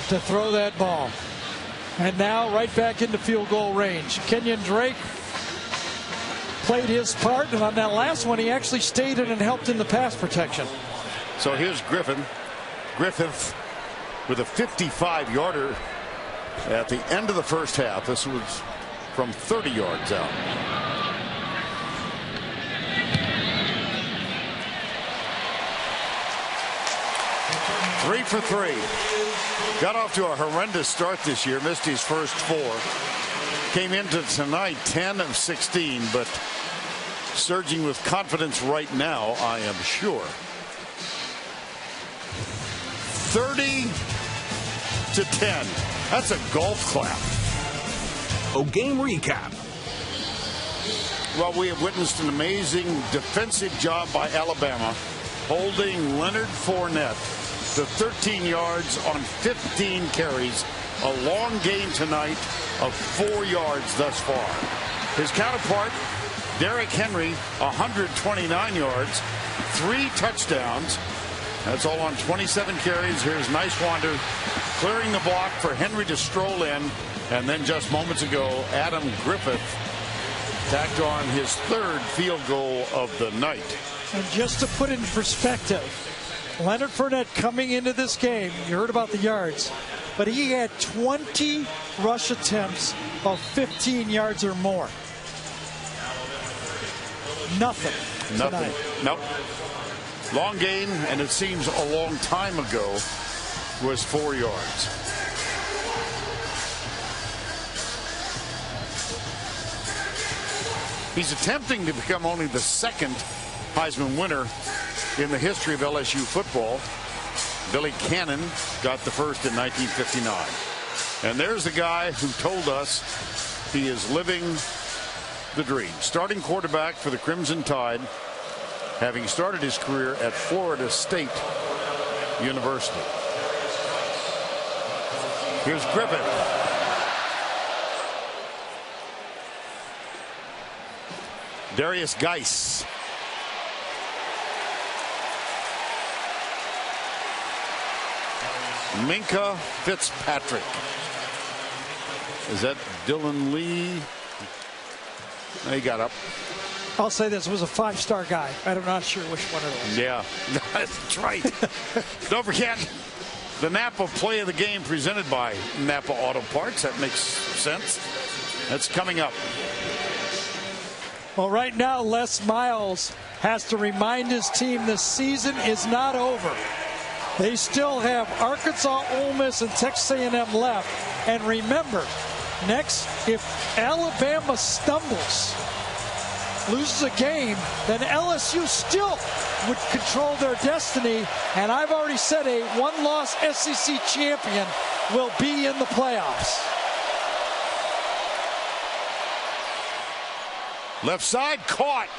[SPEAKER 9] to throw that ball. And now right back into field goal range. Kenyon Drake played his part, and on that last one he actually stayed in and helped in the pass protection.
[SPEAKER 1] So here's Griffith with a 55-yarder at the end of the first half. This was from 30 yards out. Three for three. Got off to a horrendous start this year. Missed his first four. Came into tonight 10 of 16, but surging with confidence right now, I am sure. 30-10. That's a golf clap.
[SPEAKER 10] A game recap.
[SPEAKER 1] Well, we have witnessed an amazing defensive job by Alabama, holding Leonard Fournette to 13 yards on 15 carries. A long game tonight of 4 yards thus far. His counterpart, Derrick Henry, 129 yards, 3 touchdowns. That's all on 27 carries. Here's Nicewander clearing the block for Henry to stroll in. And then just moments ago, Adam Griffith tacked on his third field goal of the night.
[SPEAKER 9] And just to put it in perspective, Leonard Fournette coming into this game, you heard about the yards, but he had 20 rush attempts of 15 yards or more. Nothing.
[SPEAKER 1] Nothing. Nope. Long gain, and it seems a long time ago, was 4 yards. He's attempting to become only the second Heisman winner in the history of LSU football. Billy Cannon got the first in 1959. And there's the guy who told us he is living the dream. Starting quarterback for the Crimson Tide, having started his career at Florida State University. Here's Griffith. Darius Geis. Minka Fitzpatrick. Is that Dylan Lee? He got up.
[SPEAKER 9] I'll say this was a 5-star guy. I'm not sure which one it was.
[SPEAKER 1] Yeah, that's right. Don't forget the Napa play of the game presented by Napa Auto Parts. That makes sense. That's coming up.
[SPEAKER 9] Well, right now, Les Miles has to remind his team this season is not over. They still have Arkansas, Ole Miss, and Texas A&M left. And remember, next, if Alabama stumbles, loses a game, then LSU still would control their destiny. And I've already said a one-loss SEC champion will be in the playoffs.
[SPEAKER 1] Left side caught.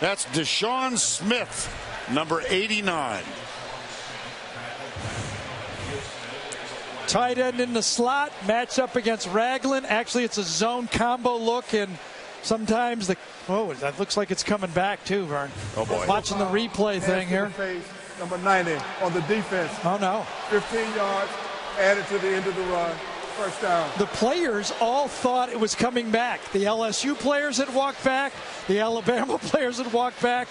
[SPEAKER 1] That's Deshaun Smith, number 89.
[SPEAKER 9] Tight end in the slot, matched up against Ragland. Actually, it's a zone combo look, and sometimes that looks like it's coming back too, Vern.
[SPEAKER 1] Oh boy.
[SPEAKER 9] Watching the replay thing here.
[SPEAKER 7] Number 90 on the defense.
[SPEAKER 9] Oh no.
[SPEAKER 7] 15 yards added to the end of the run. First down.
[SPEAKER 9] The players all thought it was coming back. The LSU players had walked back. The Alabama players had walked back.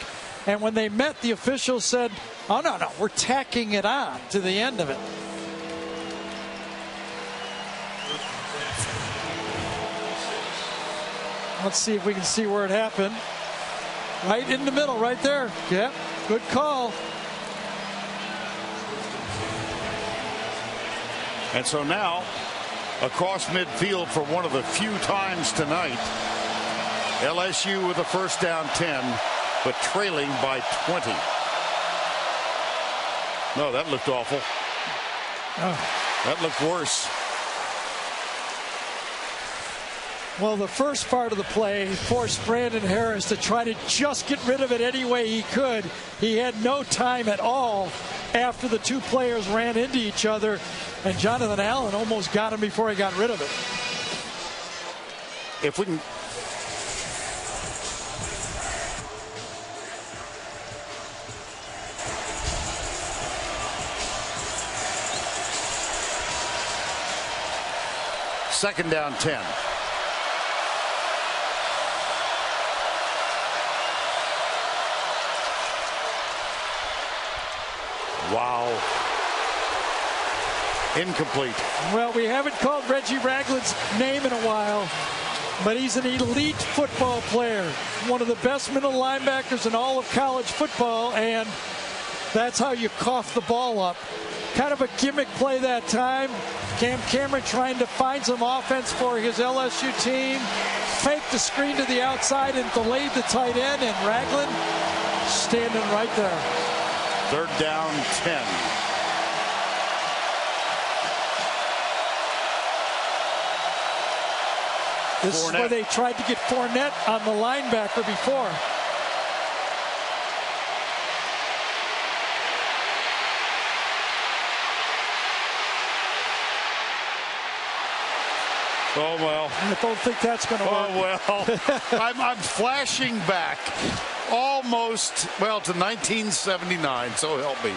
[SPEAKER 9] And when they met, the officials said, oh, no, we're tacking it on to the end of it. Let's see if we can see where it happened. Right in the middle, right there. Yep, good call.
[SPEAKER 1] And so now, across midfield for one of the few times tonight, LSU with a first down 10, but trailing by 20. No, that looked awful. That looked worse.
[SPEAKER 9] Well, the first part of the play forced Brandon Harris to try to just get rid of it any way he could. He had no time at all after the two players ran into each other, and Jonathan Allen almost got him before he got rid of it.
[SPEAKER 1] If we can... Second down 10. Wow. Incomplete.
[SPEAKER 9] Well, we haven't called Reggie Ragland's name in a while, but he's an elite football player. One of the best middle linebackers in all of college football, and that's how you cough the ball up. Kind of a gimmick play that time. Cam Cameron trying to find some offense for his LSU team. Faked the screen to the outside and delayed the tight end, and Ragland standing right there.
[SPEAKER 1] Third down 10.
[SPEAKER 9] This is where they tried to get Fournette on the linebacker before.
[SPEAKER 1] Oh, well.
[SPEAKER 9] I don't think that's going to work.
[SPEAKER 1] Oh, well. I'm flashing back almost, well, to 1979, so help me.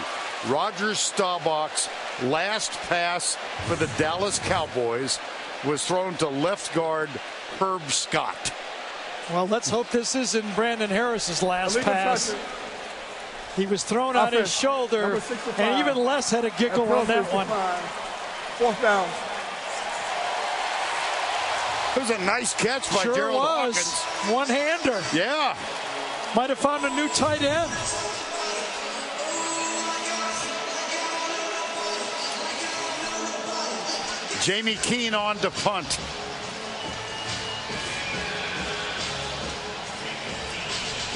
[SPEAKER 1] Roger Staubach's last pass for the Dallas Cowboys was thrown to left guard Herb Scott.
[SPEAKER 9] Well, let's hope this isn't Brandon Harris's last pass. He was thrown on his shoulder, and even Les had a giggle on that one.
[SPEAKER 7] Fourth down.
[SPEAKER 1] It was a nice catch by Gerald Hawkins.
[SPEAKER 9] One-hander.
[SPEAKER 1] Yeah.
[SPEAKER 9] Might have found a new tight end.
[SPEAKER 1] Jamie Keane on to punt.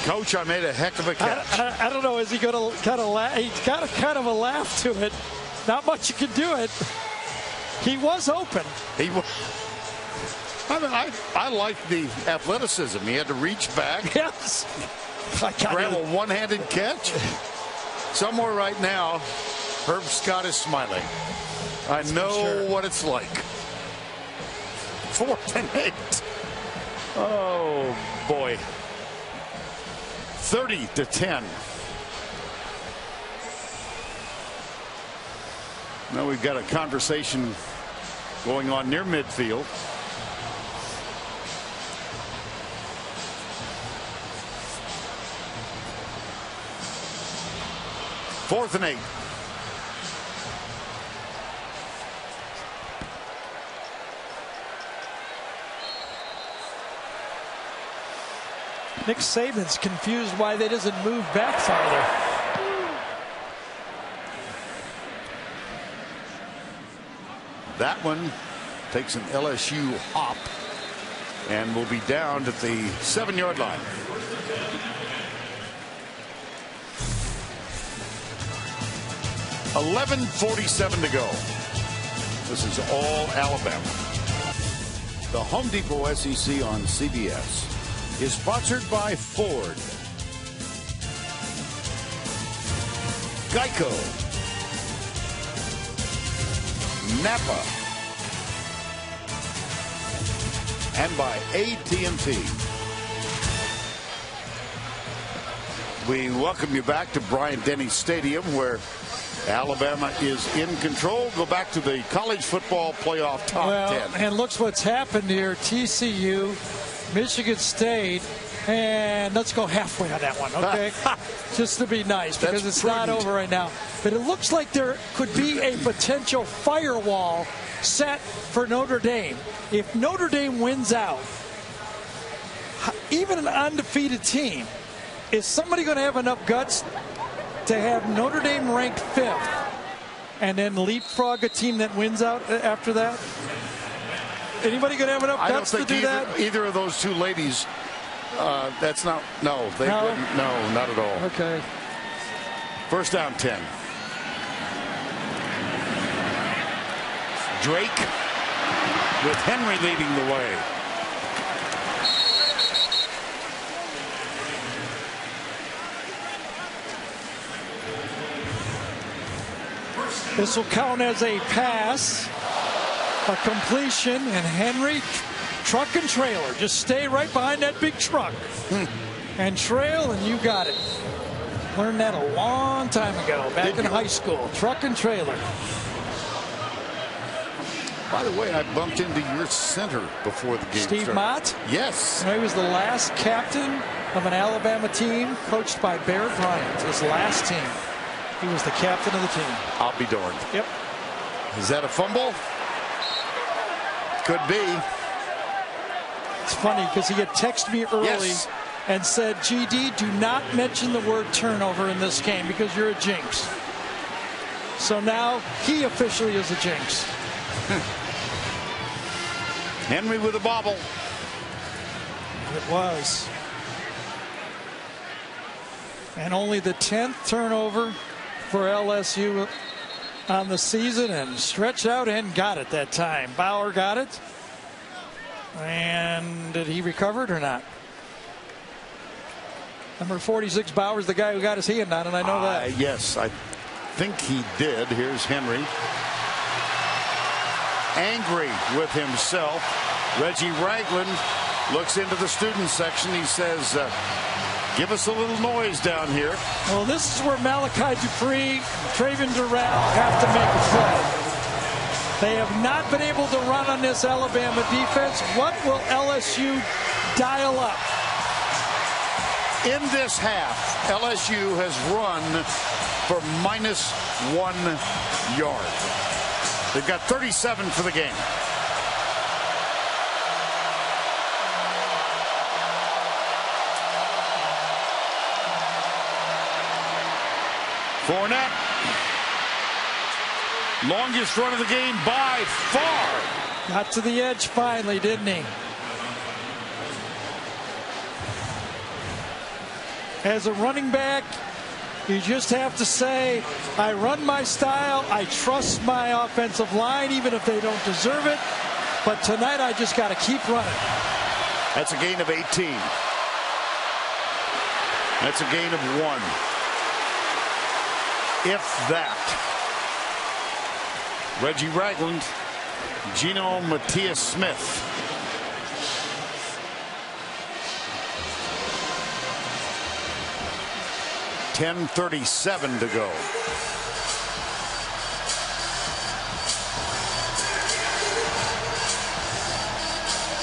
[SPEAKER 1] Coach, I made a heck of a catch.
[SPEAKER 9] I don't know. Is he going to kind of laugh? He's got a kind of a laugh to it. Not much you can do it. He was open.
[SPEAKER 1] He was. I mean, I like the athleticism. He had to reach back.
[SPEAKER 9] Yes.
[SPEAKER 1] Grab a one-handed catch. Somewhere right now, Herb Scott is smiling. I know what it's like. 4th and 8. Oh, boy. 30-10. Now we've got a conversation going on near midfield. Fourth and 8.
[SPEAKER 9] Nick Saban's confused why they doesn't move back farther.
[SPEAKER 1] That one takes an LSU hop and will be down at the 7-yard line. $11:47 to go. This is all Alabama. The Home Depot SEC on CBS is sponsored by Ford, Geico, Napa, and by AT&T. We welcome you back to Bryant-Denny Stadium, where Alabama is in control. Go back to the college football playoff top 10.
[SPEAKER 9] And looks what's happened here. TCU, Michigan State, and let's go halfway on that one, okay? Just to be nice, because it's not over right now. But it looks like there could be a potential firewall set for Notre Dame. If Notre Dame wins out, even an undefeated team, is somebody going to have enough guts to have Notre Dame ranked 5th and then leapfrog a team that wins out after that? Anybody going to have enough guts to do that?
[SPEAKER 1] Either of those two ladies, that's not, no, they wouldn't, no, not at all.
[SPEAKER 9] Okay.
[SPEAKER 1] First down 10. Drake with Henry leading the way.
[SPEAKER 9] This will count as a pass, a completion, and Henry, truck and trailer. Just stay right behind that big truck and trail, and you got it. Learned that a long time ago, back in high school. Truck and trailer.
[SPEAKER 1] By the way, I bumped into your center before the game
[SPEAKER 9] Steve
[SPEAKER 1] started.
[SPEAKER 9] Mott?
[SPEAKER 1] Yes.
[SPEAKER 9] He was the last captain of an Alabama team coached by Barrett Bryant. His last team. He was the captain of the team.
[SPEAKER 1] I'll be darned.
[SPEAKER 9] Yep.
[SPEAKER 1] Is that a fumble? Could be.
[SPEAKER 9] It's funny because he had texted me early and said, GD, do not mention the word turnover in this game because you're a jinx. So now he officially is a jinx.
[SPEAKER 1] Henry with a bobble.
[SPEAKER 9] It was. And only the 10th turnover for LSU on the season, and stretched out and got it that time. Bauer got it. And did he recover it or not? Number 46, Bauer's the guy who got his hand on, and I know that.
[SPEAKER 1] Yes, I think he did. Here's Henry. Angry with himself. Reggie Ragland looks into the student section. He says, give us a little noise down here.
[SPEAKER 9] Well, this is where Malachi Dupree, Traven Durrell have to make a play. They have not been able to run on this Alabama defense. What will LSU dial up?
[SPEAKER 1] In this half, LSU has run for -1 yard. They've got 37 for the game. Fournette, longest run of the game by far.
[SPEAKER 9] Got to the edge finally, didn't he? As a running back, you just have to say, I run my style, I trust my offensive line, even if they don't deserve it. But tonight, I just got to keep running.
[SPEAKER 1] That's a gain of 18. That's a gain of 1. If that. Reggie Ragland, Gino Matias-Smith. .10:37 to go.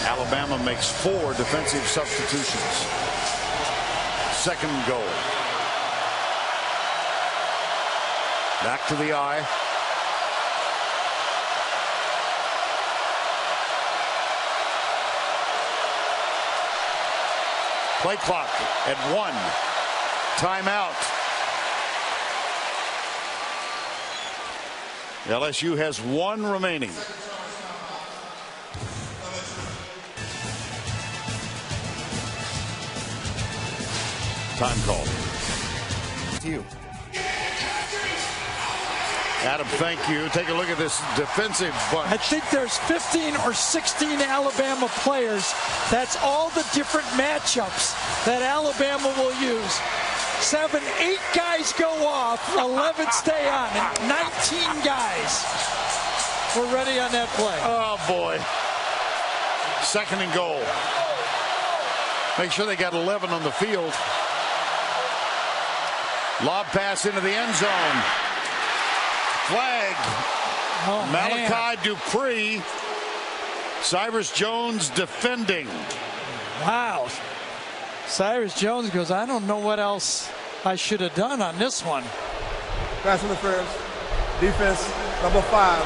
[SPEAKER 1] Alabama makes 4 defensive substitutions. Second and goal. Back to the eye. Play clock at 1. Timeout. LSU has 1 remaining. Time call.
[SPEAKER 8] To you.
[SPEAKER 1] Adam, thank you. Take a look at this defensive bunch.
[SPEAKER 9] I think there's 15 or 16 Alabama players. That's all the different matchups that Alabama will use. 7, 8 guys go off, 11 stay on, and 19 guys were ready on that play.
[SPEAKER 1] Oh, boy. Second and goal. Make sure they got 11 on the field. Lob pass into the end zone. Flag.
[SPEAKER 9] Oh,
[SPEAKER 1] Malachi Dupree. Cyrus Jones defending.
[SPEAKER 9] Wow. Cyrus Jones goes, I don't know what else I should have done on this one.
[SPEAKER 7] Pass interference. Defense, number 5.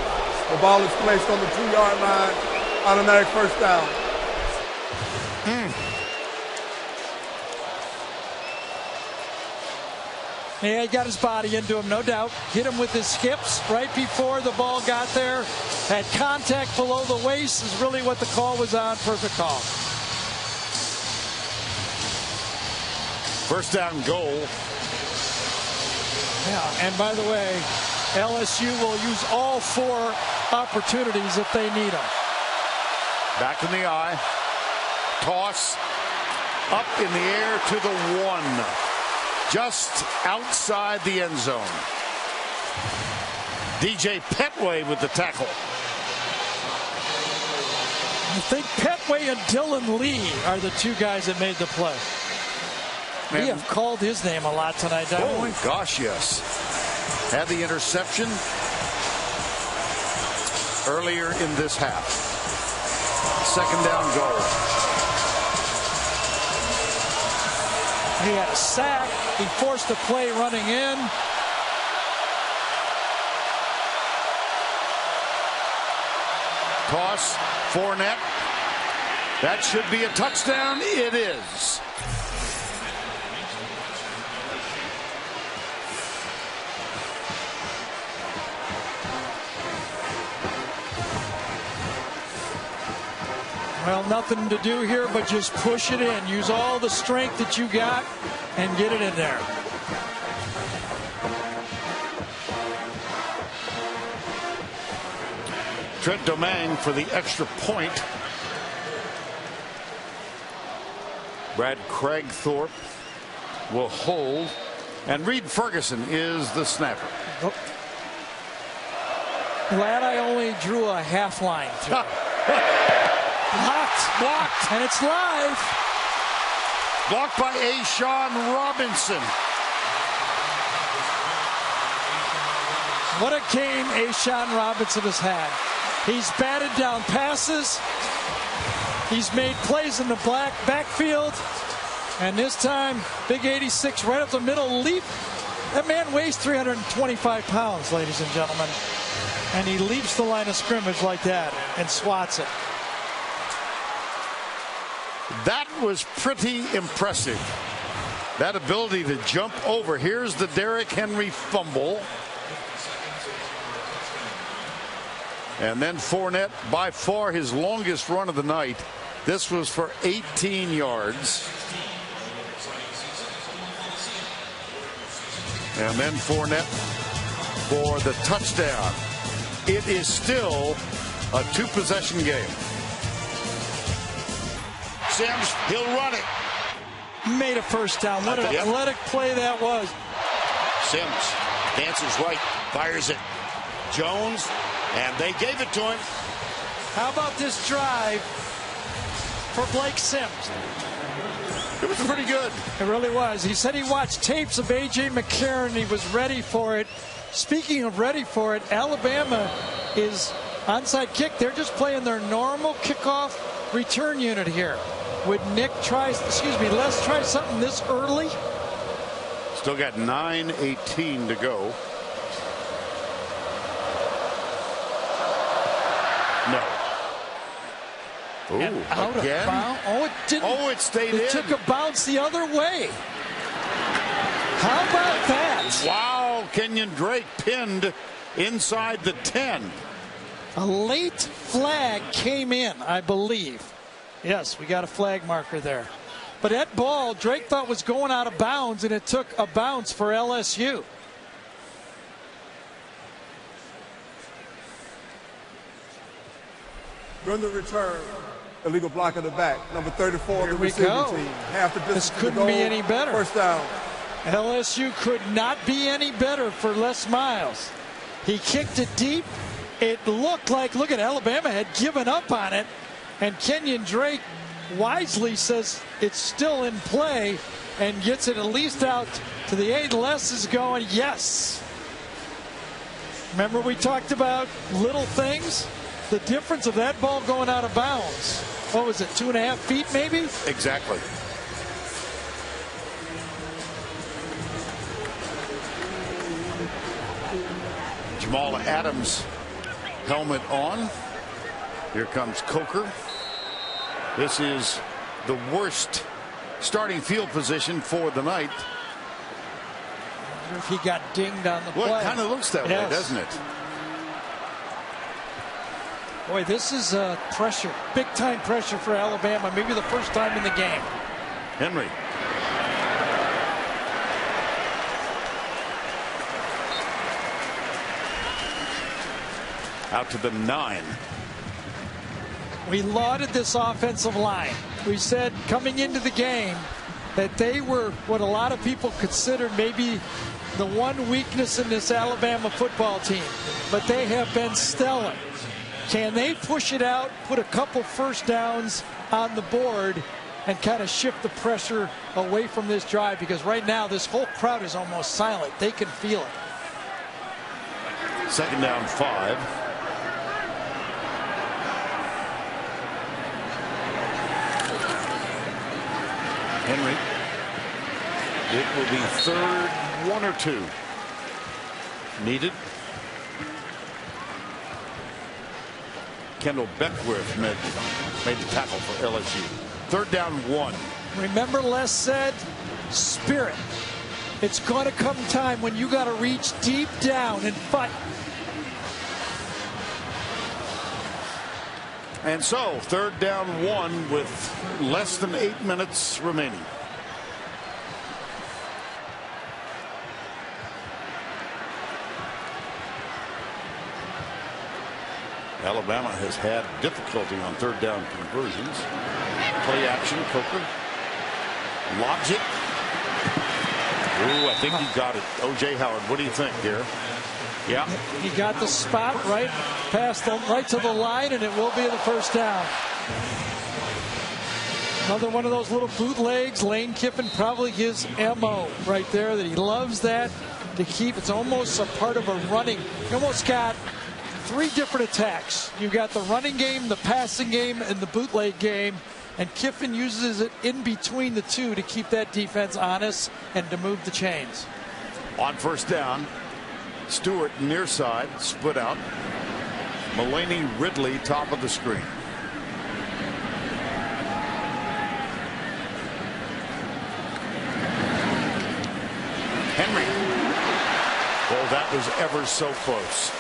[SPEAKER 7] The ball is placed on the 2-yard line. Automatic first down.
[SPEAKER 9] Yeah, he got his body into him, no doubt. Hit him with his hips right before the ball got there. Had contact below the waist is really what the call was on. Perfect call.
[SPEAKER 1] First down goal.
[SPEAKER 9] Yeah, and by the way, LSU will use all 4 opportunities if they need them.
[SPEAKER 1] Back in the eye. Toss. Up in the air to the 1. Just outside the end zone. DJ Petway with the tackle.
[SPEAKER 9] I think Petway and Dylan Lee are the 2 guys that made the play. We have called his name a lot tonight, haven't we?
[SPEAKER 1] Oh, gosh, yes. Had the interception earlier in this half. Second down goal.
[SPEAKER 9] He had a sack. He forced a play running in.
[SPEAKER 1] Toss. Fournette. That should be a touchdown. It is.
[SPEAKER 9] Well, nothing to do here but just push it in. Use all the strength that you got and get it in there.
[SPEAKER 1] Trent Domingue for the extra point. Brad Craigthorpe will hold. And Reed Ferguson is the snapper.
[SPEAKER 9] Oh. Glad I only drew a half line through. Blocked, and it's live.
[SPEAKER 1] Blocked by A'Shawn Robinson.
[SPEAKER 9] What a game A'Shawn Robinson has had. He's batted down passes. He's made plays in the backfield. And this time, big 86 right up the middle. Leap. That man weighs 325 pounds, ladies and gentlemen. And he leaps the line of scrimmage like that and swats it.
[SPEAKER 1] That was pretty impressive. That ability to jump over. Here's the Derrick Henry fumble. And then Fournette, by far his longest run of the night. This was for 18 yards. And then Fournette for the touchdown. It is still a 2-possession game. Sims, he'll run it.
[SPEAKER 9] Made a first down. What an athletic play that was.
[SPEAKER 1] Sims dances right, fires it. Jones, and they gave it to him.
[SPEAKER 9] How about this drive for Blake Sims?
[SPEAKER 1] It was pretty good.
[SPEAKER 9] It really was. He said he watched tapes of A.J. McCarron. He was ready for it. Speaking of ready for it, Alabama is onside kick. They're just playing their normal kickoff return unit here. Would Les try something this early?
[SPEAKER 1] Still got 9:18 to go. No.
[SPEAKER 9] And out
[SPEAKER 1] again?
[SPEAKER 9] of bounds. Oh, it didn't.
[SPEAKER 1] Oh, it stayed in.
[SPEAKER 9] It took a bounce the other way. How about that?
[SPEAKER 1] Wow, Kenyon Drake pinned inside the 10.
[SPEAKER 9] A late flag came in, I believe. Yes, we got a flag marker there. But that ball, Drake thought was going out of bounds, and it took a bounce for LSU.
[SPEAKER 7] Run the return. Illegal block in the back. Number 34 of the receiving team. Half the distance.
[SPEAKER 9] This couldn't be any better.
[SPEAKER 7] First down.
[SPEAKER 9] LSU could not be any better for Les Miles. He kicked it deep. It looked like, look at Alabama had given up on it. And Kenyon Drake wisely says it's still in play and gets it at least out to the 8. Les is going, yes. Remember we talked about little things? The difference of that ball going out of bounds. What was it, 2.5 feet maybe?
[SPEAKER 1] Exactly. Jamal Adams helmet on. Here comes Coker. This is the worst starting field position for the night.
[SPEAKER 9] wonder if he got dinged on the play.
[SPEAKER 1] Well, it kind of looks that way, doesn't it?
[SPEAKER 9] Boy, this is pressure, big-time pressure for Alabama. Maybe the first time in the game.
[SPEAKER 1] Henry. Out to the 9.
[SPEAKER 9] We lauded this offensive line. We said coming into the game that they were what a lot of people considered maybe the one weakness in this Alabama football team. But they have been stellar. Can they push it out, put a couple first downs on the board, and kind of shift the pressure away from this drive? Because right now this whole crowd is almost silent. They can feel it.
[SPEAKER 1] 2nd down 5. Henry. It will be 3rd 1 or 2. Needed. Kendall Beckwith made the tackle for LSU. 3rd down 1.
[SPEAKER 9] Remember Les said, spirit. It's going to come time when you got to reach deep down and fight.
[SPEAKER 1] And so 3rd down 1 with less than 8 minutes remaining. Alabama has had difficulty on 3rd down conversions. Play action, Coker. Lobs it. Ooh, I think he got it. O.J. Howard, what do you think, dear? Yeah.
[SPEAKER 9] He got the spot right past right to the line, and it will be the first down. Another one of those little bootlegs. Lane Kiffin, probably his MO right there, that he loves that to keep. It's almost a part of a running. You almost got 3 different attacks. You've got the running game, the passing game, and the bootleg game. And Kiffin uses it in between the two to keep that defense honest and to move the chains.
[SPEAKER 1] On 1st down, Stewart near side, split out. Mulaney Ridley top of the screen. Henry. Oh, that was ever so close.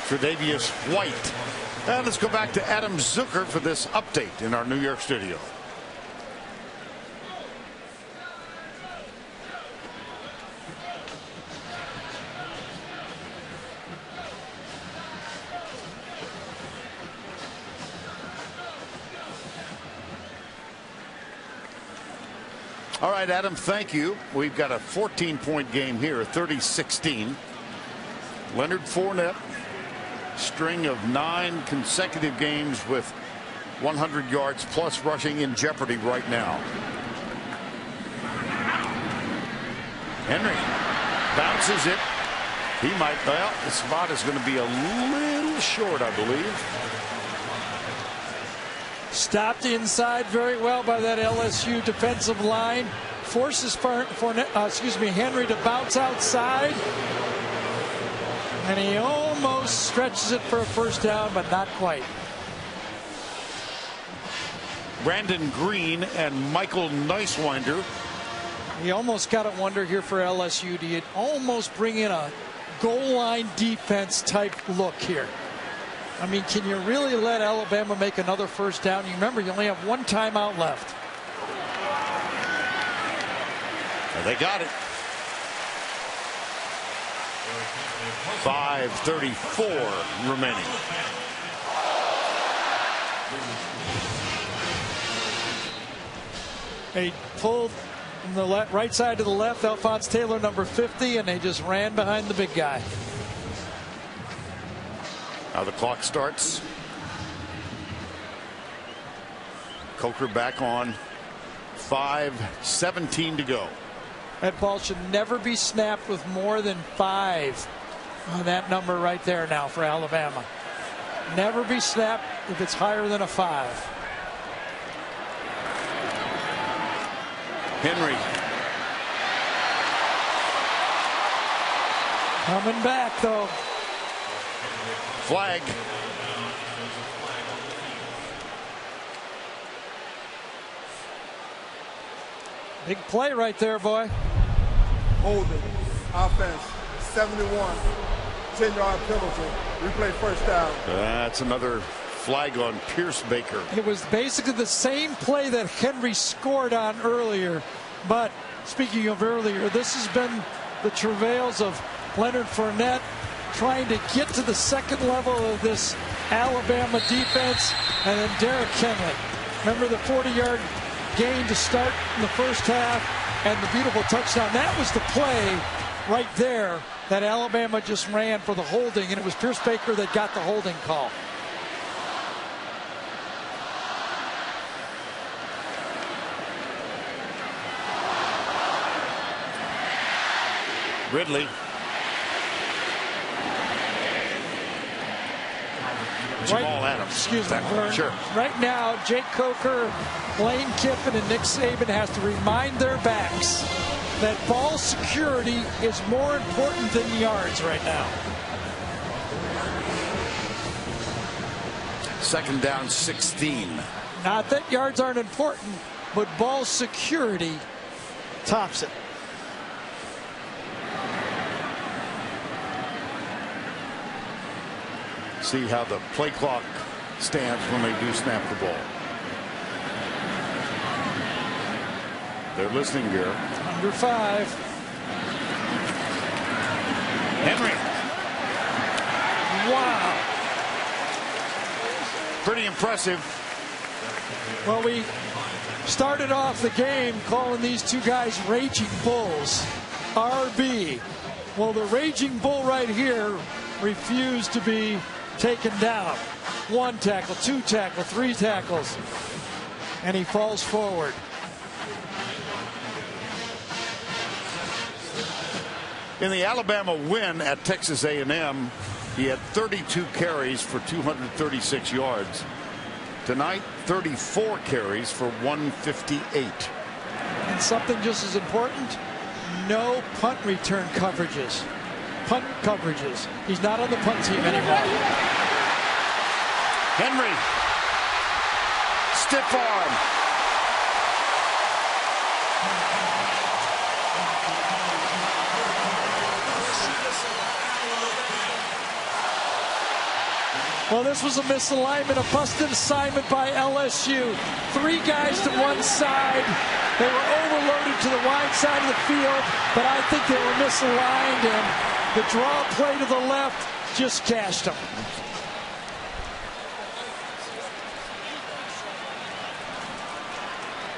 [SPEAKER 1] Tre'Davious White. And let's go back to Adam Zucker for this update in our New York studio. All right, Adam, thank you. We've got a 14-point game here, 30-16. Leonard Fournette, string of 9 consecutive games with 100 yards plus rushing in jeopardy right now. Henry bounces it. He might, well, the spot is going to be a little short, I believe.
[SPEAKER 9] Stopped inside very well by that LSU defensive line. Forces Henry to bounce outside. And he almost stretches it for a first down, but not quite.
[SPEAKER 1] Brandon Green and Michael Nicewinder.
[SPEAKER 9] You almost got to wonder here for LSU, do you almost bring in a goal line defense type look here? I mean, can you really let Alabama make another first down? You remember, you only have 1 timeout left.
[SPEAKER 1] And they got it. 5:34 remaining.
[SPEAKER 9] They pulled from the right side to the left, Alphonse Taylor, number 50, and they just ran behind the big guy.
[SPEAKER 1] Now the clock starts. Coker back on. 5:17 to go.
[SPEAKER 9] That ball should never be snapped with more than 5 on that number right there now for Alabama. Never be snapped if it's higher than a 5.
[SPEAKER 1] Henry.
[SPEAKER 9] Coming back, though.
[SPEAKER 1] Flag.
[SPEAKER 9] Big play right there, boy.
[SPEAKER 7] holding, offense, 71, 10-yard penalty, replay first down.
[SPEAKER 1] That's another flag on Pierce Baker.
[SPEAKER 9] It was basically the same play that Henry scored on earlier. But speaking of earlier, this has been the travails of Leonard Fournette trying to get to the second level of this Alabama defense, and then Derrick Henry. Remember the 40-yard gain to start in the first half and the beautiful touchdown. That was the play right there that Alabama just ran for the holding, and it was Pierce Baker that got the holding call.
[SPEAKER 1] Ridley. Jamal Adams.
[SPEAKER 9] Excuse me, Vern.
[SPEAKER 1] Sure.
[SPEAKER 9] Right now, Jake Coker, Lane Kiffin, and Nick Saban has to remind their backs that ball security is more important than yards right now.
[SPEAKER 1] Second down, 16.
[SPEAKER 9] Not that yards aren't important, but ball security tops it.
[SPEAKER 1] See how the play clock stands when they do snap the ball. They're listening here.
[SPEAKER 9] Under 5.
[SPEAKER 1] Henry.
[SPEAKER 9] Wow.
[SPEAKER 1] Pretty impressive.
[SPEAKER 9] Well, we started off the game calling these two guys Raging Bulls. RB. Well, the Raging Bull right here refused to be taken down. 1 tackle, 2 tackle, 3 tackles, and he falls forward.
[SPEAKER 1] In the Alabama win at Texas A&M, he had 32 carries for 236 yards. Tonight, 34 carries for 158.
[SPEAKER 9] And something just as important, no punt return coverages. Punt coverages. He's not on the punt team anymore.
[SPEAKER 1] Henry. Stiff arm.
[SPEAKER 9] Well, this was a misalignment, a busted assignment by LSU. 3 guys to one side. They were overloaded to the wide side of the field, but I think they were misaligned, and the draw play to the left just cashed them.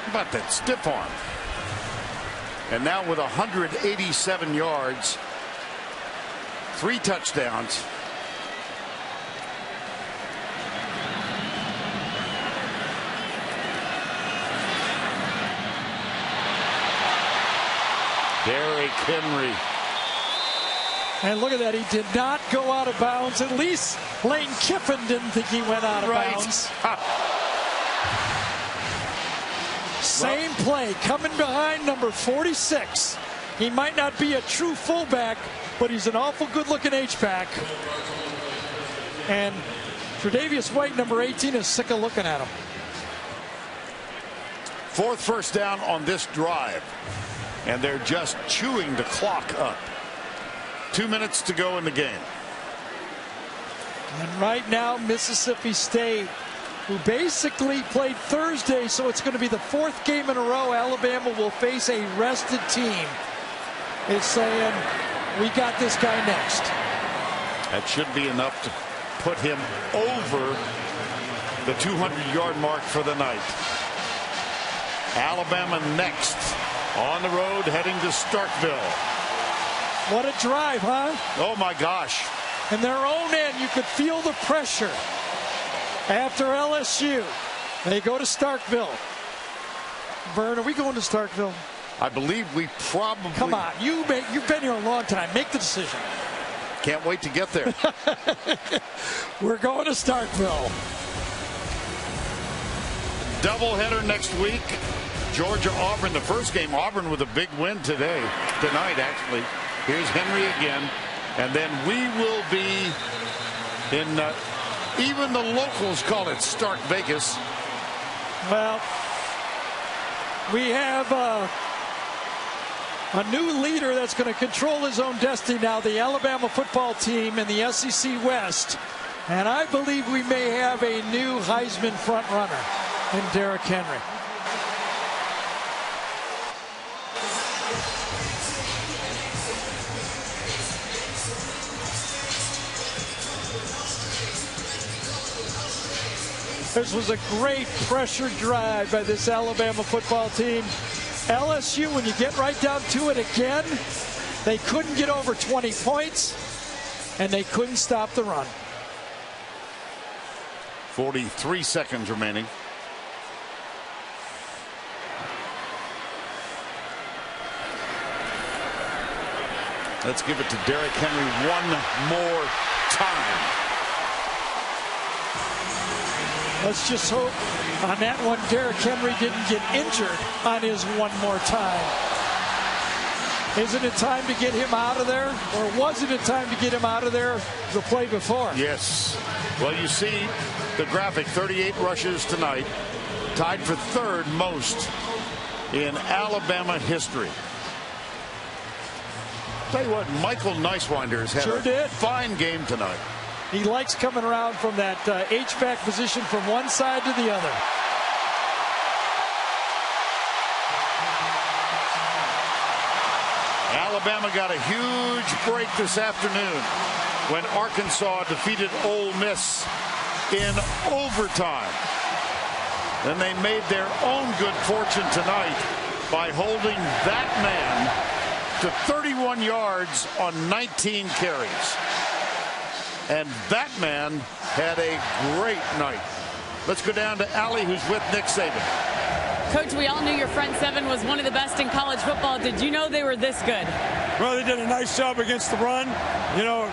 [SPEAKER 1] How about that stiff arm? And now with 187 yards, 3 touchdowns. Derrick Henry.
[SPEAKER 9] And look at that, he did not go out of bounds. At least Lane Kiffin didn't think he went out of bounds. Same play, coming behind number 46. He might not be a true fullback, but he's an awful good-looking H-back. And Tre'Davious White, number 18, is sick of looking at him.
[SPEAKER 1] 4th first down on this drive. And they're just chewing the clock up. 2 minutes to go in the game.
[SPEAKER 9] And right now, Mississippi State, who basically played Thursday, so it's going to be the 4th game in a row Alabama will face a rested team, is saying, we got this guy next.
[SPEAKER 1] That should be enough to put him over the 200-yard mark for the night. Alabama next. On the road, heading to Starkville.
[SPEAKER 9] What a drive, huh?
[SPEAKER 1] Oh, my gosh.
[SPEAKER 9] In their own end, you could feel the pressure. After LSU, they go to Starkville. Vern, are we going to Starkville?
[SPEAKER 1] I believe we probably...
[SPEAKER 9] Come on, you've been here a long time. Make the decision.
[SPEAKER 1] Can't wait to get there.
[SPEAKER 9] We're going to Starkville.
[SPEAKER 1] Doubleheader next week. Georgia-Auburn, the first game. Auburn with a big win tonight, actually. Here's Henry again. And then we will be in, even the locals call it Stark Vegas.
[SPEAKER 9] Well, we have A new leader that's going to control his own destiny now, the Alabama football team in the SEC West. And I believe we may have a new Heisman front runner in Derrick Henry. This was a great pressure drive by this Alabama football team. LSU, when you get right down to it again, they couldn't get over 20 points, and they couldn't stop the run.
[SPEAKER 1] 43 seconds remaining. Let's give it to Derrick Henry one more time.
[SPEAKER 9] Let's just hope on that one Derrick Henry didn't get injured on his one more time. Isn't it time to get him out of there? Or was it a time to get him out of there the play before?
[SPEAKER 1] Yes. Well, you see the graphic, 38 rushes tonight, tied for third most in Alabama history. Tell you what, Michael Niswinder's had a fine game tonight.
[SPEAKER 9] He likes coming around from that H-back position from one side to the other.
[SPEAKER 1] Alabama got a huge break this afternoon when Arkansas defeated Ole Miss in overtime. Then they made their own good fortune tonight by holding that man to 31 yards on 19 carries. And that man had a great night. Let's go down to Allie, who's with Nick Saban.
[SPEAKER 4] Coach, we all knew your front seven was one of the best in college football. Did you know they were this good?
[SPEAKER 5] Well, they did a nice job against the run, you know,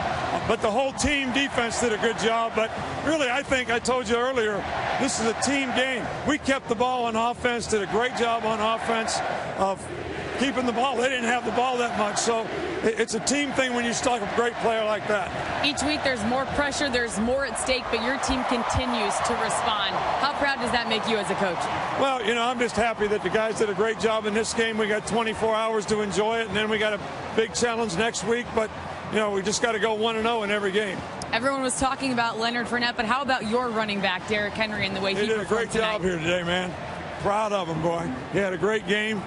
[SPEAKER 5] but the whole team defense did a good job. But really, I think I told you earlier, this is a team game. We kept the ball on offense, did a great job on offense of keeping the ball. They didn't have the ball that much, so it's a team thing when you stock a great player like that.
[SPEAKER 4] Each week there's more pressure, there's more at stake, but your team continues to respond. How proud does that make you as a coach?
[SPEAKER 5] Well, you know, I'm just happy that the guys did a great job in this game. We got 24 hours to enjoy it, and then we got a big challenge next week, but, you know, we just got to go 1-0 in every game.
[SPEAKER 4] Everyone was talking about Leonard Fournette, but how about your running back, Derrick Henry, and the way he
[SPEAKER 5] did a great job here today, man. Proud of him, boy. He had a great game.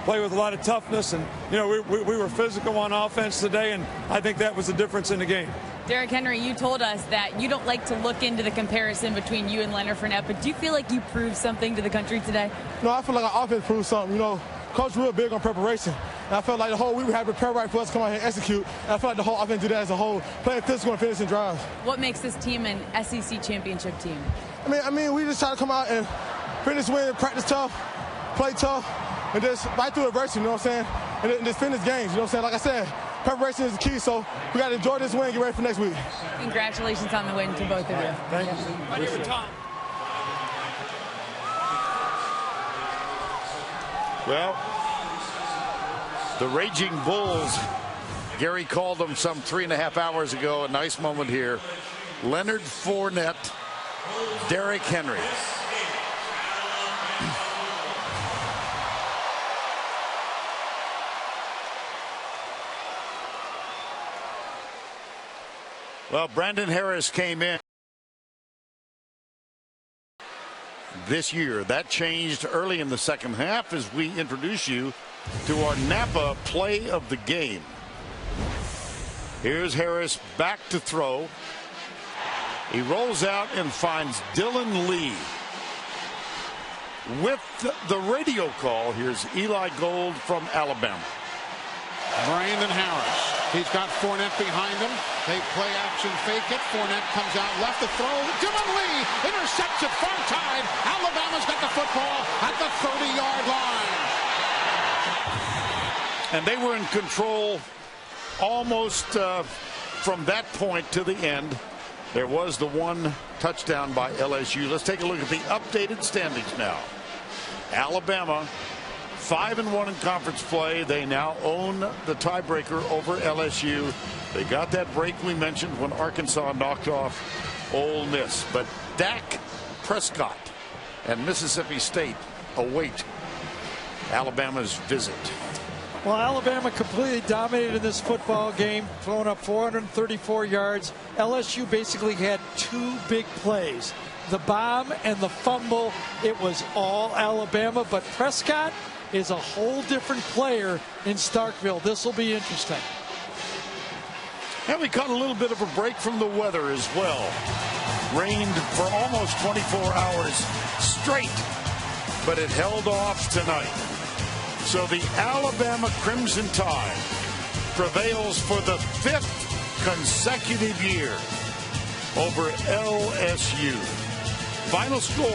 [SPEAKER 5] Play with a lot of toughness, and you know we were physical on offense today, and I think that was the difference in the game.
[SPEAKER 4] Derrick Henry, you told us that you don't like to look into the comparison between you and Leonard Fournette, but do you feel like you proved something to the country today?
[SPEAKER 11] No, I feel like our offense proved something. You know, Coach real big on preparation, and I felt like the whole week we had to prepare right for us to come out here and execute, and I feel like the whole offense did that as a whole, playing physical and finishing drives.
[SPEAKER 4] What makes this team an SEC championship team?
[SPEAKER 11] I mean, we just try to come out and finish win, practice tough, play tough, and just fight through adversity, you know what I'm saying? And just finish games, you know what I'm saying? Like I said, preparation is the key, so we got to enjoy this win and get ready for next week.
[SPEAKER 4] Congratulations on the win to both of you.
[SPEAKER 11] Thank you.
[SPEAKER 1] Well, the Raging Bulls, Gary called them some 3.5 hours ago. A nice moment here. Leonard Fournette, Derrick Henry. Well, Brandon Harris came in this year. That changed early in the second half as we introduce you to our Napa play of the game. Here's Harris back to throw. He rolls out and finds Dylan Lee. With the radio call, here's Eli Gold from Alabama.
[SPEAKER 12] Brandon Harris. He's got Fournette behind him. They play action fake it. Fournette comes out left to throw. Dylan Lee intercepts it far side. Alabama's got the football at the 30-yard line.
[SPEAKER 1] And they were in control almost from that point to the end. There was the one touchdown by LSU. Let's take a look at the updated standings now. Alabama 5-1 in conference play. They now own the tiebreaker over LSU. They got that break we mentioned when Arkansas knocked off Ole Miss. But Dak Prescott and Mississippi State await Alabama's visit.
[SPEAKER 9] Well, Alabama completely dominated this football game, throwing up 434 yards. LSU basically had two big plays, the bomb and the fumble. It was all Alabama, but Prescott is a whole different player in Starkville. This will be interesting.
[SPEAKER 13] And we caught a little bit of a break from the weather as well. Rained for almost 24 hours straight, but it held off tonight. So the Alabama Crimson Tide prevails for the 5th consecutive year over LSU. Final score.